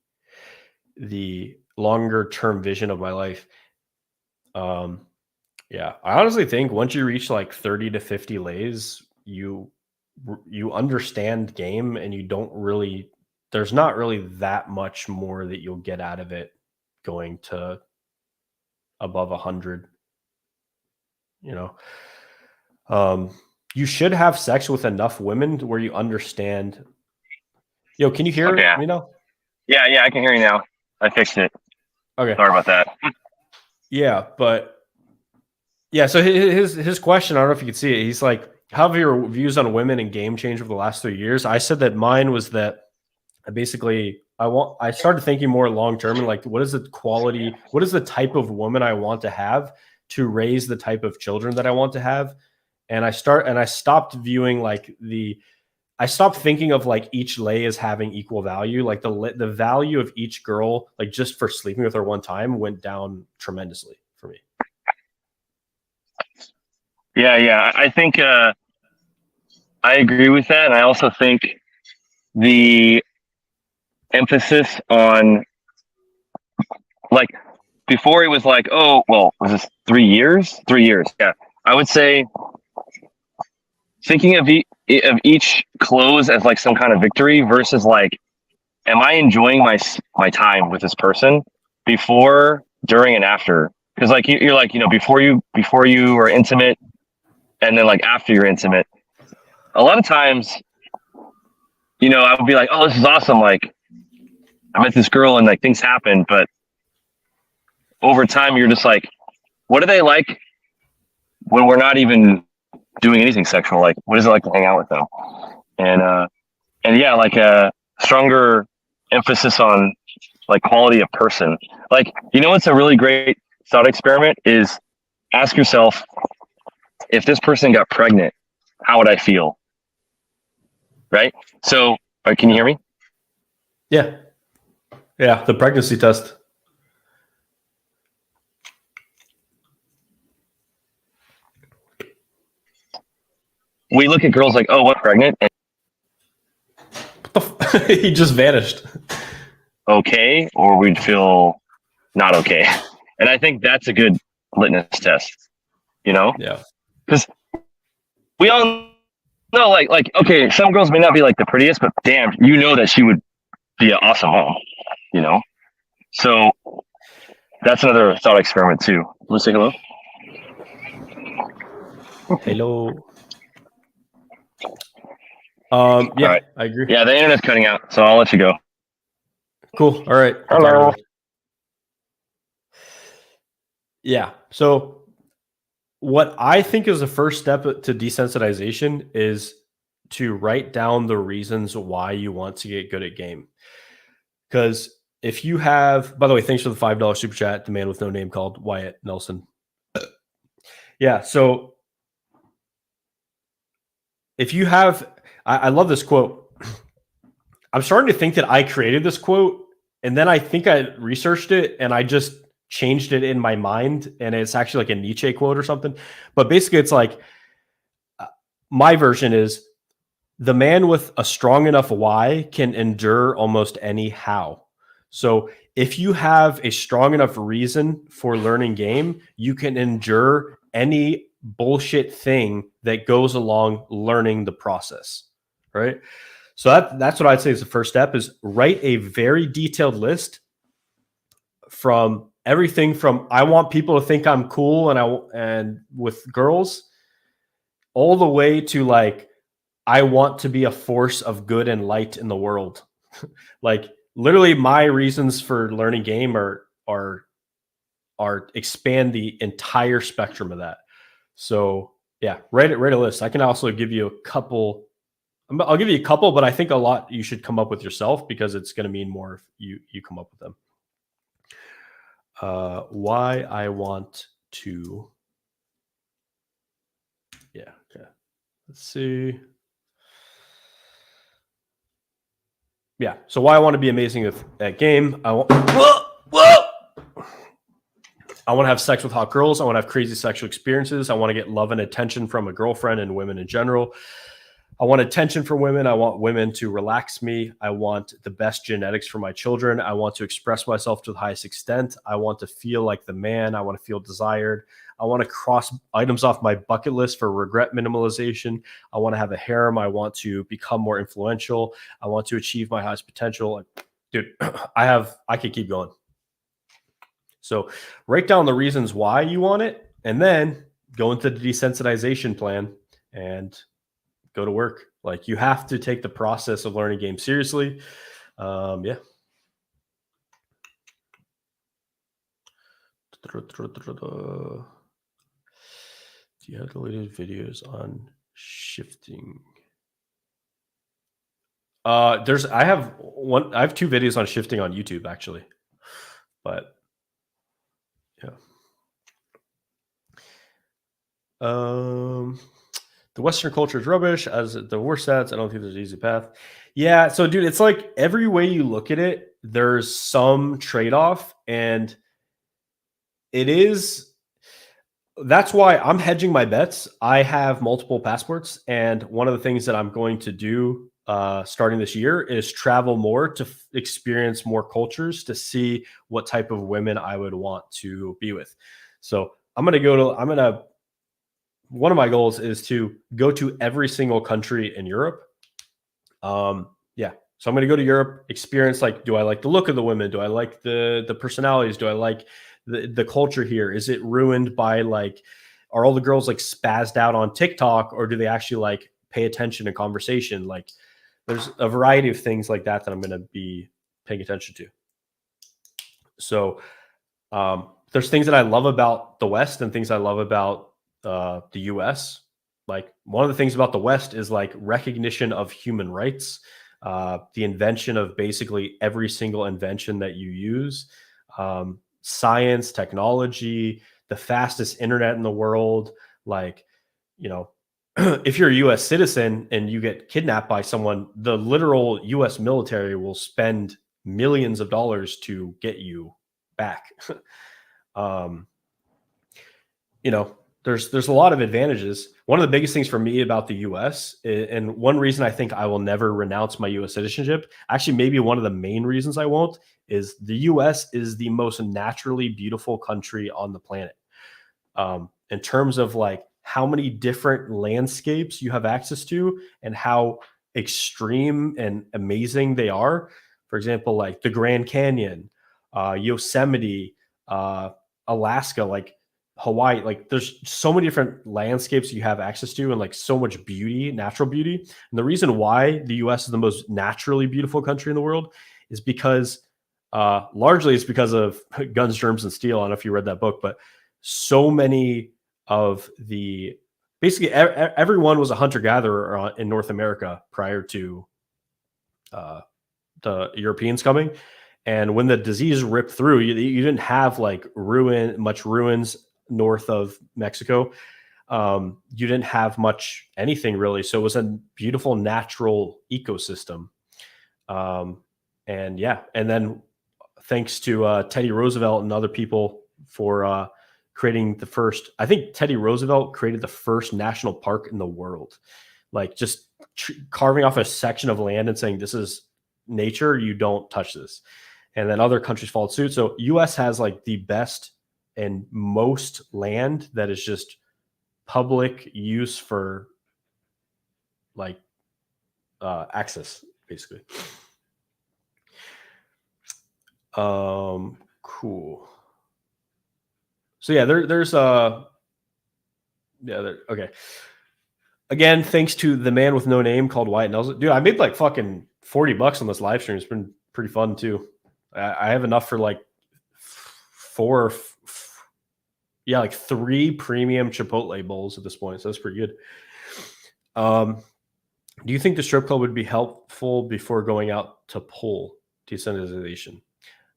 S1: longer term vision of my life. Yeah, I honestly think once you reach like 30 to 50 lays, you understand game, and there's not really that much more that you'll get out of it going to above 100. You should have sex with enough women where you understand. Can you hear me now?
S2: Yeah, I can hear you now. I fixed it.
S1: Okay.
S2: Sorry about that.
S1: Yeah, but yeah, so his question, I don't know if you can see it. He's like, how have your views on women and game changed over the last 3 years? I said that mine was that I started thinking more long term, and like, what is the type of woman I want to have to raise the type of children that I want to have. And I stopped viewing I stopped thinking of like each lay as having equal value. Like the value of each girl, like just for sleeping with her one time, went down tremendously for me.
S2: Yeah. I think I agree with that. And I also think the emphasis on like before it was like, oh, well, was this 3 years? 3 years. Yeah. I would say thinking of each close as like some kind of victory versus like, am I enjoying my time with this person before, during, and after? Because like you're like, before you are intimate, and then like after you're intimate, a lot of times, I would be like, oh, this is awesome. Like I met this girl and like things happen, but over time you're just like, what are they like when we're not even doing anything sexual? Like, what is it like to hang out with them? And yeah, like a stronger emphasis on like quality of person. Like, what's a really great thought experiment is ask yourself, if this person got pregnant, how would I feel? Right? So, can you hear me?
S1: Yeah. Yeah, the pregnancy test.
S2: We look at girls like, oh, what, pregnant? And
S1: he just vanished.
S2: Okay, or we'd feel not okay. And I think that's a good litmus test,
S1: Yeah.
S2: Because we all know, like okay, some girls may not be like the prettiest, but damn, you know that she would be an awesome mom, you know. So that's another thought experiment too. Let's say hello.
S1: Hello. Yeah,
S2: All right.
S1: I agree.
S2: Yeah, the internet's cutting out, so I'll let you go.
S1: Cool. All right.
S2: Hello.
S1: Yeah. So what I think is the first step to desensitization is to write down the reasons why you want to get good at game. Because if you have, by the way, thanks for the $5 super chat, the man with no name called Wyatt Nelson. Yeah. So if you have, I love this quote. I'm starting to think that I created this quote, and then I think I researched it and I just changed it in my mind, and it's actually like a Nietzsche quote or something. But basically, it's like my version is the man with a strong enough why can endure almost any how. So if you have a strong enough reason for learning game, you can endure any bullshit thing that goes along learning the process, right? So that's what I'd say is the first step is write a very detailed list from everything from I want people to think I'm cool and with girls all the way to like I want to be a force of good and light in the world. Like literally my reasons for learning game are expand the entire spectrum of that. So yeah, write a list. I can also give you a couple. I'll give you a couple, but I think a lot you should come up with yourself because it's going to mean more if you come up with them. Why I want to. Yeah. Okay. Let's see. Yeah. So why I want to be amazing at game. I want to have sex with hot girls. I want to have crazy sexual experiences. I want to get love and attention from a girlfriend and women in general. I want attention from women. I want women to relax me. I want the best genetics for my children. I want to express myself to the highest extent. I want to feel like the man. I want to feel desired. I want to cross items off my bucket list for regret minimalization. I want to have a harem. I want to become more influential. I want to achieve my highest potential. Dude, I could keep going. So write down the reasons why you want it, and then go into the desensitization plan and go to work. Like you have to take the process of learning games seriously. Yeah. Do you have deleted videos on shifting? I have 2 videos on shifting on YouTube actually, but yeah. The Western culture is rubbish as the worst stats. I don't think there's an easy path. Yeah. So dude, it's like every way you look at it, there's some trade-off, and that's why I'm hedging my bets. I have multiple passports, and one of the things that I'm going to do starting this year is travel more to experience more cultures to see what type of women I would want to be with. So one of my goals is to go to every single country in Europe. Yeah. So I'm going to go to Europe, experience, like, do I like the look of the women? Do I like the personalities? Do I like the culture here? Is it ruined by like, are all the girls like spazzed out on TikTok, or do they actually like pay attention to conversation? Like there's a variety of things like that I'm going to be paying attention to. So there's things that I love about the West and things I love about the US. Like one of the things about the West is like recognition of human rights, the invention of basically every single invention that you use, science, technology, the fastest internet in the world. Like, you know, if you're a US citizen and you get kidnapped by someone, the literal US military will spend millions of dollars to get you back. You know, there's a lot of advantages. One of the biggest things for me about the US, and one reason I think I will never renounce my US citizenship, actually maybe one of the main reasons I won't, is the US is the most naturally beautiful country on the planet. In terms of like how many different landscapes you have access to and how extreme and amazing they are. For example, like the Grand Canyon, Yosemite, Alaska, like Hawaii, like there's so many different landscapes you have access to and like so much beauty, natural beauty. And the reason why the US is the most naturally beautiful country in the world is because largely it's because of Guns, Germs, and Steel. I don't know if you read that book, but so many of the basically everyone was a hunter gatherer in North America prior to the Europeans coming. And when the disease ripped through, you didn't have like much ruins north of Mexico. You didn't have much anything really. So it was a beautiful natural ecosystem. And yeah, and then thanks to Teddy Roosevelt and other people for creating the first, I think Teddy Roosevelt created the first national park in the world. Like just carving off a section of land and saying, this is nature, you don't touch this. And then other countries followed suit. So US has like the best and most land that is just public use for like access, basically. Cool. So yeah, there's okay. Again, thanks to the man with no name called Wyatt Nelson. Dude, I made like fucking $40 on this live stream. It's been pretty fun too. I have enough for like like 3 premium Chipotle bowls at this point. So that's pretty good. Do you think the strip club would be helpful before going out to pull desensitization?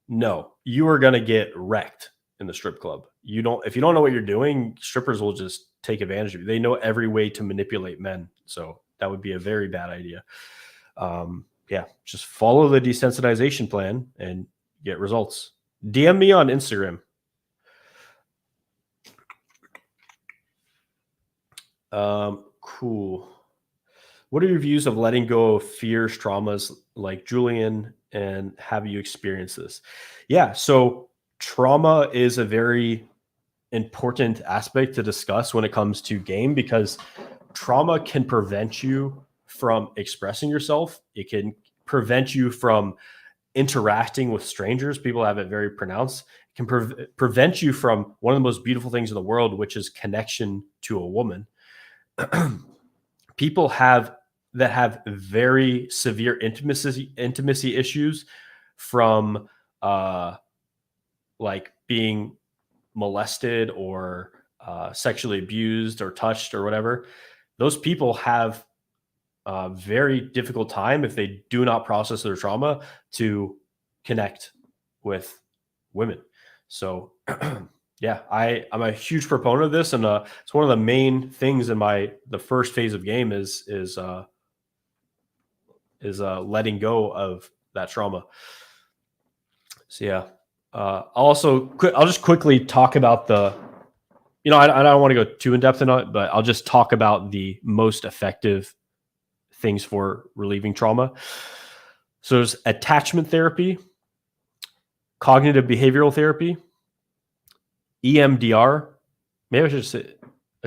S1: No, you are going to get wrecked in the strip club. If you don't know what you're doing, strippers will just take advantage of you. They know every way to manipulate men. So that would be a very bad idea. Yeah, just follow the desensitization plan and get results. DM me on Instagram. Cool. What are your views of letting go of fears, traumas like Julian, and have you experienced this? Yeah, so trauma is a very important aspect to discuss when it comes to game because trauma can prevent you from expressing yourself. It can prevent you from interacting with strangers. People have it very pronounced. It can prevent you from one of the most beautiful things in the world, which is connection to a woman. People have very severe intimacy issues from like being molested or sexually abused or touched or whatever. Those people have a very difficult time if they do not process their trauma to connect with women. So yeah, I'm a huge proponent of this, and it's one of the main things in the first phase of game is letting go of that trauma. So yeah, I'll just quickly talk about I don't want to go too in depth in it, but I'll just talk about the most effective things for relieving trauma. So there's attachment therapy, cognitive behavioral therapy, EMDR. Maybe I should say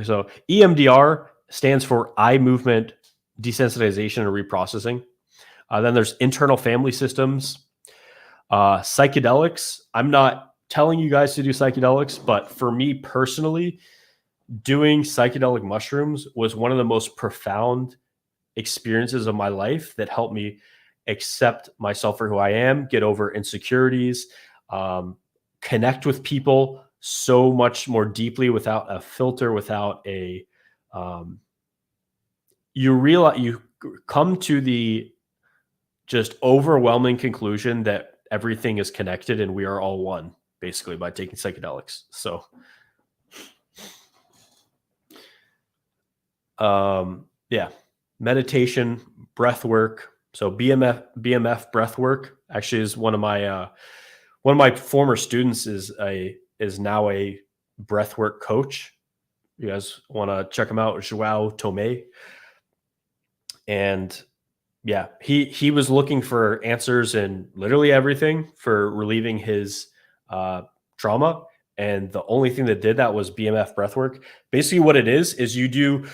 S1: so. EMDR stands for eye movement desensitization and reprocessing. Then there's internal family systems, psychedelics. I'm not telling you guys to do psychedelics, but for me personally, doing psychedelic mushrooms was one of the most profound experiences of my life that helped me accept myself for who I am, get over insecurities, connect with people so much more deeply without a filter, without a you come to the just overwhelming conclusion that everything is connected and we are all one, basically, by taking psychedelics. So yeah, meditation, breath work. So BMF breath work actually is one of my former students is now a breathwork coach. You guys want to check him out, Joao Tomei. And yeah, he was looking for answers in literally everything for relieving his trauma. And the only thing that did that was BMF breathwork. Basically what it is you do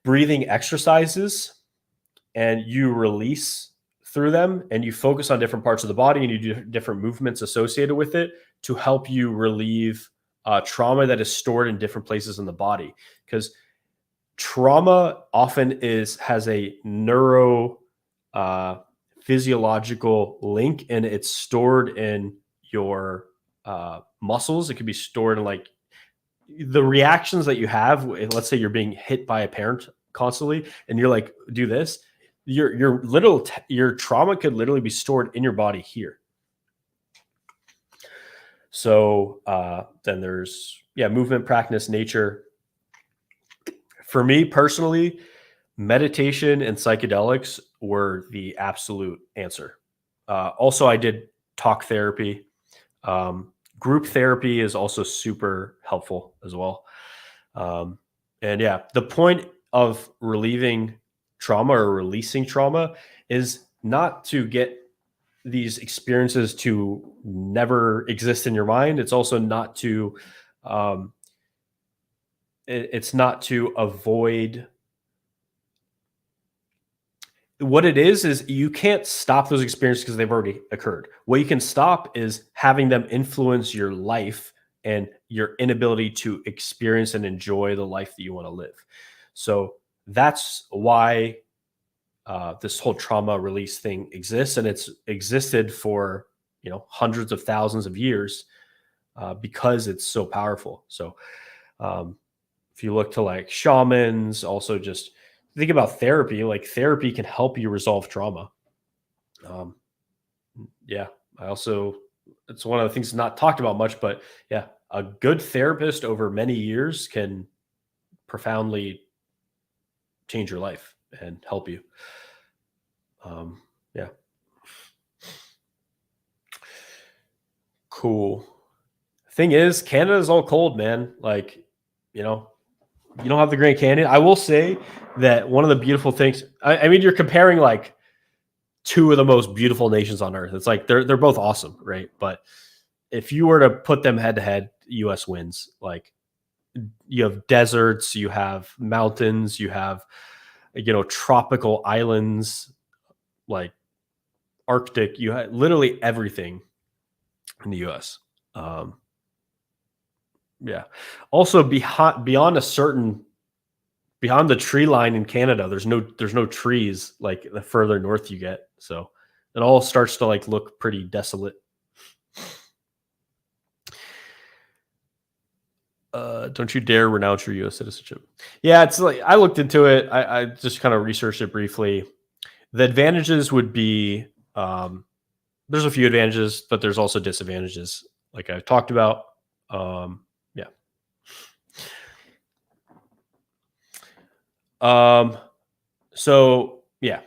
S1: breathing exercises and you release through them and you focus on different parts of the body and you do different movements associated with it to help you relieve trauma that is stored in different places in the body. Because trauma often has a neuro physiological link, and it's stored in your muscles. It could be stored in like the reactions that you have. Let's say you're being hit by a parent constantly and you're like, do this, your trauma could literally be stored in your body here. So then there's movement practice, nature. For me personally, meditation and psychedelics were the absolute answer. Also, I did talk therapy. Group therapy is also super helpful as well. And yeah, the point of relieving trauma or releasing trauma is not to get these experiences to never exist in your mind. It's also not to, it's not to avoid. What it is you can't stop those experiences because they've already occurred. What you can stop is having them influence your life and your inability to experience and enjoy the life that you want to live. So that's why this whole trauma release thing exists, and it's existed for hundreds of thousands of years because it's so powerful. So if you look to like shamans, also just think about therapy. Like therapy can help you resolve trauma. It's one of the things not talked about much, but yeah, a good therapist over many years can profoundly change your life and help you. Yeah. Cool. Thing is, Canada's all cold, man. Like, you don't have the Grand Canyon. I will say that one of the beautiful things, I mean, you're comparing like two of the most beautiful nations on earth. It's like they're both awesome, right? But if you were to put them head to head, US wins. Like you have deserts, you have mountains, you have tropical islands, like Arctic, you have literally everything in the US. Yeah. Also beyond the tree line in Canada, there's no trees like the further north you get. So it all starts to like look pretty desolate. Don't you dare renounce your U.S. citizenship. Yeah, it's like I looked into it. I just kind of researched it briefly. The advantages would be there's a few advantages, but there's also disadvantages, like I talked about. Yeah. So yeah.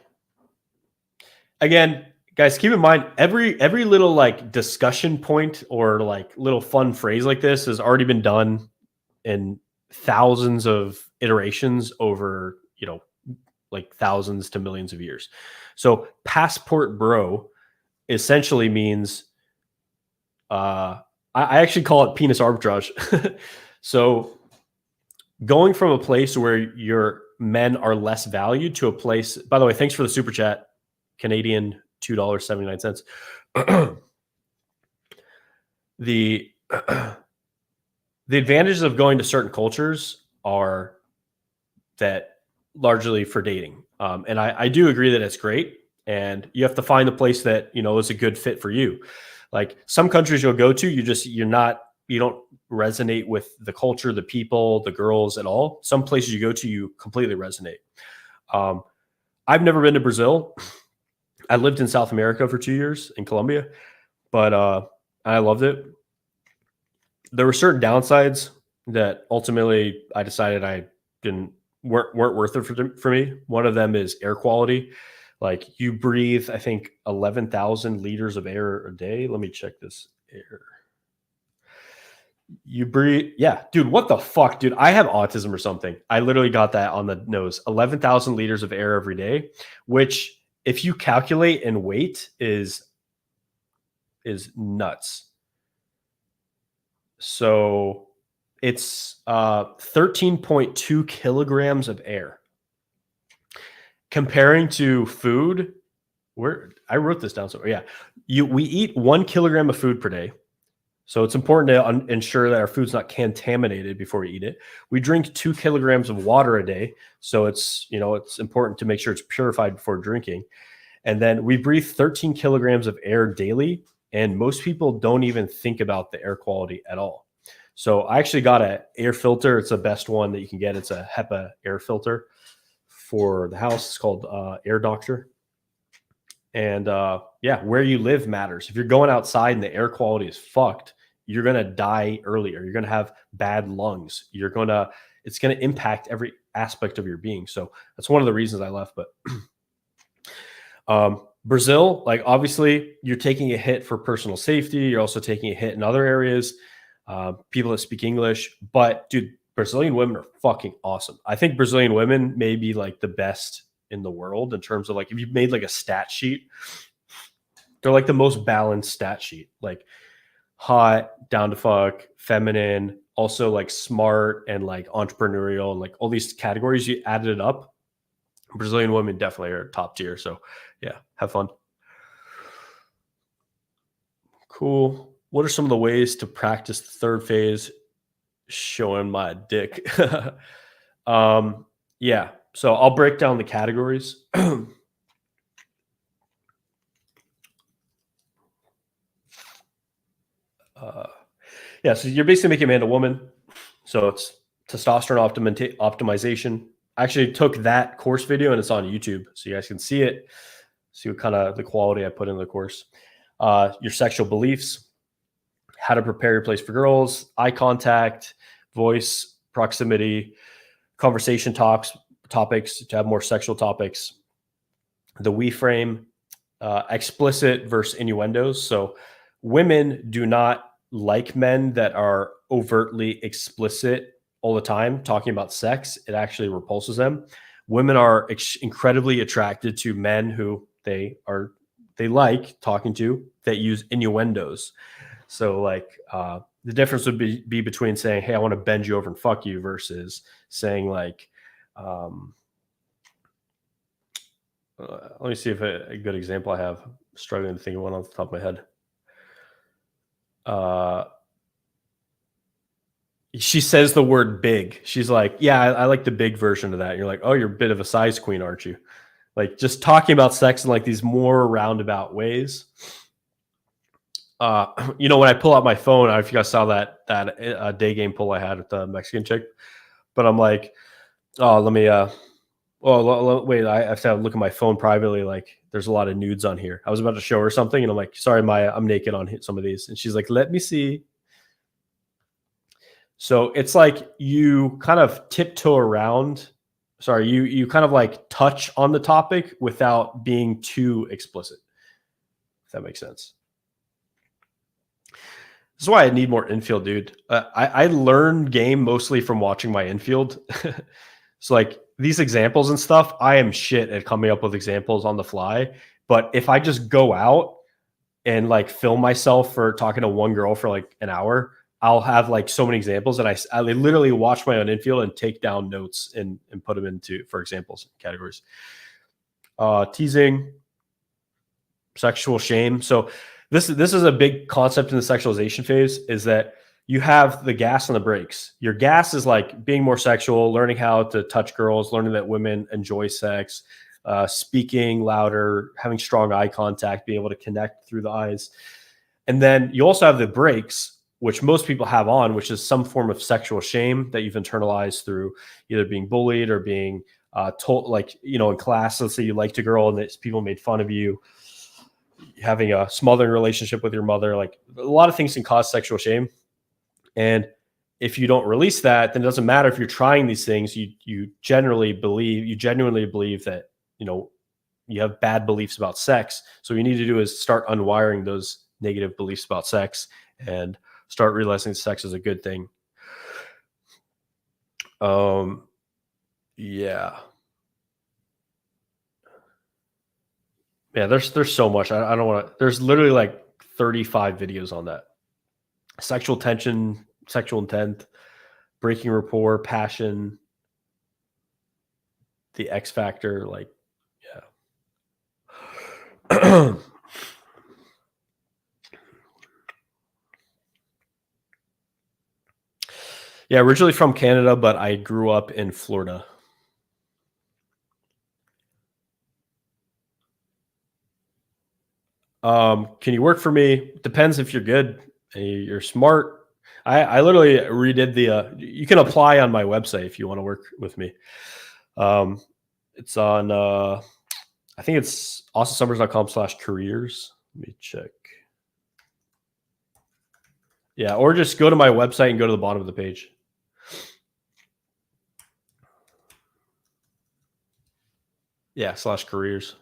S1: Again, guys, keep in mind every little like discussion point or like little fun phrase like this has already been done in thousands of iterations over, like thousands to millions of years. So passport bro essentially means I actually call it penis arbitrage. So going from a place where your men are less valued to a place, by the way, thanks for the super chat, Canadian $2.79. The advantages of going to certain cultures are that largely for dating. And I do agree that it's great. And you have to find a place that, is a good fit for you. Like some countries you'll go to, you don't resonate with the culture, the people, the girls at all. Some places you go to, you completely resonate. I've never been to Brazil. I lived in South America for 2 years in Colombia, but I loved it. There were certain downsides that ultimately I decided weren't worth it for me. One of them is air quality. Like you breathe, I think 11,000 liters of air a day. Let me check this air. You breathe. Yeah, dude, what the fuck, dude? I have autism or something. I literally got that on the nose. 11,000 liters of air every day, which if you calculate in weight is nuts. So it's 13.2 kilograms of air. Comparing to food, I wrote this down. So yeah, we eat 1 kilogram of food per day. So it's important to ensure that our food's not contaminated before we eat it. We drink 2 kilograms of water a day. So it's important to make sure it's purified before drinking. And then we breathe 13 kilograms of air daily. And most people don't even think about the air quality at all. So I actually got an air filter. It's the best one that you can get. It's a HEPA air filter for the house. It's called Air Doctor. And where you live matters. If you're going outside and the air quality is fucked, you're going to die earlier. You're going to have bad lungs. It's going to impact every aspect of your being. So that's one of the reasons I left. But Brazil, like obviously you're taking a hit for personal safety. You're also taking a hit in other areas. People that speak English, but dude, Brazilian women are fucking awesome. I think Brazilian women may be like the best in the world in terms of like, if you made like a stat sheet, they're like the most balanced stat sheet, like hot, down to fuck, feminine, also like smart and like entrepreneurial and like all these categories. You added it up, Brazilian women definitely are top tier. So yeah, have fun. Cool. What are some of the ways to practice the third phase? Showing my dick. Yeah. So I'll break down the categories. Yeah, so you're basically making a man a woman. So it's testosterone optimization. I actually took that course video and it's on YouTube. So you guys can see it, see what kind of the quality I put in the course. Your sexual beliefs, how to prepare your place for girls, eye contact, voice, proximity, conversation topics to have more sexual topics, the we frame, explicit versus innuendos. So women do not like men that are overtly explicit all the time talking about sex. It actually repulses them. Women are incredibly attracted to men who they like talking to that use innuendos. So like the difference would be between saying, hey, I want to bend you over and fuck you versus saying like, let me see if a good example I have. I'm struggling to think of one off the top of my head. She says the word big. She's like, yeah, I like the big version of that. And you're like, oh, you're a bit of a size queen, aren't you? Like just talking about sex in like these more roundabout ways. When I pull out my phone, I don't know if you guys saw that day game pull I had with the Mexican chick, but I'm like, oh, let me, wait, I have to look at my phone privately. Like there's a lot of nudes on here. I was about to show her something and I'm like, sorry, Maya, I'm naked on some of these. And she's like, let me see. So it's like you kind of tiptoe around. Sorry, you kind of like touch on the topic without being too explicit. If that makes sense. This is why I need more infield, dude. I learn game mostly from watching my infield. So like these examples and stuff, I am shit at coming up with examples on the fly. But if I just go out and like film myself for talking to one girl for like an hour, I'll have like so many examples that I literally watch my own infield and take down notes and put them into, for examples, categories. Teasing, sexual shame. So this is a big concept in the sexualization phase, is that you have the gas and the brakes. Your gas is like being more sexual, learning how to touch girls, learning that women enjoy sex, speaking louder, having strong eye contact, being able to connect through the eyes. And then you also have the brakes, which most people have on, which is some form of sexual shame that you've internalized through either being bullied or being told, like, in class, let's say you liked a girl and that people made fun of you, having a smothering relationship with your mother. Like a lot of things can cause sexual shame. And if you don't release that, then it doesn't matter if you're trying these things. You genuinely believe that, you have bad beliefs about sex. So what you need to do is start unwiring those negative beliefs about sex and start realizing sex is a good thing. Yeah. Yeah, there's so much. I don't want to. There's literally like 35 videos on that. Sexual tension sexual intent, breaking rapport, passion, the X factor, like, yeah. Yeah, originally from Canada, but I grew up in Florida. Can you work for me? Depends if you're good. You're smart. I literally redid the. You can apply on my website if you want to work with me. It's on. I think it's awesomesummers.com/careers. Let me check. Yeah, or just go to my website and go to the bottom of the page. Yeah, /careers.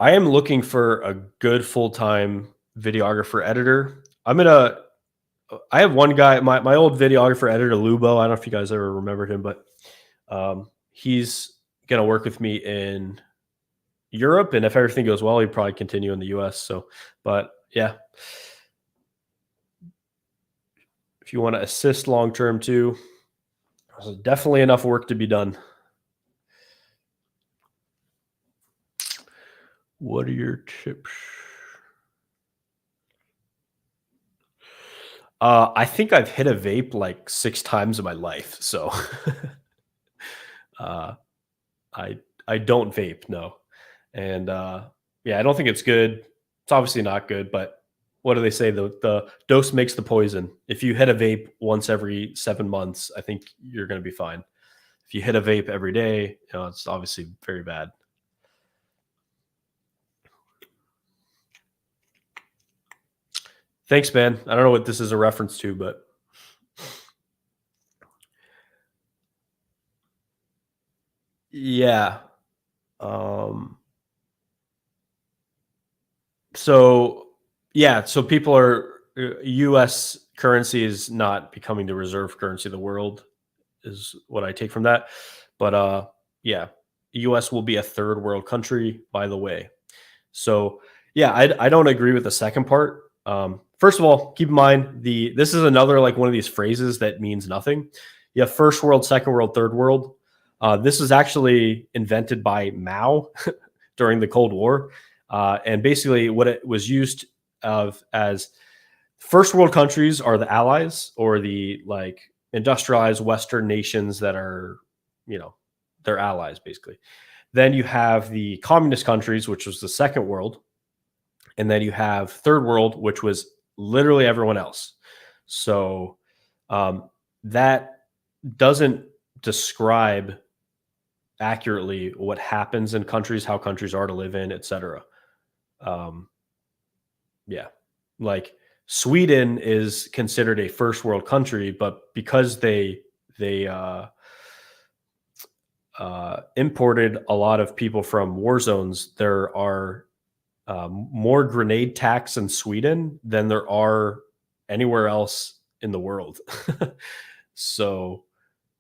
S1: I am looking for a good full-time videographer editor. I have one guy, my old videographer editor, Lubo. I don't know if you guys ever remembered him, but he's going to work with me in Europe. And if everything goes well, he'd probably continue in the US. So, but yeah. If you want to assist long-term too, there's definitely enough work to be done. What are your tips? I think I've hit a vape like 6 times in my life. So I don't vape, no. And yeah, I don't think it's good. It's obviously not good, but what do they say? The dose makes the poison. If you hit a vape once every 7 months, I think you're going to be fine. If you hit a vape every day, it's obviously very bad. Thanks, man. I don't know what this is a reference to, but yeah. So yeah, so people are U.S. currency is not becoming the reserve currency of the world, is what I take from that. But yeah, U.S. will be a third world country, by the way. So yeah, I don't agree with the second part. First of all, keep in mind this is another like one of these phrases that means nothing. You have first world, second world, third world. This was actually invented by Mao during the Cold War, and basically what it was used of as first world countries are the allies or the like industrialized Western nations that are, they're allies basically. Then you have the communist countries, which was the second world. And then you have third world, which was literally everyone else. So that doesn't describe accurately what happens in countries, how countries are to live in, etc. Yeah, like Sweden is considered a first world country, but because they imported a lot of people from war zones, there are more grenade attacks in Sweden than there are anywhere else in the world. So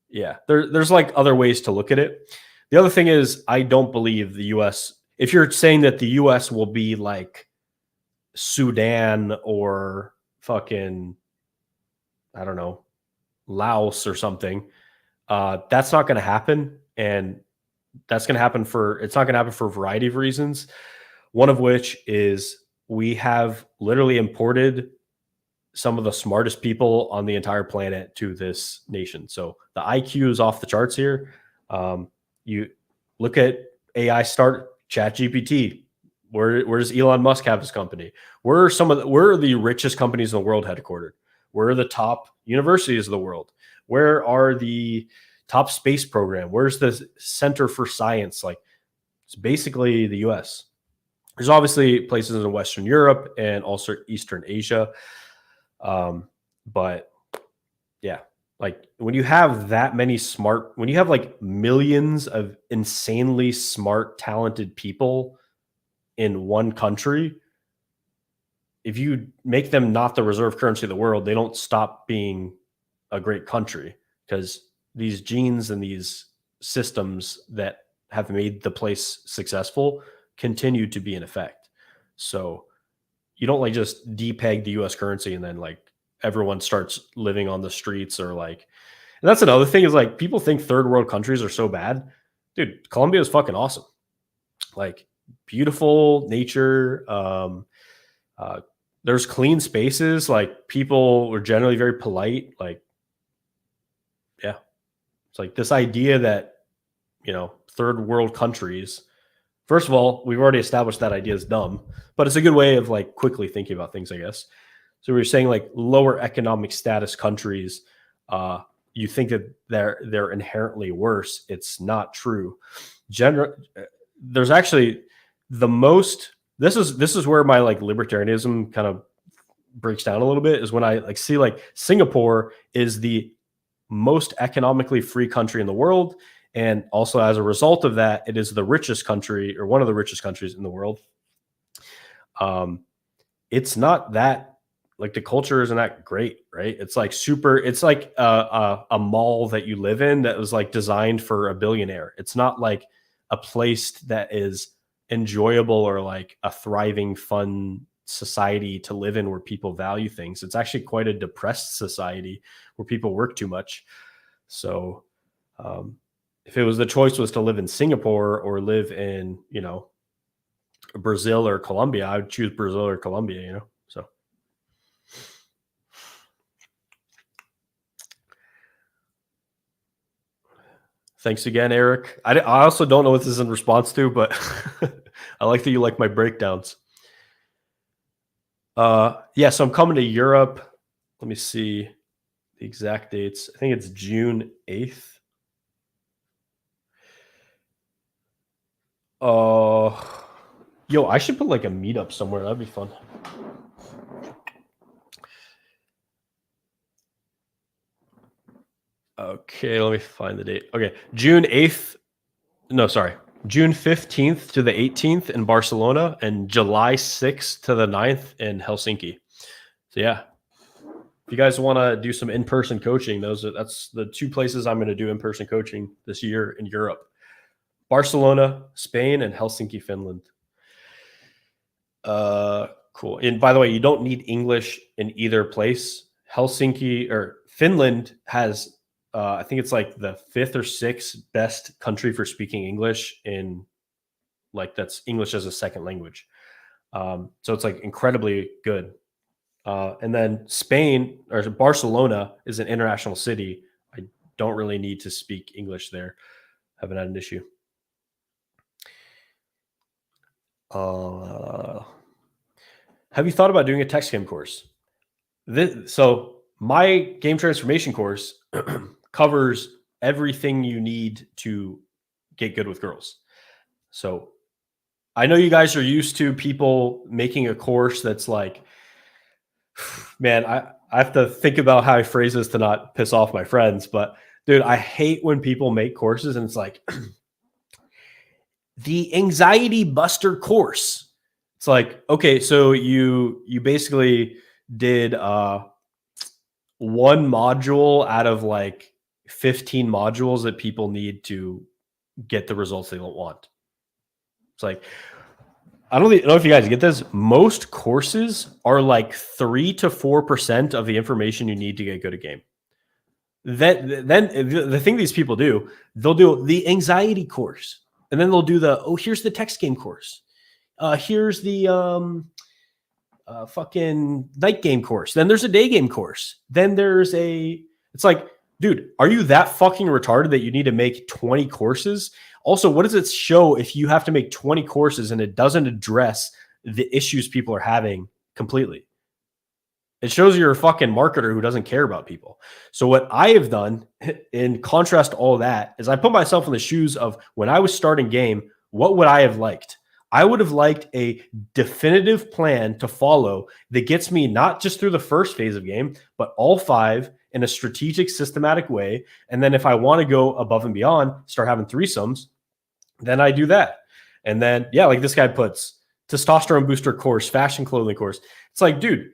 S1: yeah, there's like other ways to look at it. The other thing is, I don't believe the US, if you're saying that the US will be like Sudan or fucking, I don't know, Laos or something, that's not going to happen. And it's not going to happen for a variety of reasons. One of which is we have literally imported some of the smartest people on the entire planet to this nation. So the IQ is off the charts here. You look at AI start ChatGPT. Where does Elon Musk have his company? Where are the richest companies in the world headquartered? Where are the top universities of the world? Where are the top space program? Where's the Center for Science? Like, it's basically the US. There's obviously places in Western Europe and also Eastern Asia. But yeah, like when you have that many when you have like millions of insanely smart, talented people in one country, if you make them not the reserve currency of the world, they don't stop being a great country, because these genes and these systems that have made the place successful continue to be in effect. So you don't like just depeg the US currency and then like everyone starts living on the streets or like, and that's another thing is like people think third world countries are so bad. Dude, Colombia is fucking awesome. Like beautiful nature. There's clean spaces. Like people were generally very polite. Like, yeah, it's like this idea that, you know, third world countries, first of all, we've already established that idea is dumb, but it's a good way of like quickly thinking about things, I guess. So we were saying like lower economic status countries, you think that they're inherently worse. It's not true. There's actually the most. This is where my like libertarianism kind of breaks down a little bit. Is when I like see like Singapore is the most economically free country in the world, and also as a result of that, it is the richest country or one of the richest countries in the world. It's not that like the culture isn't that great, right? It's like super. It's like a mall that you live in that was like designed for a billionaire. It's not like a place that is enjoyable or like a thriving, fun society to live in where people value things. It's actually quite a depressed society where people work too much. So if it was the choice was to live in Singapore or live in, you know, Brazil or Colombia, I would choose Brazil or Colombia, you know. So thanks again, Eric. I also don't know what this is in response to, but I like that you like my breakdowns. Yeah, so I'm coming to Europe. Let me see the exact dates. I think it's June 8th. Yo, I should put like a meetup somewhere. That'd be fun. Okay, let me find the date. Okay, June 8th. No, sorry. June 15th to the 18th in Barcelona and July 6th to the 9th in Helsinki. So yeah, if you guys want to do some in-person coaching, that's the two places I'm going to do in-person coaching this year in Europe. Barcelona, Spain, and Helsinki, Finland. Cool. And by the way, you don't need English in either place. Helsinki or Finland has I think it's like the 5th or 6th best country for speaking English in like that's English as a second language. So it's like incredibly good. And then Spain or Barcelona is an international city. I don't really need to speak English there. Haven't had an issue. Have you thought about doing a text game course? So my game transformation course covers everything you need to get good with girls. So I know you guys are used to people making a course that's like, man, I have to think about how I phrase this to not piss off my friends. But dude, I hate when people make courses and it's like the anxiety buster course. It's like, okay, so you basically did one module out of like 15 modules that people need to get the results they don't want. It's like, I don't know if you guys get this. Most courses are like 3 to 4% of the information you need to get good at game. Then the thing these people do, they'll do the anxiety course, and then they'll do here's the text game course. Here's the fucking night game course. Then there's a day game course. Then there's it's like, dude, are you that fucking retarded that you need to make 20 courses? Also, what does it show if you have to make 20 courses and it doesn't address the issues people are having completely? It shows you're a fucking marketer who doesn't care about people. So what I have done in contrast to all that is I put myself in the shoes of when I was starting game, what would I have liked? I would have liked a definitive plan to follow that gets me not just through the first phase of game, but all 5 in a strategic, systematic way. And then if I want to go above and beyond, start having threesomes, then I do that. And then, yeah, like this guy puts testosterone booster course, fashion clothing course. It's like, dude,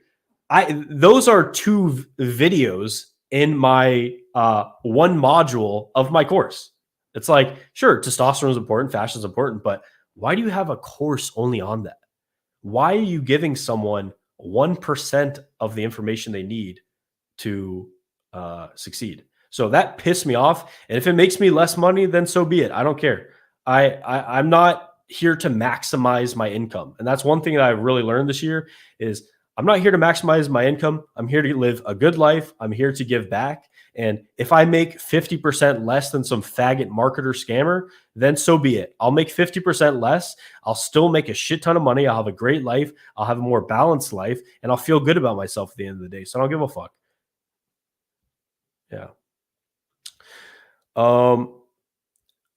S1: those are 2 videos in my one module of my course. It's like, sure, testosterone is important, fashion is important, but why do you have a course only on that? why are you giving someone 1% of the information they need to succeed? So that pissed me off. And if it makes me less money, then so be it. I don't care. I'm not here to maximize my income. And that's one thing that I've really learned this year is I'm not here to maximize my income. I'm here to live a good life. I'm here to give back. And if I make 50% less than some faggot marketer scammer, then so be it. I'll make 50% less. I'll still make a shit ton of money. I'll have a great life. I'll have a more balanced life, and I'll feel good about myself at the end of the day. So I don't give a fuck. Yeah.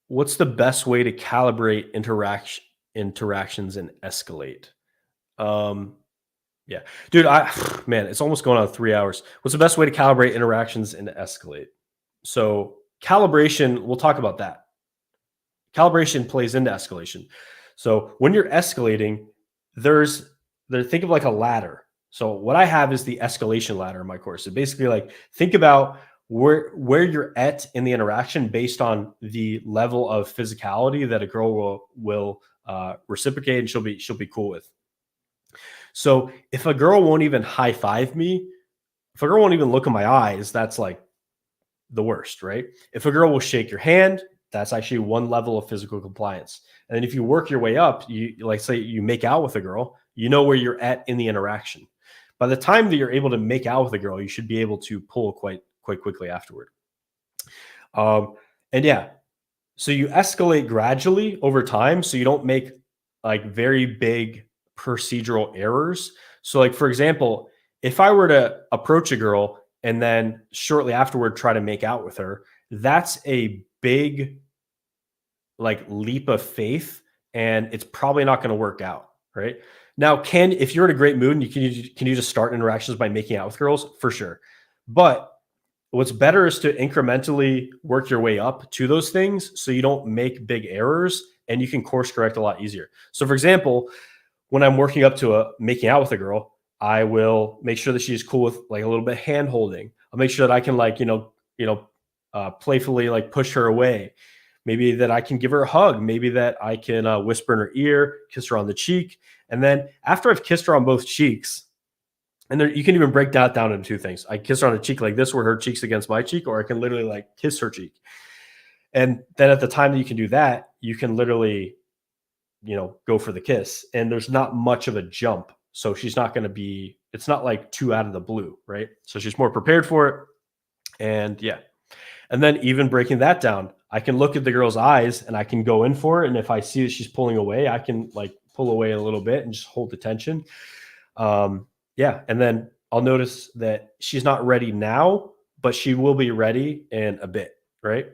S1: What's the best way to calibrate interactions and escalate? Yeah, dude, man, it's almost going on 3 hours. What's the best way to calibrate interactions and escalate? So calibration, we'll talk about that. Calibration plays into escalation. So when you're escalating, think of like a ladder. So what I have is the escalation ladder in my course. So basically, like, think about where you're at in the interaction based on the level of physicality that a girl will reciprocate, and she'll be cool with. So if a girl won't even high five me, if a girl won't even look in my eyes, that's like the worst, right? If a girl will shake your hand, that's actually one level of physical compliance. And then if you work your way up, you like say you make out with a girl, you know where you're at in the interaction. By the time that you're able to make out with a girl, you should be able to pull quite quickly afterward. And yeah, so you escalate gradually over time, so you don't make like very big procedural errors. So like, for example, if I were to approach a girl and then shortly afterward try to make out with her, that's a big like leap of faith, and it's probably not going to work out, right? Now, if you're in a great mood and can you just start interactions by making out with girls? For sure. But what's better is to incrementally work your way up to those things so you don't make big errors and you can course correct a lot easier. So for example, when I'm working up to making out with a girl, I will make sure that she's cool with like a little bit of hand holding. I'll make sure that I can like, playfully like push her away. Maybe that I can give her a hug. Maybe that I can whisper in her ear, kiss her on the cheek. And then after I've kissed her on both cheeks, and you can even break that down into two things. I kiss her on a cheek like this, where her cheek's against my cheek, or I can literally like kiss her cheek. And then at the time that you can do that, you can literally, go for the kiss. And there's not much of a jump. So she's not going to be, it's not like too out of the blue, right? So she's more prepared for it. And yeah. And then even breaking that down, I can look at the girl's eyes and I can go in for it. And if I see that she's pulling away, I can like pull away a little bit and just hold the tension. Yeah. And then I'll notice that she's not ready now, but she will be ready in a bit. Right.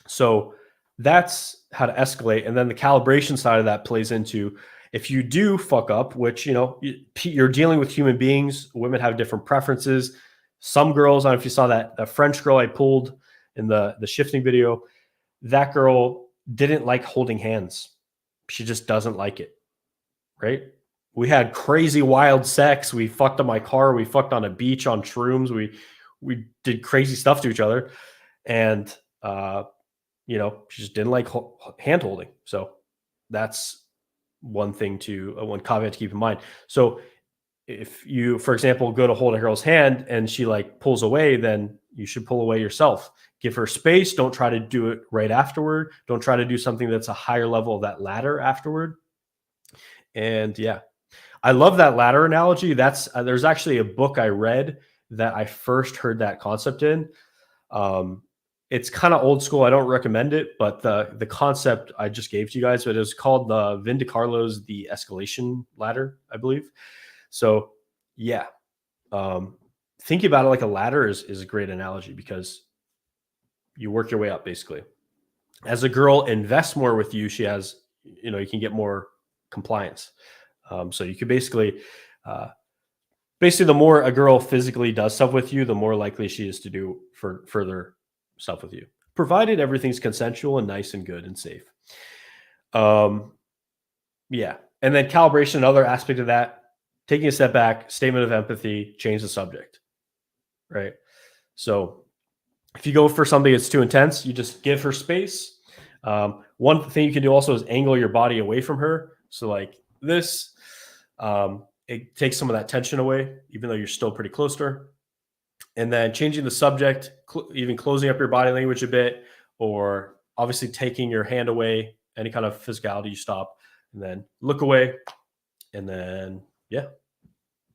S1: So that's how to escalate. And then the calibration side of that plays into, if you do fuck up, which, you're dealing with human beings, women have different preferences. Some girls, I don't know if you saw that French girl I pulled in the shifting video, that girl didn't like holding hands. She just doesn't like it. Right. We had crazy wild sex. We fucked on my car. We fucked on a beach on shrooms. We did crazy stuff to each other. And, she just didn't like hand holding. So that's one caveat to keep in mind. So if you, for example, go to hold a girl's hand and she like pulls away, then you should pull away yourself. Give her space. Don't try to do it right afterward. Don't try to do something that's a higher level of that ladder afterward. And yeah, I love that ladder analogy. There's actually a book I read that I first heard that concept in. It's kind of old school. I don't recommend it, but the concept I just gave to you guys, but it was called the Vin DiCarlo's The Escalation Ladder, I believe. So yeah, thinking about it like a ladder is a great analogy because you work your way up basically. As a girl invests more with you, she has, you can get more compliance. So you could basically, the more a girl physically does stuff with you, the more likely she is to do further stuff with you, provided everything's consensual and nice and good and safe. Yeah. And then calibration, another aspect of that, taking a step back, statement of empathy, change the subject, right? So if you go for something that's too intense, you just give her space. One thing you can do also is angle your body away from her. So like this, It takes some of that tension away, even though you're still pretty close to her. And then changing the subject, even closing up your body language a bit, or obviously taking your hand away, any kind of physicality, you stop, and then look away, and then, yeah,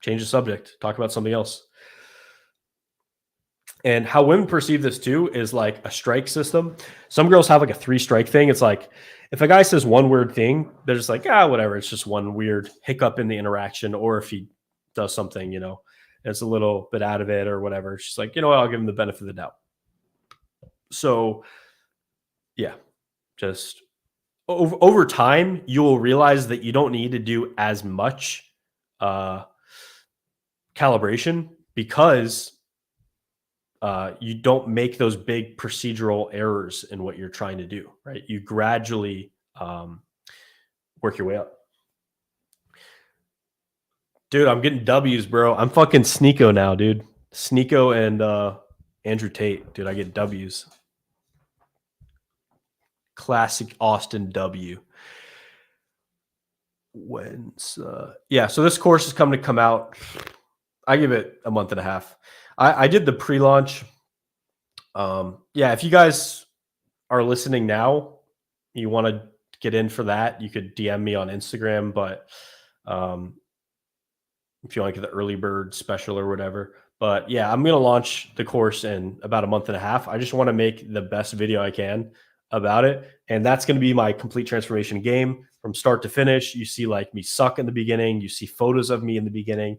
S1: change the subject, talk about something else. And how women perceive this too is like a strike system. Some girls have like a 3-strike thing. It's like if a guy says one weird thing, they're just like, whatever. It's just one weird hiccup in the interaction. Or if he does something, it's a little bit out of it or whatever. She's like, I'll give him the benefit of the doubt. So yeah, just over time, you will realize that you don't need to do as much calibration because you don't make those big procedural errors in what you're trying to do, right? You gradually work your way up. Dude, I'm getting W's, bro. I'm fucking Sneeko now, dude. Sneeko and Andrew Tate. Dude, I get W's. Classic Austen W. So this course is coming to come out. I give it a month and a half. I did the pre-launch. If you guys are listening now, you want to get in for that, you could DM me on Instagram. But if you want to get the early bird special or whatever. But yeah, I'm going to launch the course in about a month and a half. I just want to make the best video I can about it. And that's going to be my complete transformation game from start to finish. You see like me suck in the beginning. You see photos of me in the beginning.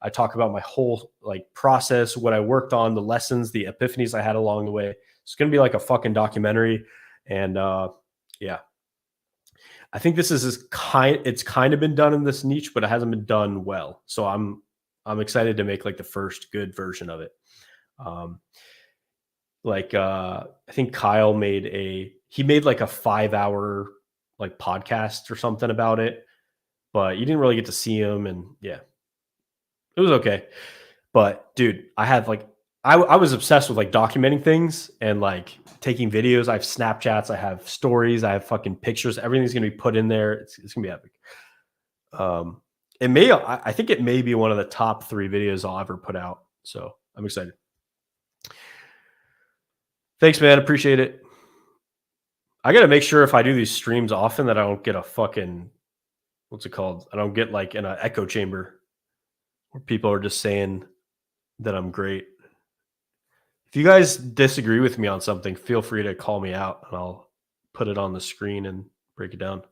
S1: I talk about my whole like process, what I worked on, the lessons, the epiphanies I had along the way. It's going to be like a fucking documentary. And I think this is it's kind of been done in this niche, but it hasn't been done well. So I'm excited to make like the first good version of it. I think Kyle made like a 5-hour like podcast or something about it, but you didn't really get to see him. And yeah, it was okay. But dude, I had like, I was obsessed with like documenting things and like taking videos. I have Snapchats, I have stories, I have fucking pictures. Everything's going to be put in there. It's going to be epic. I think it may be one of the top 3 videos I'll ever put out. So I'm excited. Thanks, man. Appreciate it. I got to make sure if I do these streams often that I don't get a fucking, what's it called? I don't get like in an echo chamber where people are just saying that I'm great. If you guys disagree with me on something, feel free to call me out and I'll put it on the screen and break it down.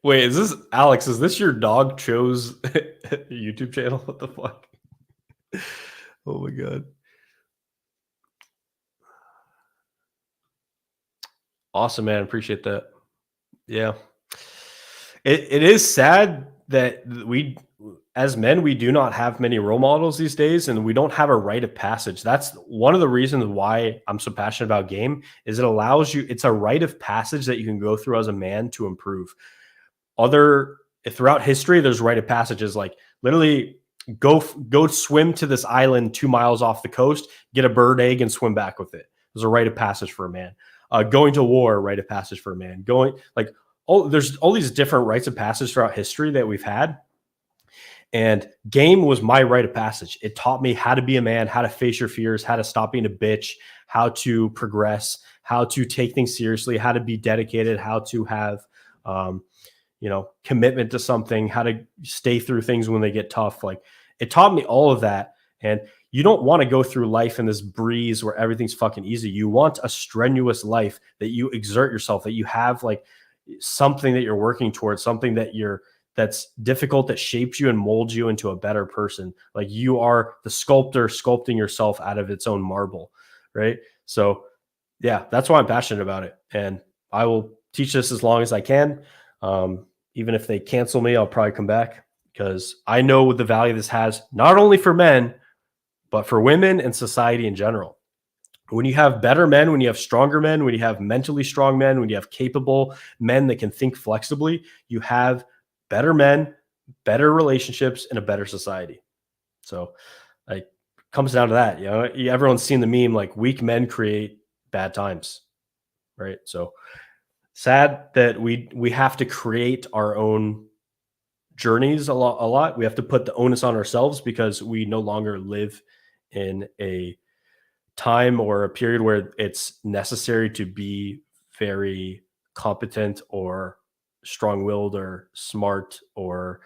S1: Wait, is this Alex? Is this your dog chose YouTube channel? What the fuck? Oh my god. Awesome, man. Appreciate that. Yeah. It is sad that we, as men, we do not have many role models these days, and we don't have a rite of passage. That's one of the reasons why I'm so passionate about game, is it allows you, it's a rite of passage that you can go through as a man to improve. Throughout history, there's rite of passages, like literally go swim to this island 2 miles off the coast, get a bird egg and swim back with it. There's a rite of passage for a man. Going to war, rite of passage for a man. There's all these different rites of passage throughout history that we've had. And game was my rite of passage. It taught me how to be a man, how to face your fears, how to stop being a bitch, how to progress, how to take things seriously, how to be dedicated, how to have, commitment to something, how to stay through things when they get tough. Like, it taught me all of that. And you don't want to go through life in this breeze where everything's fucking easy. You want a strenuous life, that you exert yourself, that you have like something that you're working towards, something that's difficult, that shapes you and molds you into a better person. Like, you are the sculptor sculpting yourself out of its own marble, right? So yeah, that's why I'm passionate about it. And I will teach this as long as I can. Even if they cancel me, I'll probably come back, because I know what the value this has, not only for men, but for women and society in general. When you have better men, when you have stronger men, when you have mentally strong men, when you have capable men that can think flexibly, you have better men, better relationships and a better society. So like comes down to that, everyone's seen the meme, like weak men create bad times, right? So sad that we have to create our own journeys a lot. We have to put the onus on ourselves because we no longer live in a time or a period where it's necessary to be very competent or strong-willed or smart or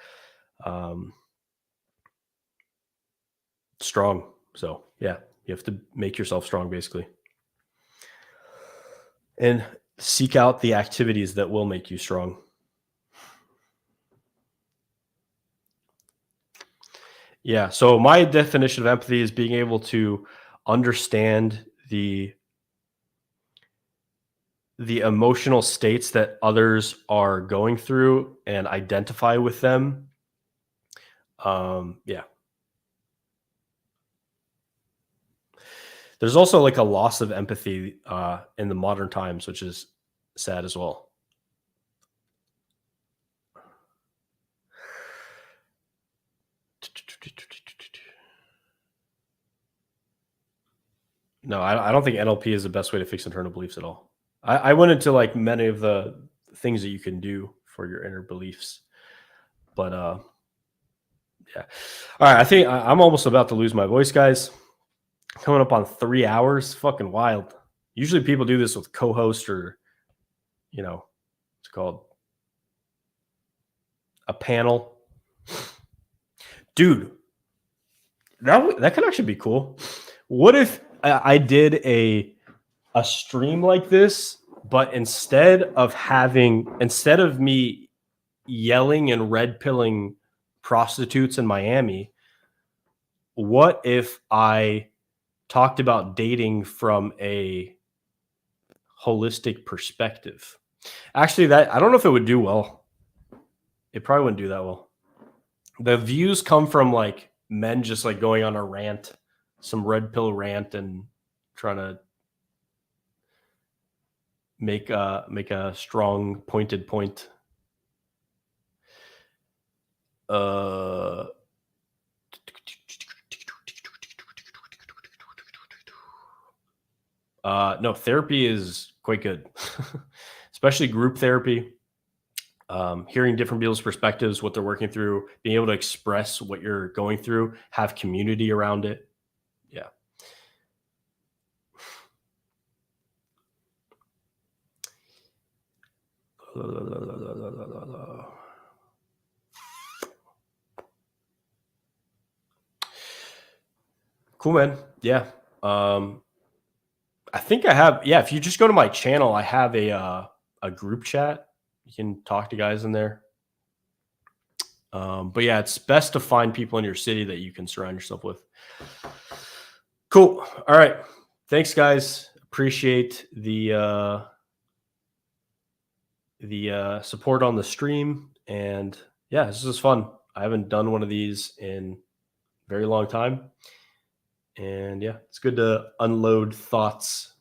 S1: strong. So yeah, you have to make yourself strong basically, and seek out the activities that will make you strong. Yeah. So my definition of empathy is being able to understand the emotional states that others are going through and identify with them. Yeah. There's also like a loss of empathy in the modern times, which is sad as well. No, I don't think NLP is the best way to fix internal beliefs at all. I went into like many of the things that you can do for your inner beliefs, but yeah. All right, I think I'm almost about to lose my voice, guys. Coming up on 3 hours, fucking wild. Usually people do this with co-host or, it's called a panel. Dude, that could actually be cool. What if I did a stream like this, but instead of me yelling and red pilling prostitutes in Miami, what if I talked about dating from a holistic perspective? Actually, that I don't know if it would do well. It probably wouldn't do that well. The views come from like men just like going on a rant, some red pill rant, and trying to make a strong pointed point. No, therapy is quite good, especially group therapy. Hearing different people's perspectives, what they're working through, being able to express what you're going through, have community around it. Yeah. Cool, man. Yeah. I think I have. Yeah, if you just go to my channel, I have a group chat. You can talk to guys in there. But yeah, it's best to find people in your city that you can surround yourself with. Cool. All right. Thanks, guys. Appreciate the support on the stream. And yeah, this is fun. I haven't done one of these in a very long time. And yeah, it's good to unload thoughts.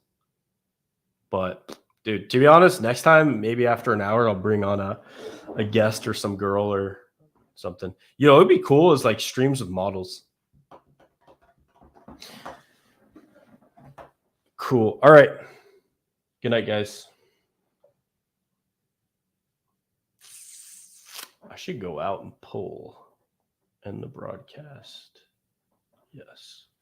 S1: But dude, to be honest, next time, maybe after an hour, I'll bring on a guest or some girl or something. It'd be cool is like streams with models. Cool. All right. Good night, guys. I should go out and poll end the broadcast. Yes.